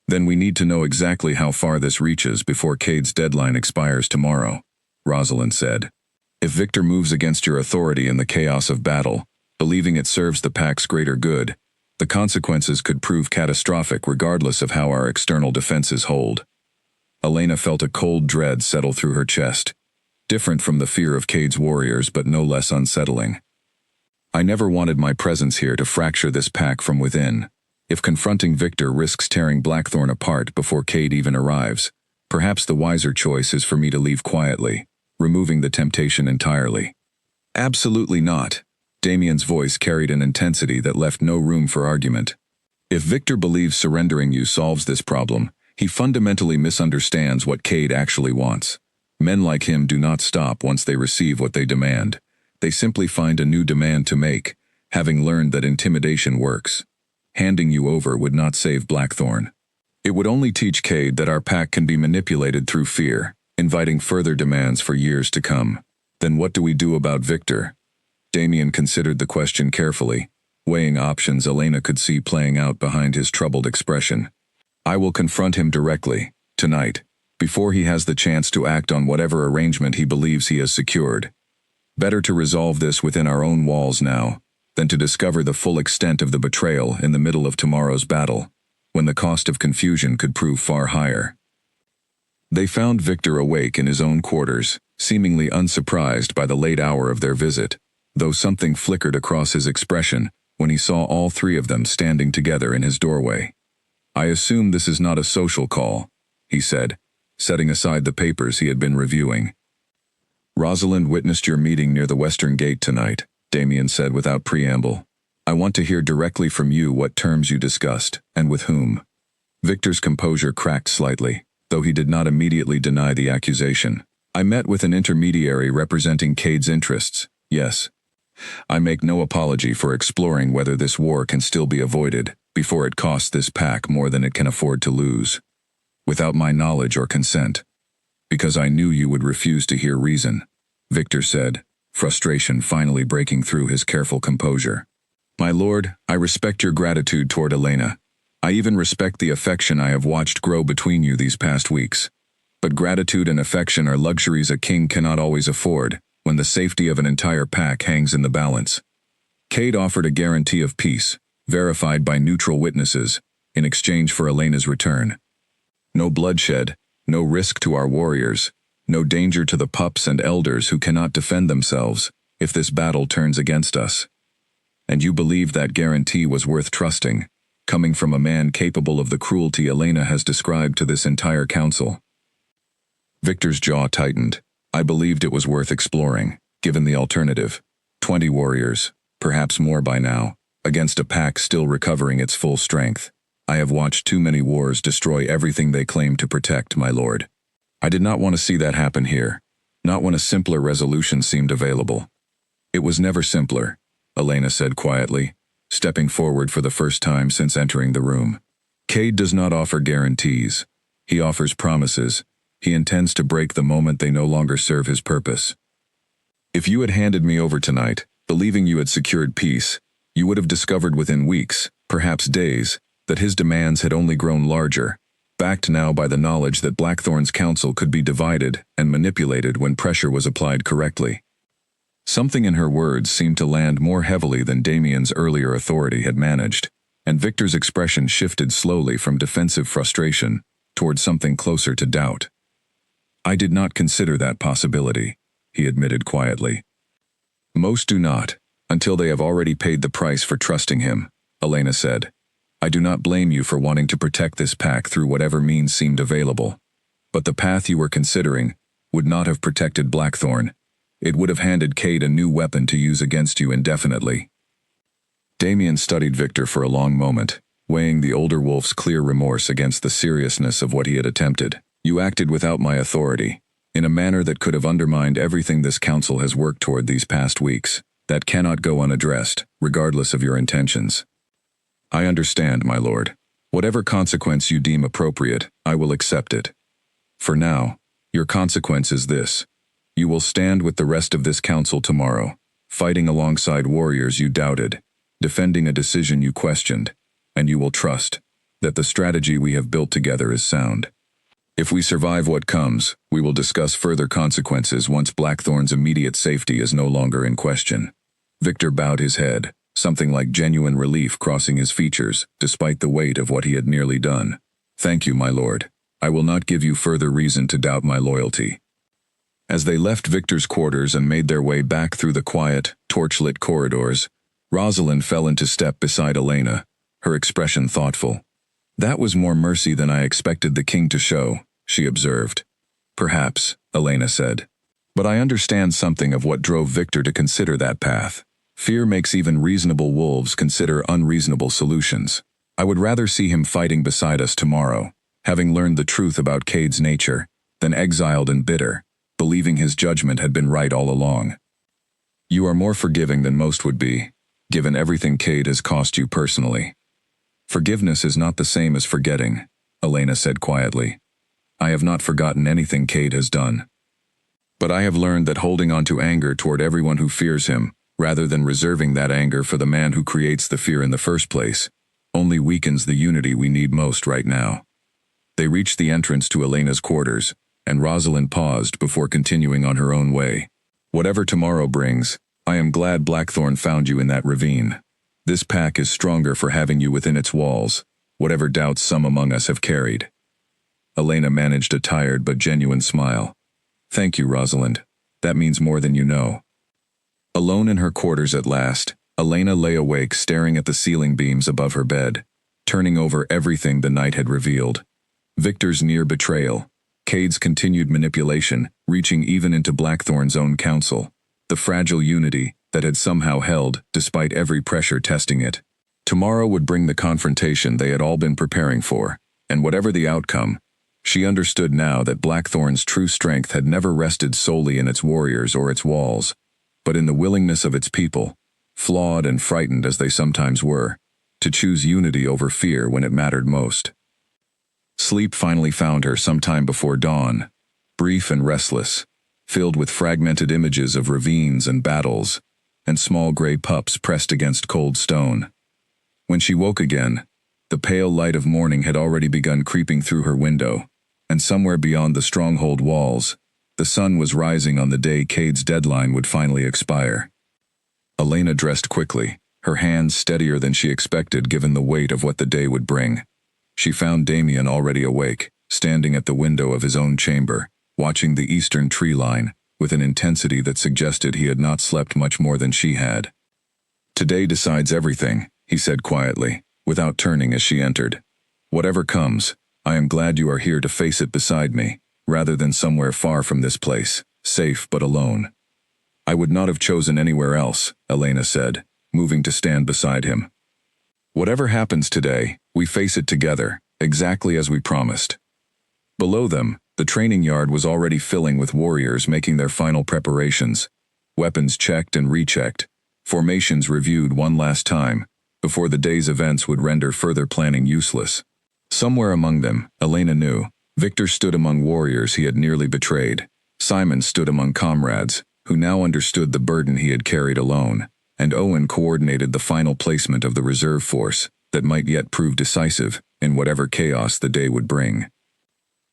[SPEAKER 1] Then we need to know exactly how far this reaches before Cade's deadline expires tomorrow, Rosalind said. If Victor moves against your authority in the chaos of battle, believing it serves the pack's greater good, the consequences could prove catastrophic regardless of how our external defenses hold. Elena felt a cold dread settle through her chest, different from the fear of Cade's warriors but no less unsettling. I never wanted my presence here to fracture this pack from within. If confronting Victor risks tearing Blackthorn apart before Cade even arrives, perhaps the wiser choice is for me to leave quietly, removing the temptation entirely. Absolutely not. Damien's voice carried an intensity that left no room for argument. If Victor believes surrendering you solves this problem, he fundamentally misunderstands what Cade actually wants. Men like him do not stop once they receive what they demand. They simply find a new demand to make, having learned that intimidation works. Handing you over would not save Blackthorn. It would only teach Cade that our pack can be manipulated through fear, inviting further demands for years to come. Then what do we do about Victor? Damien considered the question carefully, weighing options Elena could see playing out behind his troubled expression. I will confront him directly, tonight, before he has the chance to act on whatever arrangement he believes he has secured. Better to resolve this within our own walls now, than to discover the full extent of the betrayal in the middle of tomorrow's battle, when the cost of confusion could prove far higher. They found Victor awake in his own quarters, seemingly unsurprised by the late hour of their visit, though something flickered across his expression when he saw all three of them standing together in his doorway. I assume this is not a social call, he said, setting aside the papers he had been reviewing. Rosalind witnessed your meeting near the western gate tonight, Damien said without preamble. I want to hear directly from you what terms you discussed, and with whom. Victor's composure cracked slightly, though he did not immediately deny the accusation. I met with an intermediary representing Cade's interests, yes. I make no apology for exploring whether this war can still be avoided before it costs this pack more than it can afford to lose. Without my knowledge or consent. Because I knew you would refuse to hear reason, Victor said, frustration finally breaking through his careful composure. My lord, I respect your gratitude toward Elena. I even respect the affection I have watched grow between you these past weeks. But gratitude and affection are luxuries a king cannot always afford, when the safety of an entire pack hangs in the balance. Cade offered a guarantee of peace, verified by neutral witnesses, in exchange for Elena's return. No bloodshed, no risk to our warriors, no danger to the pups and elders who cannot defend themselves if this battle turns against us. And you believe that guarantee was worth trusting, coming from a man capable of the cruelty Elena has described to this entire council. Victor's jaw tightened. I believed it was worth exploring, given the alternative. 20 warriors, perhaps more by now, against a pack still recovering its full strength. I have watched too many wars destroy everything they claim to protect, my lord. I did not want to see that happen here, not when a simpler resolution seemed available. It was never simpler, Elena said quietly, stepping forward for the first time since entering the room. Cade does not offer guarantees. He offers promises. He intends to break the moment they no longer serve his purpose. If you had handed me over tonight, believing you had secured peace, you would have discovered within weeks, perhaps days, that his demands had only grown larger, backed now by the knowledge that Blackthorn's council could be divided and manipulated when pressure was applied correctly. Something in her words seemed to land more heavily than Damien's earlier authority had managed, and Victor's expression shifted slowly from defensive frustration toward something closer to doubt. I did not consider that possibility, he admitted quietly. Most do not, until they have already paid the price for trusting him, Elena said. I do not blame you for wanting to protect this pack through whatever means seemed available. But the path you were considering would not have protected Blackthorn. It would have handed Cade a new weapon to use against you indefinitely. Damien studied Victor for a long moment, weighing the older wolf's clear remorse against the seriousness of what he had attempted. You acted without my authority, in a manner that could have undermined everything this council has worked toward these past weeks. That cannot go unaddressed, regardless of your intentions. I understand, my lord. Whatever consequence you deem appropriate, I will accept it. For now, your consequence is this. You will stand with the rest of this council tomorrow, fighting alongside warriors you doubted, defending a decision you questioned, and you will trust that the strategy we have built together is sound. If we survive what comes, we will discuss further consequences once Blackthorn's immediate safety is no longer in question. Victor bowed his head, something like genuine relief crossing his features, despite the weight of what he had nearly done. Thank you, my lord. I will not give you further reason to doubt my loyalty. As they left Victor's quarters and made their way back through the quiet, torchlit corridors, Rosalind fell into step beside Elena, her expression thoughtful. That was more mercy than I expected the king to show, she observed. Perhaps, Elena said. But I understand something of what drove Victor to consider that path. Fear makes even reasonable wolves consider unreasonable solutions. I would rather see him fighting beside us tomorrow, having learned the truth about Cade's nature, than exiled and bitter, believing his judgment had been right all along. You are more forgiving than most would be, given everything Cade has cost you personally. Forgiveness is not the same as forgetting, Elena said quietly. I have not forgotten anything Cade has done. But I have learned that holding on to anger toward everyone who fears him, rather than reserving that anger for the man who creates the fear in the first place, only weakens the unity we need most right now. They reached the entrance to Elena's quarters, and Rosalind paused before continuing on her own way. Whatever tomorrow brings, I am glad Blackthorn found you in that ravine. This pack is stronger for having you within its walls, whatever doubts some among us have carried. Elena managed a tired but genuine smile. Thank you, Rosalind. That means more than you know. Alone in her quarters at last, Elena lay awake staring at the ceiling beams above her bed, turning over everything the night had revealed. Victor's near betrayal, Cade's continued manipulation, reaching even into Blackthorn's own counsel, the fragile unity that had somehow held despite every pressure testing it. Tomorrow would bring the confrontation they had all been preparing for, and whatever the outcome, she understood now that Blackthorn's true strength had never rested solely in its warriors or its walls, but in the willingness of its people, flawed and frightened as they sometimes were, to choose unity over fear when it mattered most. Sleep finally found her sometime before dawn, brief and restless, filled with fragmented images of ravines and battles, and small gray pups pressed against cold stone. When she woke again, the pale light of morning had already begun creeping through her window, and somewhere beyond the stronghold walls, the sun was rising on the day Cade's deadline would finally expire. Elena dressed quickly, her hands steadier than she expected given the weight of what the day would bring. She found Damien already awake, standing at the window of his own chamber, watching the eastern tree line, with an intensity that suggested he had not slept much more than she had. Today decides everything, he said quietly, without turning as she entered. Whatever comes, I am glad you are here to face it beside me, rather than somewhere far from this place, safe but alone. I would not have chosen anywhere else, Elena said, moving to stand beside him. Whatever happens today, we face it together, exactly as we promised. Below them, the training yard was already filling with warriors making their final preparations, weapons checked and rechecked, formations reviewed one last time, before the day's events would render further planning useless. Somewhere among them, Elena knew, Victor stood among warriors he had nearly betrayed. Simon stood among comrades, who now understood the burden he had carried alone, and Owen coordinated the final placement of the reserve force that might yet prove decisive in whatever chaos the day would bring.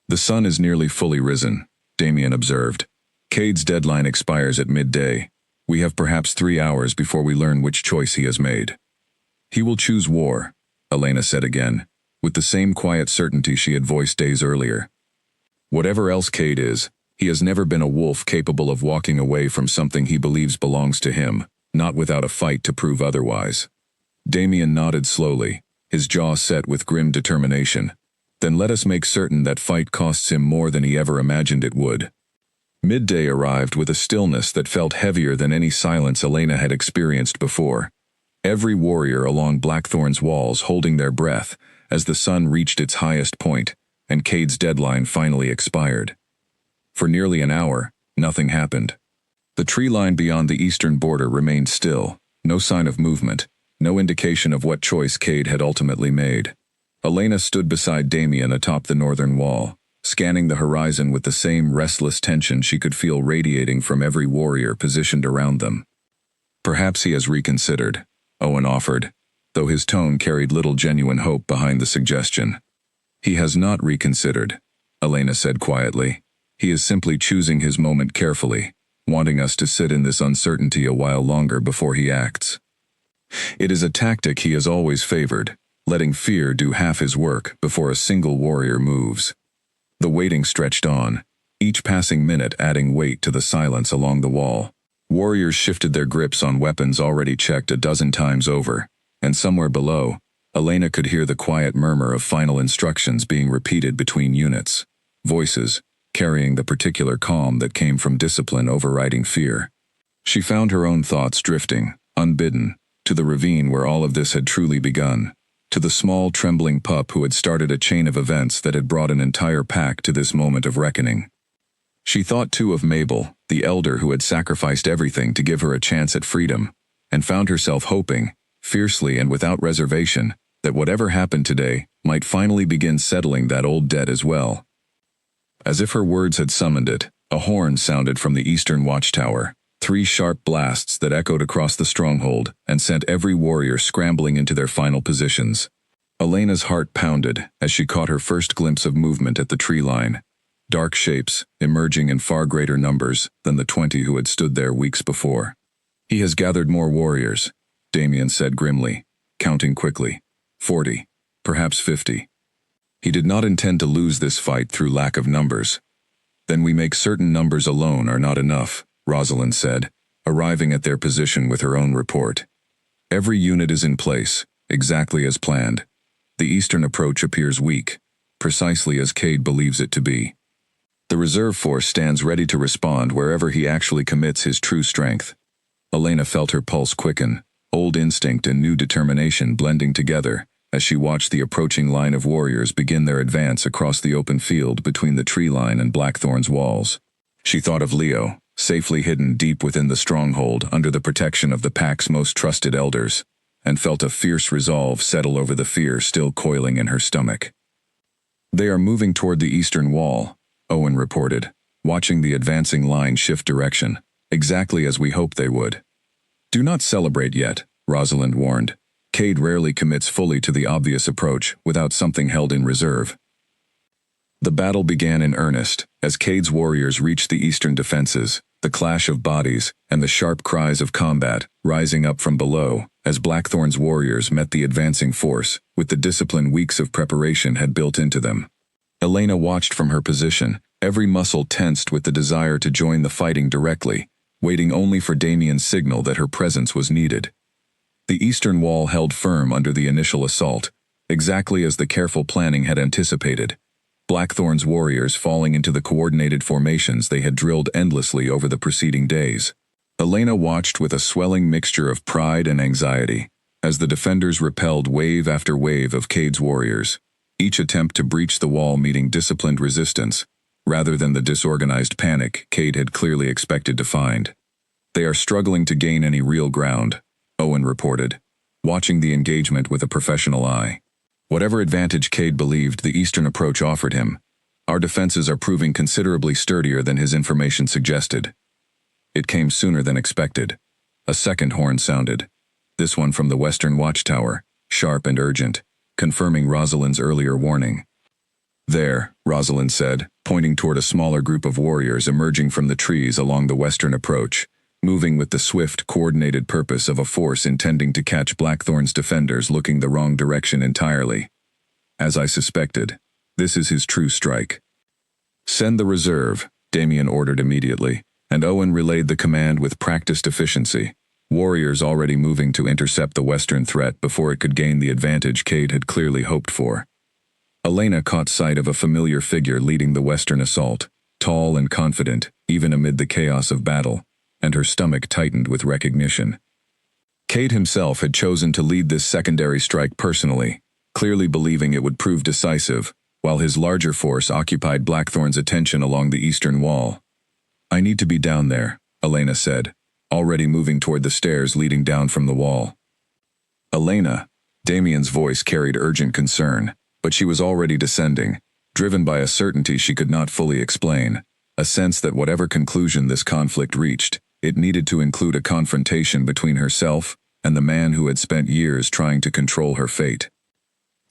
[SPEAKER 1] The sun is nearly fully risen, Damien observed. Cade's deadline expires at midday. We have perhaps 3 hours before we learn which choice he has made. He will choose war, Elena said again, with the same quiet certainty she had voiced days earlier. Whatever else Cade is, he has never been a wolf capable of walking away from something he believes belongs to him, not without a fight to prove otherwise. Damien nodded slowly, his jaw set with grim determination. Then let us make certain that fight costs him more than he ever imagined it would. Midday arrived with a stillness that felt heavier than any silence Elena had experienced before. Every warrior along Blackthorn's walls holding their breath as the sun reached its highest point and Cade's deadline finally expired. For nearly an hour, nothing happened. The tree line beyond the eastern border remained still, no sign of movement, no indication of what choice Cade had ultimately made. Elena stood beside Damien atop the northern wall, scanning the horizon with the same restless tension she could feel radiating from every warrior positioned around them. "Perhaps he has reconsidered," Owen offered, though his tone carried little genuine hope behind the suggestion. "He has not reconsidered," Elena said quietly. "He is simply choosing his moment carefully, wanting us to sit in this uncertainty a while longer before he acts. It is a tactic he has always favored, letting fear do half his work before a single warrior moves." The waiting stretched on, each passing minute adding weight to the silence along the wall. Warriors shifted their grips on weapons already checked a dozen times over, and somewhere below, Elena could hear the quiet murmur of final instructions being repeated between units, voices carrying the particular calm that came from discipline overriding fear. She found her own thoughts drifting, unbidden, to the ravine where all of this had truly begun, to the small trembling pup who had started a chain of events that had brought an entire pack to this moment of reckoning. She thought too of Mabel, the elder who had sacrificed everything to give her a chance at freedom, and found herself hoping, fiercely and without reservation, that whatever happened today might finally begin settling that old debt as well. As if her words had summoned it, a horn sounded from the eastern watchtower, 3 sharp blasts that echoed across the stronghold and sent every warrior scrambling into their final positions. Elena's heart pounded as she caught her first glimpse of movement at the tree line, dark shapes emerging in far greater numbers than the 20 who had stood there weeks before. "He has gathered more warriors," Damien said grimly, counting quickly. 40, perhaps 50. "He did not intend to lose this fight through lack of numbers." "Then we make certain numbers alone are not enough," Rosalind said, arriving at their position with her own report. "Every unit is in place, exactly as planned. The eastern approach appears weak, precisely as Cade believes it to be. The reserve force stands ready to respond wherever he actually commits his true strength." Elena felt her pulse quicken, old instinct and new determination blending together as she watched the approaching line of warriors begin their advance across the open field between the tree line and Blackthorn's walls. She thought of Leo, safely hidden deep within the stronghold under the protection of the pack's most trusted elders, and felt a fierce resolve settle over the fear still coiling in her stomach. "They are moving toward the eastern wall," Owen reported, watching the advancing line shift direction, exactly as we hoped they would. "Do not celebrate yet," Rosalind warned. "Cade rarely commits fully to the obvious approach without something held in reserve." The battle began in earnest, as Cade's warriors reached the eastern defenses, the clash of bodies and the sharp cries of combat rising up from below as Blackthorn's warriors met the advancing force with the discipline weeks of preparation had built into them. Elena watched from her position, every muscle tensed with the desire to join the fighting directly, waiting only for Damien's signal that her presence was needed. The eastern wall held firm under the initial assault, exactly as the careful planning had anticipated, Blackthorn's warriors falling into the coordinated formations they had drilled endlessly over the preceding days. Elena watched with a swelling mixture of pride and anxiety, as the defenders repelled wave after wave of Cade's warriors, each attempt to breach the wall meeting disciplined resistance, rather than the disorganized panic Cade had clearly expected to find. "They are struggling to gain any real ground," Owen reported, watching the engagement with a professional eye. "Whatever advantage Cade believed the eastern approach offered him, our defenses are proving considerably sturdier than his information suggested." It came sooner than expected. A second horn sounded, this one from the western watchtower, sharp and urgent, confirming Rosalind's earlier warning. "There," Rosalind said, pointing toward a smaller group of warriors emerging from the trees along the western approach, moving with the swift, coordinated purpose of a force intending to catch Blackthorn's defenders looking the wrong direction entirely. "As I suspected, this is his true strike." "Send the reserve," Damien ordered immediately, and Owen relayed the command with practiced efficiency, warriors already moving to intercept the western threat before it could gain the advantage Cade had clearly hoped for. Elena caught sight of a familiar figure leading the western assault, tall and confident, even amid the chaos of battle, and her stomach tightened with recognition. Cade himself had chosen to lead this secondary strike personally, clearly believing it would prove decisive, while his larger force occupied Blackthorn's attention along the eastern wall. "I need to be down there," Elena said, already moving toward the stairs leading down from the wall. "Elena," Damien's voice carried urgent concern, but she was already descending, driven by a certainty she could not fully explain, a sense that whatever conclusion this conflict reached, it needed to include a confrontation between herself and the man who had spent years trying to control her fate.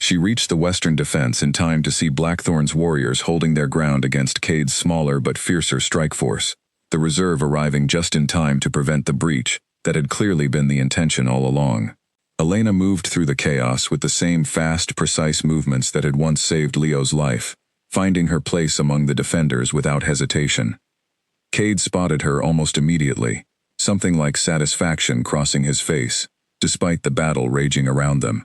[SPEAKER 1] She reached the western defense in time to see Blackthorn's warriors holding their ground against Cade's smaller but fiercer strike force, the reserve arriving just in time to prevent the breach that had clearly been the intention all along. Elena moved through the chaos with the same fast, precise movements that had once saved Leo's life, finding her place among the defenders without hesitation. Cade spotted her almost immediately, something like satisfaction crossing his face, despite the battle raging around them.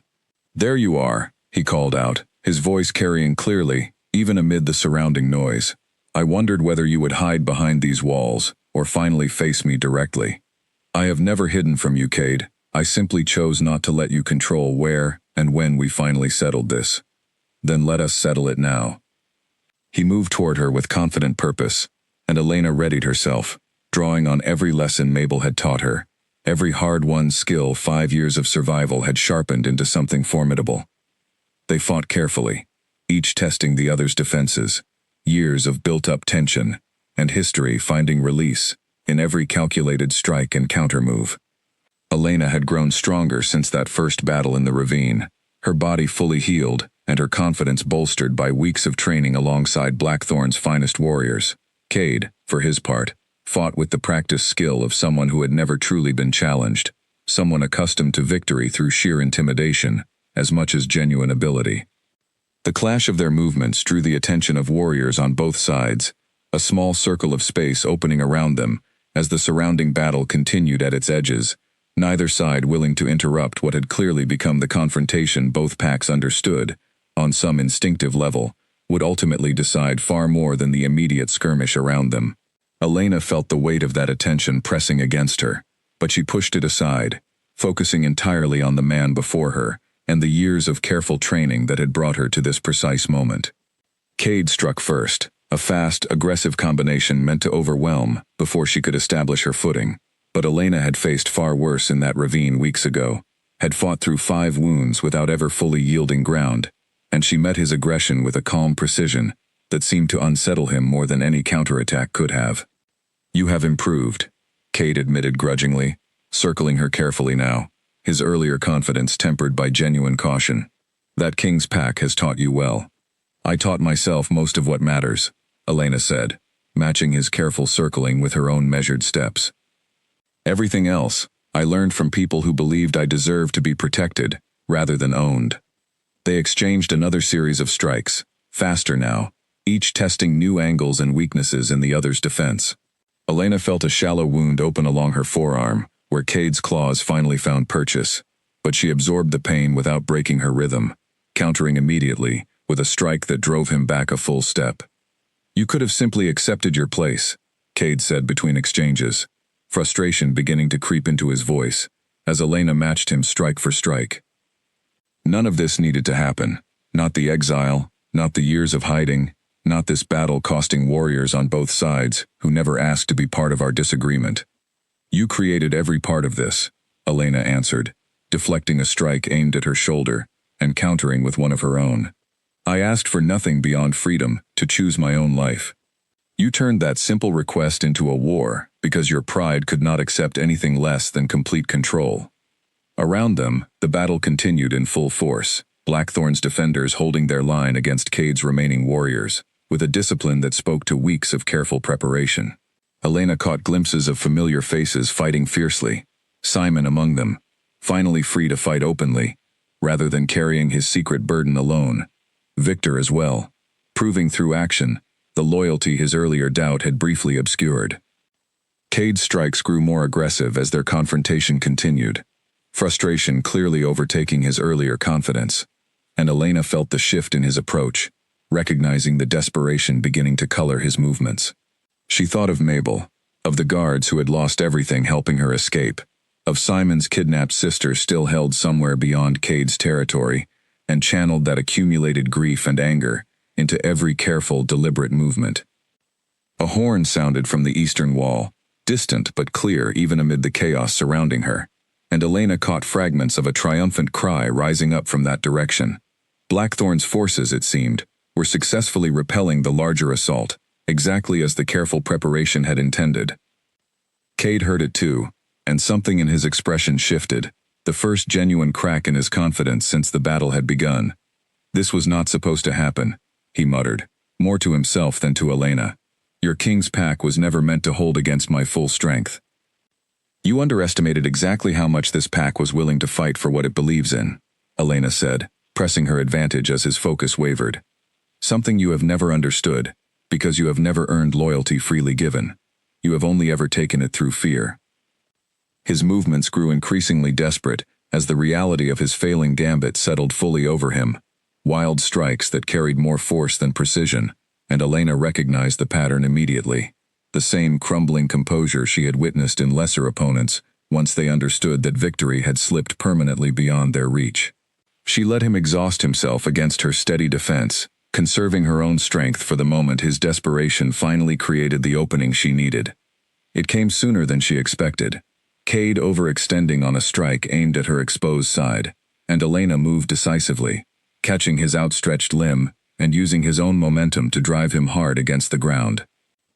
[SPEAKER 1] "There you are," he called out, his voice carrying clearly, even amid the surrounding noise. "I wondered whether you would hide behind these walls, or finally face me directly. I have never hidden from you, Cade. I simply chose not to let you control where and when we finally settled this. Then let us settle it now." He moved toward her with confident purpose, and Elena readied herself, drawing on every lesson Mabel had taught her, every hard-won skill 5 years of survival had sharpened into something formidable. They fought carefully, each testing the other's defenses, years of built-up tension, and history finding release in every calculated strike and countermove. Elena had grown stronger since that first battle in the ravine, her body fully healed and her confidence bolstered by weeks of training alongside Blackthorn's finest warriors. Cade, for his part, fought with the practiced skill of someone who had never truly been challenged, someone accustomed to victory through sheer intimidation, as much as genuine ability. The clash of their movements drew the attention of warriors on both sides, a small circle of space opening around them as the surrounding battle continued at its edges, neither side willing to interrupt what had clearly become the confrontation both packs understood, on some instinctive level, would ultimately decide far more than the immediate skirmish around them. Elena felt the weight of that attention pressing against her, but she pushed it aside, focusing entirely on the man before her and the years of careful training that had brought her to this precise moment. Cade struck first, a fast, aggressive combination meant to overwhelm before she could establish her footing. But Elena had faced far worse in that ravine weeks ago, had fought through 5 wounds without ever fully yielding ground, and she met his aggression with a calm precision that seemed to unsettle him more than any counterattack could have. "You have improved," Cade admitted grudgingly, circling her carefully now, his earlier confidence tempered by genuine caution. "That king's pack has taught you well." "I taught myself most of what matters," Elena said, matching his careful circling with her own measured steps. "Everything else, I learned from people who believed I deserved to be protected, rather than owned." They exchanged another series of strikes, faster now, each testing new angles and weaknesses in the other's defense. Elena felt a shallow wound open along her forearm, where Cade's claws finally found purchase, but she absorbed the pain without breaking her rhythm, countering immediately with a strike that drove him back a full step. "You could have simply accepted your place," Cade said between exchanges, frustration beginning to creep into his voice, as Elena matched him strike for strike. None of this needed to happen, not the exile, not the years of hiding, not this battle costing warriors on both sides who never asked to be part of our disagreement. "You created every part of this," Elena answered, deflecting a strike aimed at her shoulder and countering with one of her own. "I asked for nothing beyond freedom to choose my own life. You turned that simple request into a war because your pride could not accept anything less than complete control." Around them, the battle continued in full force, Blackthorn's defenders holding their line against Cade's remaining warriors, with a discipline that spoke to weeks of careful preparation. Elena caught glimpses of familiar faces fighting fiercely, Simon among them, finally free to fight openly, rather than carrying his secret burden alone. Victor as well, proving through action the loyalty his earlier doubt had briefly obscured. Cade's strikes grew more aggressive as their confrontation continued, frustration clearly overtaking his earlier confidence, and Elena felt the shift in his approach, recognizing the desperation beginning to color his movements. She thought of Mabel, of the guards who had lost everything helping her escape, of Simon's kidnapped sister still held somewhere beyond Cade's territory, and channeled that accumulated grief and anger into every careful, deliberate movement. A horn sounded from the eastern wall, distant but clear even amid the chaos surrounding her, and Elena caught fragments of a triumphant cry rising up from that direction. Blackthorn's forces, it seemed, were successfully repelling the larger assault, exactly as the careful preparation had intended. Cade heard it too, and something in his expression shifted, the first genuine crack in his confidence since the battle had begun. "This was not supposed to happen," he muttered, more to himself than to Elena. "Your king's pack was never meant to hold against my full strength." "You underestimated exactly how much this pack was willing to fight for what it believes in," Elena said, pressing her advantage as his focus wavered. "Something you have never understood, because you have never earned loyalty freely given. You have only ever taken it through fear." His movements grew increasingly desperate as the reality of his failing gambit settled fully over him. Wild strikes that carried more force than precision, and Elena recognized the pattern immediately. The same crumbling composure she had witnessed in lesser opponents once they understood that victory had slipped permanently beyond their reach. She let him exhaust himself against her steady defense, conserving her own strength for the moment his desperation finally created the opening she needed. It came sooner than she expected, Cade overextending on a strike aimed at her exposed side, and Elena moved decisively, catching his outstretched limb and using his own momentum to drive him hard against the ground.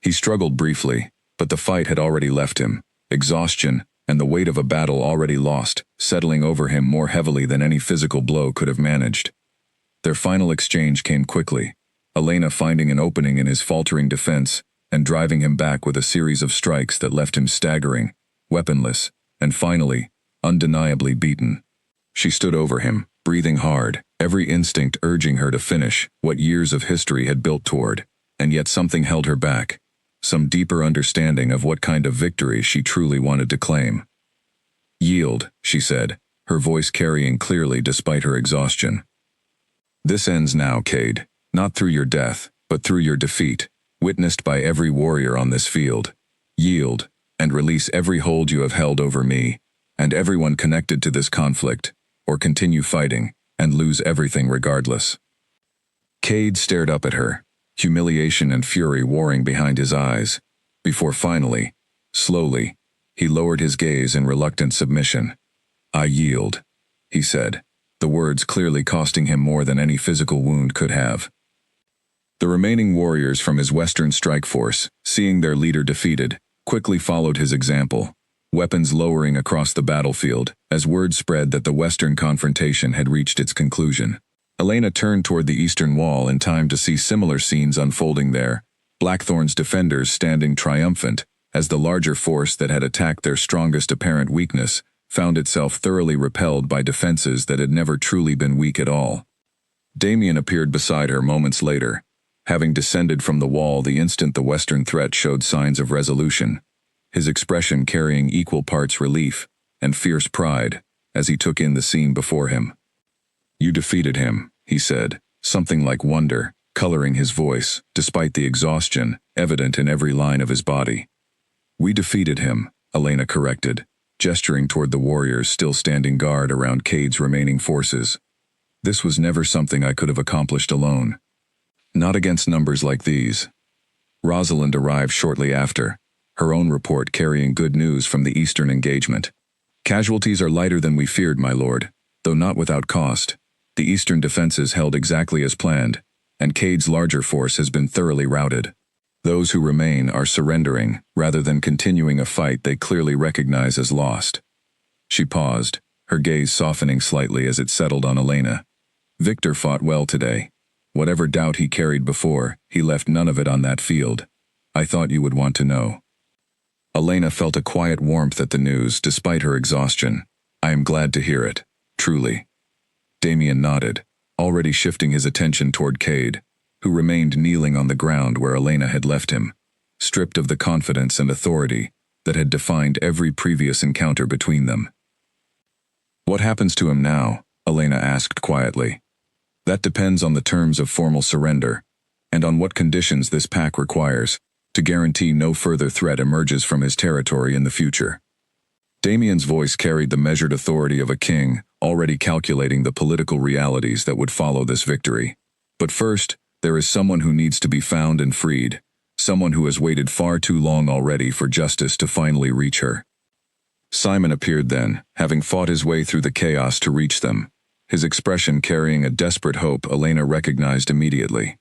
[SPEAKER 1] He struggled briefly, but the fight had already left him, exhaustion and the weight of a battle already lost, settling over him more heavily than any physical blow could have managed. Their final exchange came quickly, Elena finding an opening in his faltering defense and driving him back with a series of strikes that left him staggering, weaponless, and finally, undeniably beaten. She stood over him, breathing hard, every instinct urging her to finish what years of history had built toward, and yet something held her back, some deeper understanding of what kind of victory she truly wanted to claim. "Yield," she said, her voice carrying clearly despite her exhaustion. "This ends now, Cade, not through your death, but through your defeat, witnessed by every warrior on this field. Yield, and release every hold you have held over me, and everyone connected to this conflict, or continue fighting, and lose everything regardless." Cade stared up at her, humiliation and fury warring behind his eyes, before finally, slowly, he lowered his gaze in reluctant submission. "I yield," he said, the words clearly costing him more than any physical wound could have. The remaining warriors from his Western strike force, seeing their leader defeated, quickly followed his example, weapons lowering across the battlefield as word spread that the Western confrontation had reached its conclusion. Elena turned toward the eastern wall in time to see similar scenes unfolding there, Blackthorn's defenders standing triumphant as the larger force that had attacked their strongest apparent weakness found itself thoroughly repelled by defenses that had never truly been weak at all. Damien appeared beside her moments later, having descended from the wall the instant the Western threat showed signs of resolution, his expression carrying equal parts relief and fierce pride as he took in the scene before him. "You defeated him," he said, something like wonder coloring his voice, despite the exhaustion evident in every line of his body. "We defeated him," Elena corrected, gesturing toward the warriors still standing guard around Cade's remaining forces. "This was never something I could have accomplished alone. Not against numbers like these." Rosalind arrived shortly after, her own report carrying good news from the eastern engagement. "Casualties are lighter than we feared, my lord, though not without cost. The eastern defenses held exactly as planned, and Cade's larger force has been thoroughly routed. Those who remain are surrendering rather than continuing a fight they clearly recognize as lost." She paused, her gaze softening slightly as it settled on Elena. "Victor fought well today. Whatever doubt he carried before, he left none of it on that field. I thought you would want to know." Elena felt a quiet warmth at the news despite her exhaustion. "I am glad to hear it, truly." Damien nodded, already shifting his attention toward Cade, who remained kneeling on the ground where Elena had left him, stripped of the confidence and authority that had defined every previous encounter between them. "What happens to him now?" Elena asked quietly. "That depends on the terms of formal surrender, and on what conditions this pact requires, to guarantee no further threat emerges from his territory in the future." Damien's voice carried the measured authority of a king, already calculating the political realities that would follow this victory. "But first, There is someone who needs to be found and freed, someone who has waited far too long already for justice to finally reach her. Simon appeared then, having fought his way through the chaos to reach them, his expression carrying a desperate hope Elena recognized immediately.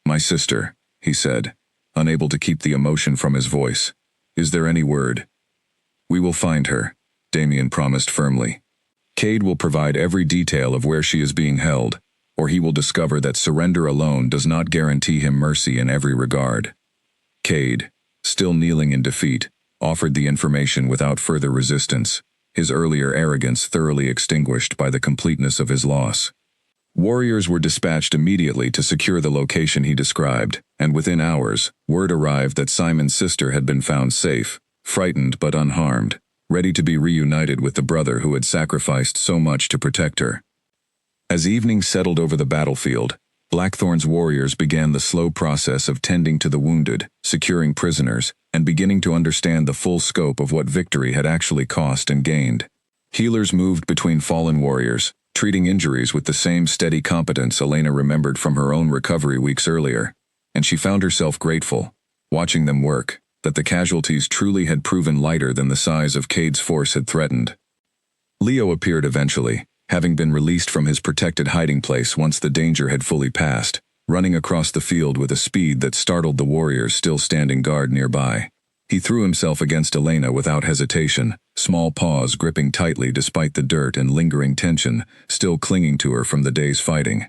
[SPEAKER 1] "My sister," he said, unable to keep the emotion from his voice. "Is there any word?" "We will find her," Damien promised firmly. "Cade will provide every detail of where she is being held, or he will discover that surrender alone does not guarantee him mercy in every regard." Cade, still kneeling in defeat, offered the information without further resistance, his earlier arrogance thoroughly extinguished by the completeness of his loss. Warriors were dispatched immediately to secure the location he described, and within hours, word arrived that Simon's sister had been found safe, frightened but unharmed, ready to be reunited with the brother who had sacrificed so much to protect her. As evening settled over the battlefield, Blackthorn's warriors began the slow process of tending to the wounded, securing prisoners, and beginning to understand the full scope of what victory had actually cost and gained. Healers moved between fallen warriors, treating injuries with the same steady competence Elena remembered from her own recovery weeks earlier, and she found herself grateful, watching them work, that the casualties truly had proven lighter than the size of Cade's force had threatened. Leo appeared eventually, having been released from his protected hiding place once the danger had fully passed, running across the field with a speed that startled the warriors still standing guard nearby. He threw himself against Elena without hesitation, small paws gripping tightly despite the dirt and lingering tension still clinging to her from the day's fighting.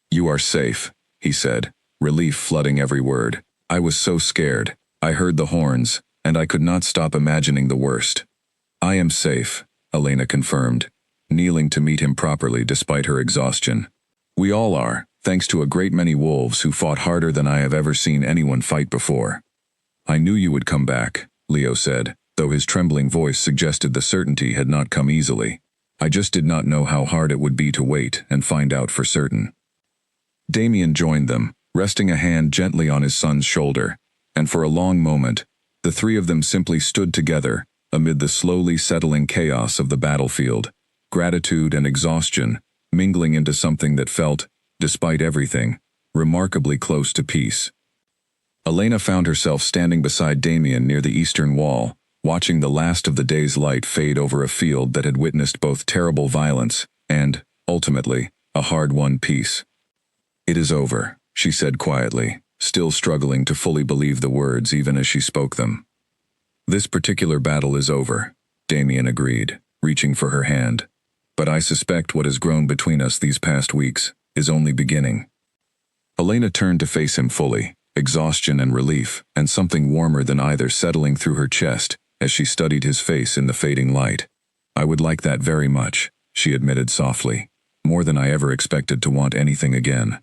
[SPEAKER 1] "You are safe," he said, relief flooding every word. "I was so scared. I heard the horns, and I could not stop imagining the worst." "I am safe," Elena confirmed, kneeling to meet him properly despite her exhaustion. "We all are, thanks to a great many wolves who fought harder than I have ever seen anyone fight before." "I knew you would come back," Leo said, though his trembling voice suggested the certainty had not come easily. "I just did not know how hard it would be to wait and find out for certain." Damien joined them, resting a hand gently on his son's shoulder, and for a long moment, the three of them simply stood together amid the slowly settling chaos of the battlefield, gratitude and exhaustion mingling into something that felt, despite everything, remarkably close to peace. Elena found herself standing beside Damien near the eastern wall, watching the last of the day's light fade over a field that had witnessed both terrible violence and, ultimately, a hard-won peace. "It is over," she said quietly, still struggling to fully believe the words even as she spoke them. "This particular battle is over," Damien agreed, reaching for her hand. "But I suspect what has grown between us these past weeks is only beginning." Elena turned to face him fully, exhaustion and relief, and something warmer than either settling through her chest as she studied his face in the fading light. "I would like that very much," she admitted softly, "more than I ever expected to want anything again."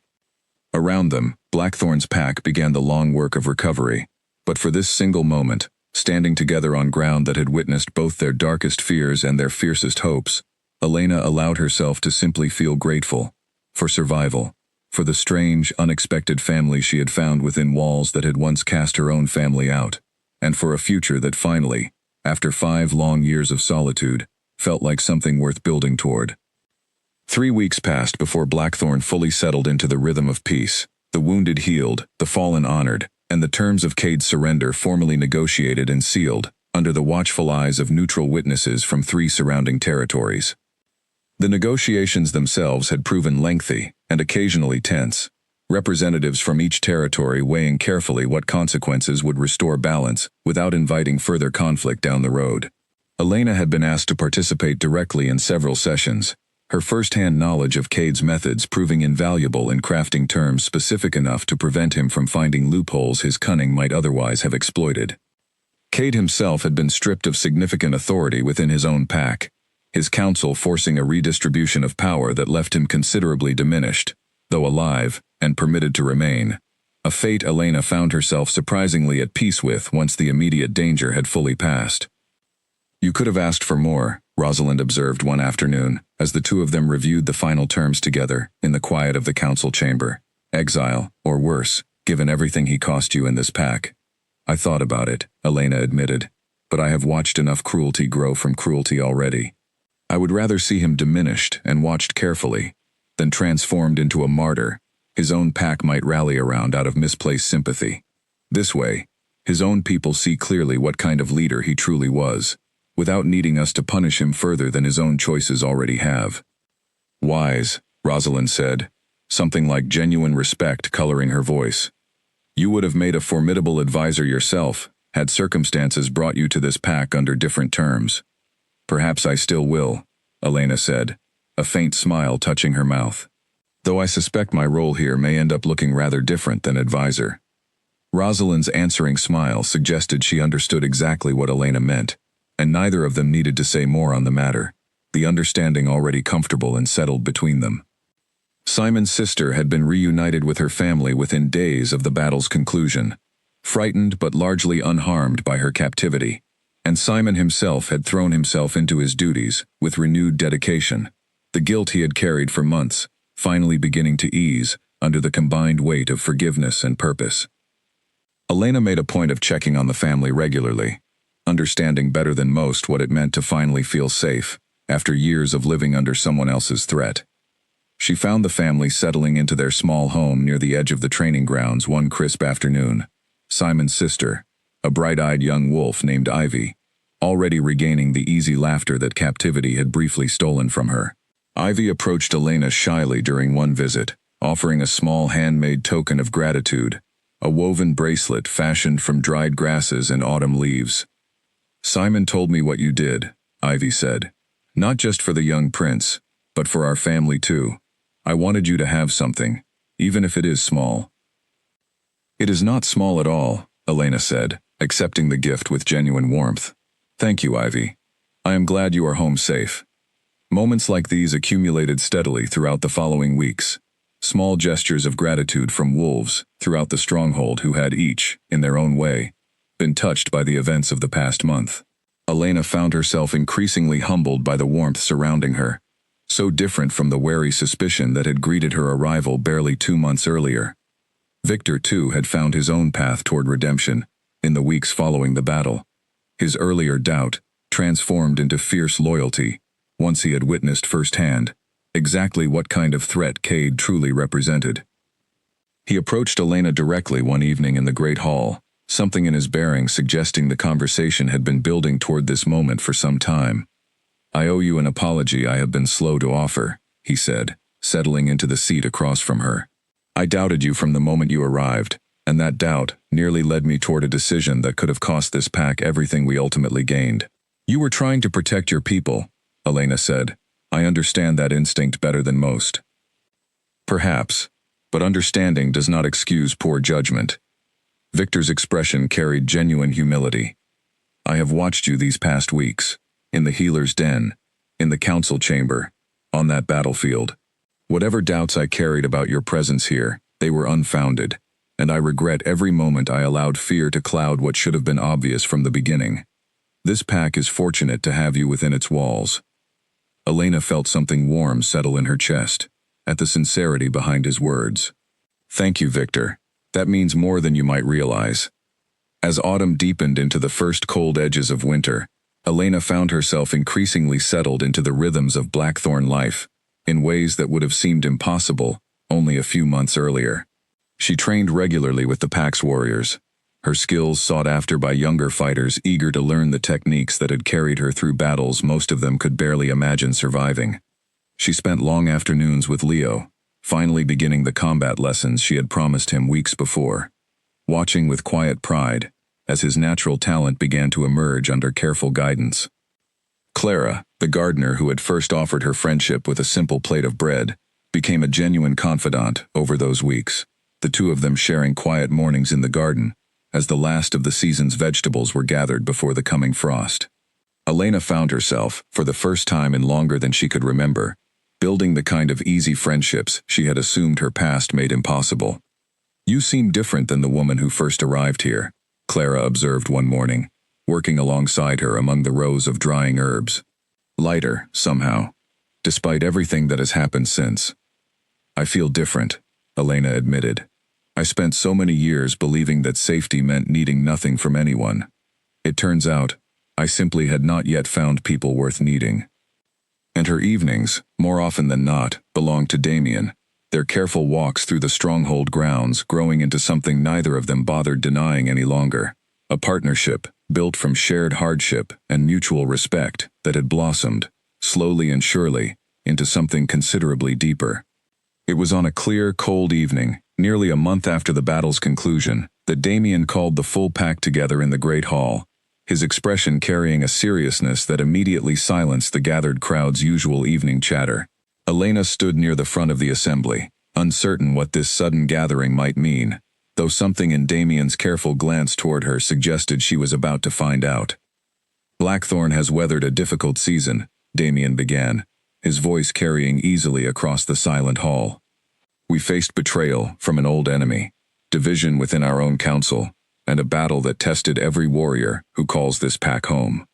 [SPEAKER 1] Around them, Blackthorn's pack began the long work of recovery, but for this single moment, standing together on ground that had witnessed both their darkest fears and their fiercest hopes, Elena allowed herself to simply feel grateful, for survival, for the strange, unexpected family she had found within walls that had once cast her own family out, and for a future that finally, after 5 long years of solitude, felt like something worth building toward. 3 weeks passed before Blackthorn fully settled into the rhythm of peace, the wounded healed, the fallen honored, and the terms of Cade's surrender formally negotiated and sealed, under the watchful eyes of neutral witnesses from 3 surrounding territories. The negotiations themselves had proven lengthy and occasionally tense, representatives from each territory weighing carefully what consequences would restore balance without inviting further conflict down the road. Elena had been asked to participate directly in several sessions, her first-hand knowledge of Cade's methods proving invaluable in crafting terms specific enough to prevent him from finding loopholes his cunning might otherwise have exploited. Cade himself had been stripped of significant authority within his own pack, his council forcing a redistribution of power that left him considerably diminished, though alive and permitted to remain, a fate Elena found herself surprisingly at peace with once the immediate danger had fully passed. "You could have asked for more," Rosalind observed one afternoon, as the two of them reviewed the final terms together in the quiet of the council chamber. "Exile, or worse, given everything he cost you in this pack." "I thought about it," Elena admitted, "but I have watched enough cruelty grow from cruelty already. I would rather see him diminished and watched carefully than transformed into a martyr, his own pack might rally around out of misplaced sympathy. This way, his own people see clearly what kind of leader he truly was, without needing us to punish him further than his own choices already have. Wise, Rosalind said, something like genuine respect coloring her voice. You would have made a formidable advisor yourself, had circumstances brought you to this pack under different terms. Perhaps I still will, Elena said, a faint smile touching her mouth. Though I suspect my role here may end up looking rather different than advisor. Rosalind's answering smile suggested she understood exactly what Elena meant, and neither of them needed to say more on the matter, the understanding already comfortable and settled between them. Simon's sister had been reunited with her family within days of the battle's conclusion, frightened but largely unharmed by her captivity, and Simon himself had thrown himself into his duties with renewed dedication, the guilt he had carried for months finally beginning to ease under the combined weight of forgiveness and purpose. Elena made a point of checking on the family regularly, understanding better than most what it meant to finally feel safe after years of living under someone else's threat. She found the family settling into their small home near the edge of the training grounds one crisp afternoon. Simon's sister, a bright-eyed young wolf named Ivy, already regaining the easy laughter that captivity had briefly stolen from her. Ivy approached Elena shyly during one visit, offering a small handmade token of gratitude, a woven bracelet fashioned from dried grasses and autumn leaves. Simon told me what you did, Ivy said. Not just for the young prince, but for our family too. I wanted you to have something, even if it is small. It is not small at all, Elena said, accepting the gift with genuine warmth. Thank you, Ivy. I am glad you are home safe. Moments like these accumulated steadily throughout the following weeks. Small gestures of gratitude from wolves throughout the stronghold who had each, in their own way, been touched by the events of the past month. Elena found herself increasingly humbled by the warmth surrounding her, so different from the wary suspicion that had greeted her arrival barely 2 months earlier. Victor, too, had found his own path toward redemption in the weeks following the battle. His earlier doubt transformed into fierce loyalty once he had witnessed firsthand exactly what kind of threat Cade truly represented. He approached Elena directly one evening in the great hall, something in his bearing suggesting the conversation had been building toward this moment for some time. I owe you an apology I have been slow to offer, he said, settling into the seat across from her. I doubted you from the moment you arrived, and that doubt nearly led me toward a decision that could have cost this pack everything we ultimately gained. You were trying to protect your people, Elena said. I understand that instinct better than most. Perhaps, but understanding does not excuse poor judgment. Victor's expression carried genuine humility. I have watched you these past weeks, in the healer's den, in the council chamber, on that battlefield. Whatever doubts I carried about your presence here, they were unfounded, and I regret every moment I allowed fear to cloud what should have been obvious from the beginning. This pack is fortunate to have you within its walls. Elena felt something warm settle in her chest, at the sincerity behind his words. Thank you, Victor. That means more than you might realize. As autumn deepened into the first cold edges of winter, Elena found herself increasingly settled into the rhythms of Blackthorn life, in ways that would have seemed impossible only a few months earlier. She trained regularly with the pack's warriors, her skills sought after by younger fighters eager to learn the techniques that had carried her through battles most of them could barely imagine surviving. She spent long afternoons with Leo, finally beginning the combat lessons she had promised him weeks before, watching with quiet pride as his natural talent began to emerge under careful guidance. Clara, the gardener who had first offered her friendship with a simple plate of bread, became a genuine confidant over those weeks, the two of them sharing quiet mornings in the garden as the last of the season's vegetables were gathered before the coming frost. Elena found herself, for the first time in longer than she could remember, building the kind of easy friendships she had assumed her past made impossible. You seem different than the woman who first arrived here, Clara observed one morning, working alongside her among the rows of drying herbs. Lighter, somehow, despite everything that has happened since. I feel different, Elena admitted. I spent so many years believing that safety meant needing nothing from anyone. It turns out, I simply had not yet found people worth needing. And her evenings, more often than not, belonged to Damien, their careful walks through the stronghold grounds growing into something neither of them bothered denying any longer. A partnership, built from shared hardship and mutual respect, that had blossomed, slowly and surely, into something considerably deeper. It was on a clear, cold evening, nearly a month after the battle's conclusion, that Damien called the full pack together in the great hall, his expression carrying a seriousness that immediately silenced the gathered crowd's usual evening chatter. Elena stood near the front of the assembly, uncertain what this sudden gathering might mean, though something in Damien's careful glance toward her suggested she was about to find out. "Blackthorn has weathered a difficult season," Damien began, his voice carrying easily across the silent hall. "We faced betrayal from an old enemy, division within our own council, and a battle that tested every warrior who calls this pack home.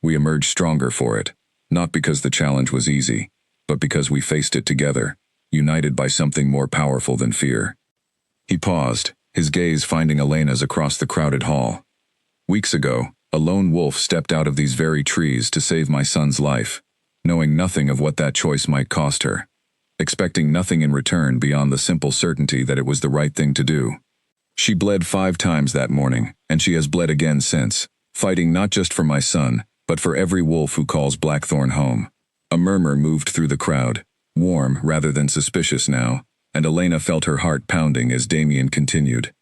[SPEAKER 1] We emerged stronger for it, not because the challenge was easy, but because we faced it together, united by something more powerful than fear." He paused, his gaze finding Elena's across the crowded hall. "Weeks ago, a lone wolf stepped out of these very trees to save my son's life, knowing nothing of what that choice might cost her, expecting nothing in return beyond the simple certainty that it was the right thing to do. She bled 5 times that morning, and she has bled again since, fighting not just for my son, but for every wolf who calls Blackthorn home." A murmur moved through the crowd, warm rather than suspicious now, and Elena felt her heart pounding as Damien continued.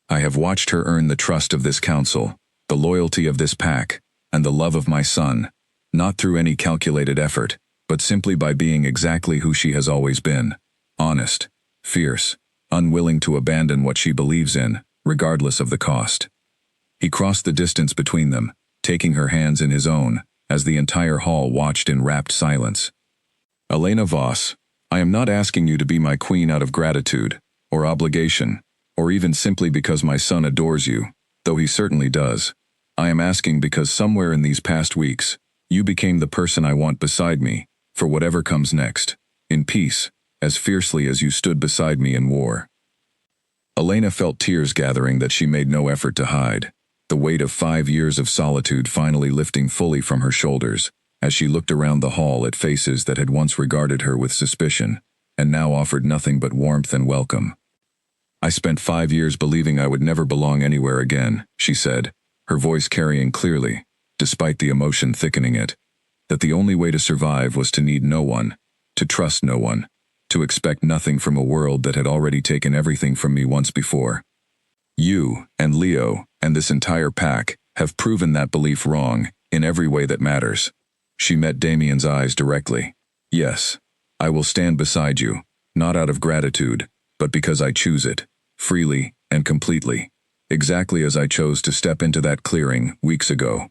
[SPEAKER 1] "I have watched her earn the trust of this council, the loyalty of this pack, and the love of my son, not through any calculated effort, but simply by being exactly who she has always been, honest, fierce, unwilling to abandon what she believes in, regardless of the cost." He crossed the distance between them, taking her hands in his own, as the entire hall watched in rapt silence. "Elena Voss, I am not asking you to be my queen out of gratitude, or obligation, or even simply because my son adores you, though he certainly does. I am asking because somewhere in these past weeks, you became the person I want beside me, for whatever comes next, in peace, as fiercely as you stood beside me in war." Elena felt tears gathering that she made no effort to hide, the weight of 5 years of solitude finally lifting fully from her shoulders, as she looked around the hall at faces that had once regarded her with suspicion, and now offered nothing but warmth and welcome. "I spent 5 years believing I would never belong anywhere again," she said, her voice carrying clearly, despite the emotion thickening it, that the only way to survive was to need no one, to trust no one, to expect nothing from a world that had already taken everything from me once before. You, and Leo, and this entire pack, have proven that belief wrong, in every way that matters." She met Damien's eyes directly. "Yes, I will stand beside you, not out of gratitude, but because I choose it, freely and completely, exactly as I chose to step into that clearing weeks ago."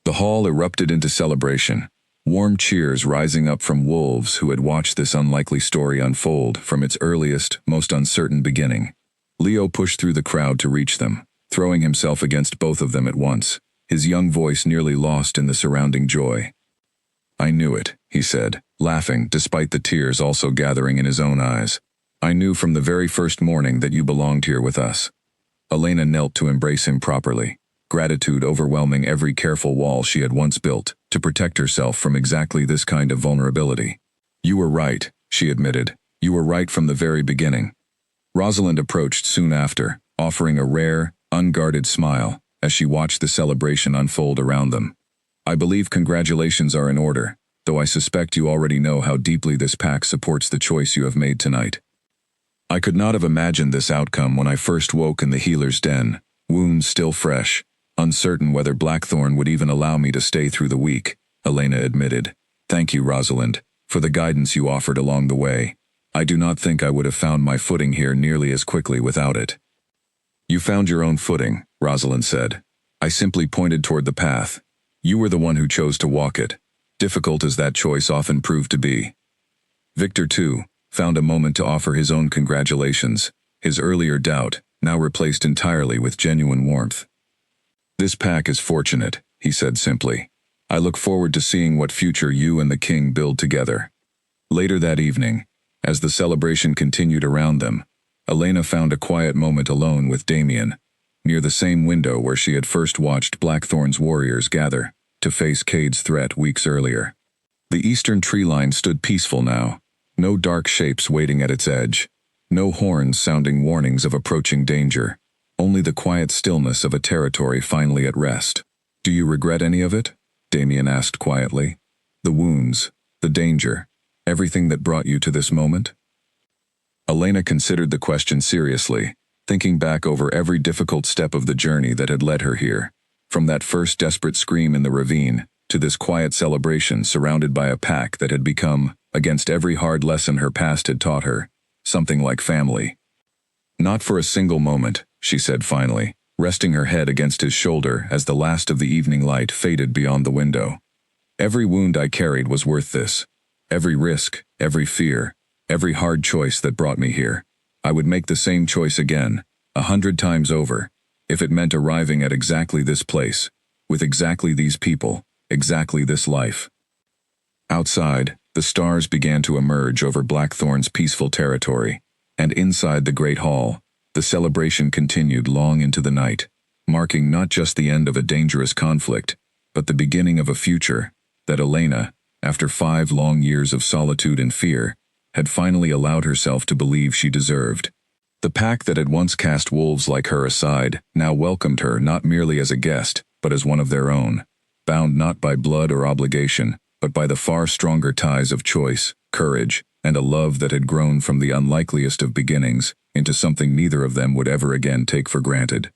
[SPEAKER 1] The hall erupted into celebration, warm cheers rising up from wolves who had watched this unlikely story unfold from its earliest, most uncertain beginning. Leo pushed through the crowd to reach them, throwing himself against both of them at once, his young voice nearly lost in the surrounding joy. "I knew it," he said, laughing despite the tears also gathering in his own eyes. "I knew from the very first morning that you belonged here with us." Elena knelt to embrace him properly, gratitude overwhelming every careful wall she had once built to protect herself from exactly this kind of vulnerability. "You were right," she admitted. "You were right from the very beginning." Rosalind approached soon after, offering a rare, unguarded smile as she watched the celebration unfold around them. "I believe congratulations are in order, though I suspect you already know how deeply this pack supports the choice you have made tonight. I could not have imagined this outcome when I first woke in the healer's den, wounds still fresh, uncertain whether Blackthorn would even allow me to stay through the week," Elena admitted. "Thank you, Rosalind, for the guidance you offered along the way. I do not think I would have found my footing here nearly as quickly without it." "You found your own footing," Rosalind said. "I simply pointed toward the path. You were the one who chose to walk it, difficult as that choice often proved to be." Victor, too, found a moment to offer his own congratulations, his earlier doubt now replaced entirely with genuine warmth. "This pack is fortunate," he said simply. "I look forward to seeing what future you and the king build together." Later that evening, as the celebration continued around them, Elena found a quiet moment alone with Damien, near the same window where she had first watched Blackthorn's warriors gather to face Cade's threat weeks earlier. The eastern tree line stood peaceful now, No dark shapes waiting at its edge. No horns sounding warnings of approaching danger. Only the quiet stillness of a territory finally at rest. "Do you regret any of it?" Damien asked quietly. "The wounds, the danger, everything that brought you to this moment?" Elena considered the question seriously, thinking back over every difficult step of the journey that had led her here. From that first desperate scream in the ravine, to this quiet celebration surrounded by a pack that had become, against every hard lesson her past had taught her, something like family. "Not for a single moment," she said finally, resting her head against his shoulder as the last of the evening light faded beyond the window. "Every wound I carried was worth this. Every risk, every fear, every hard choice that brought me here. I would make the same choice again, 100 times over, if it meant arriving at exactly this place, with exactly these people, exactly this life." Outside, the stars began to emerge over Blackthorn's peaceful territory, and inside the great hall, the celebration continued long into the night, marking not just the end of a dangerous conflict, but the beginning of a future that Elena, after 5 long years of solitude and fear, had finally allowed herself to believe she deserved. The pack that had once cast wolves like her aside now welcomed her not merely as a guest, but as one of their own, bound not by blood or obligation, but by the far stronger ties of choice, courage, and a love that had grown from the unlikeliest of beginnings into something neither of them would ever again take for granted.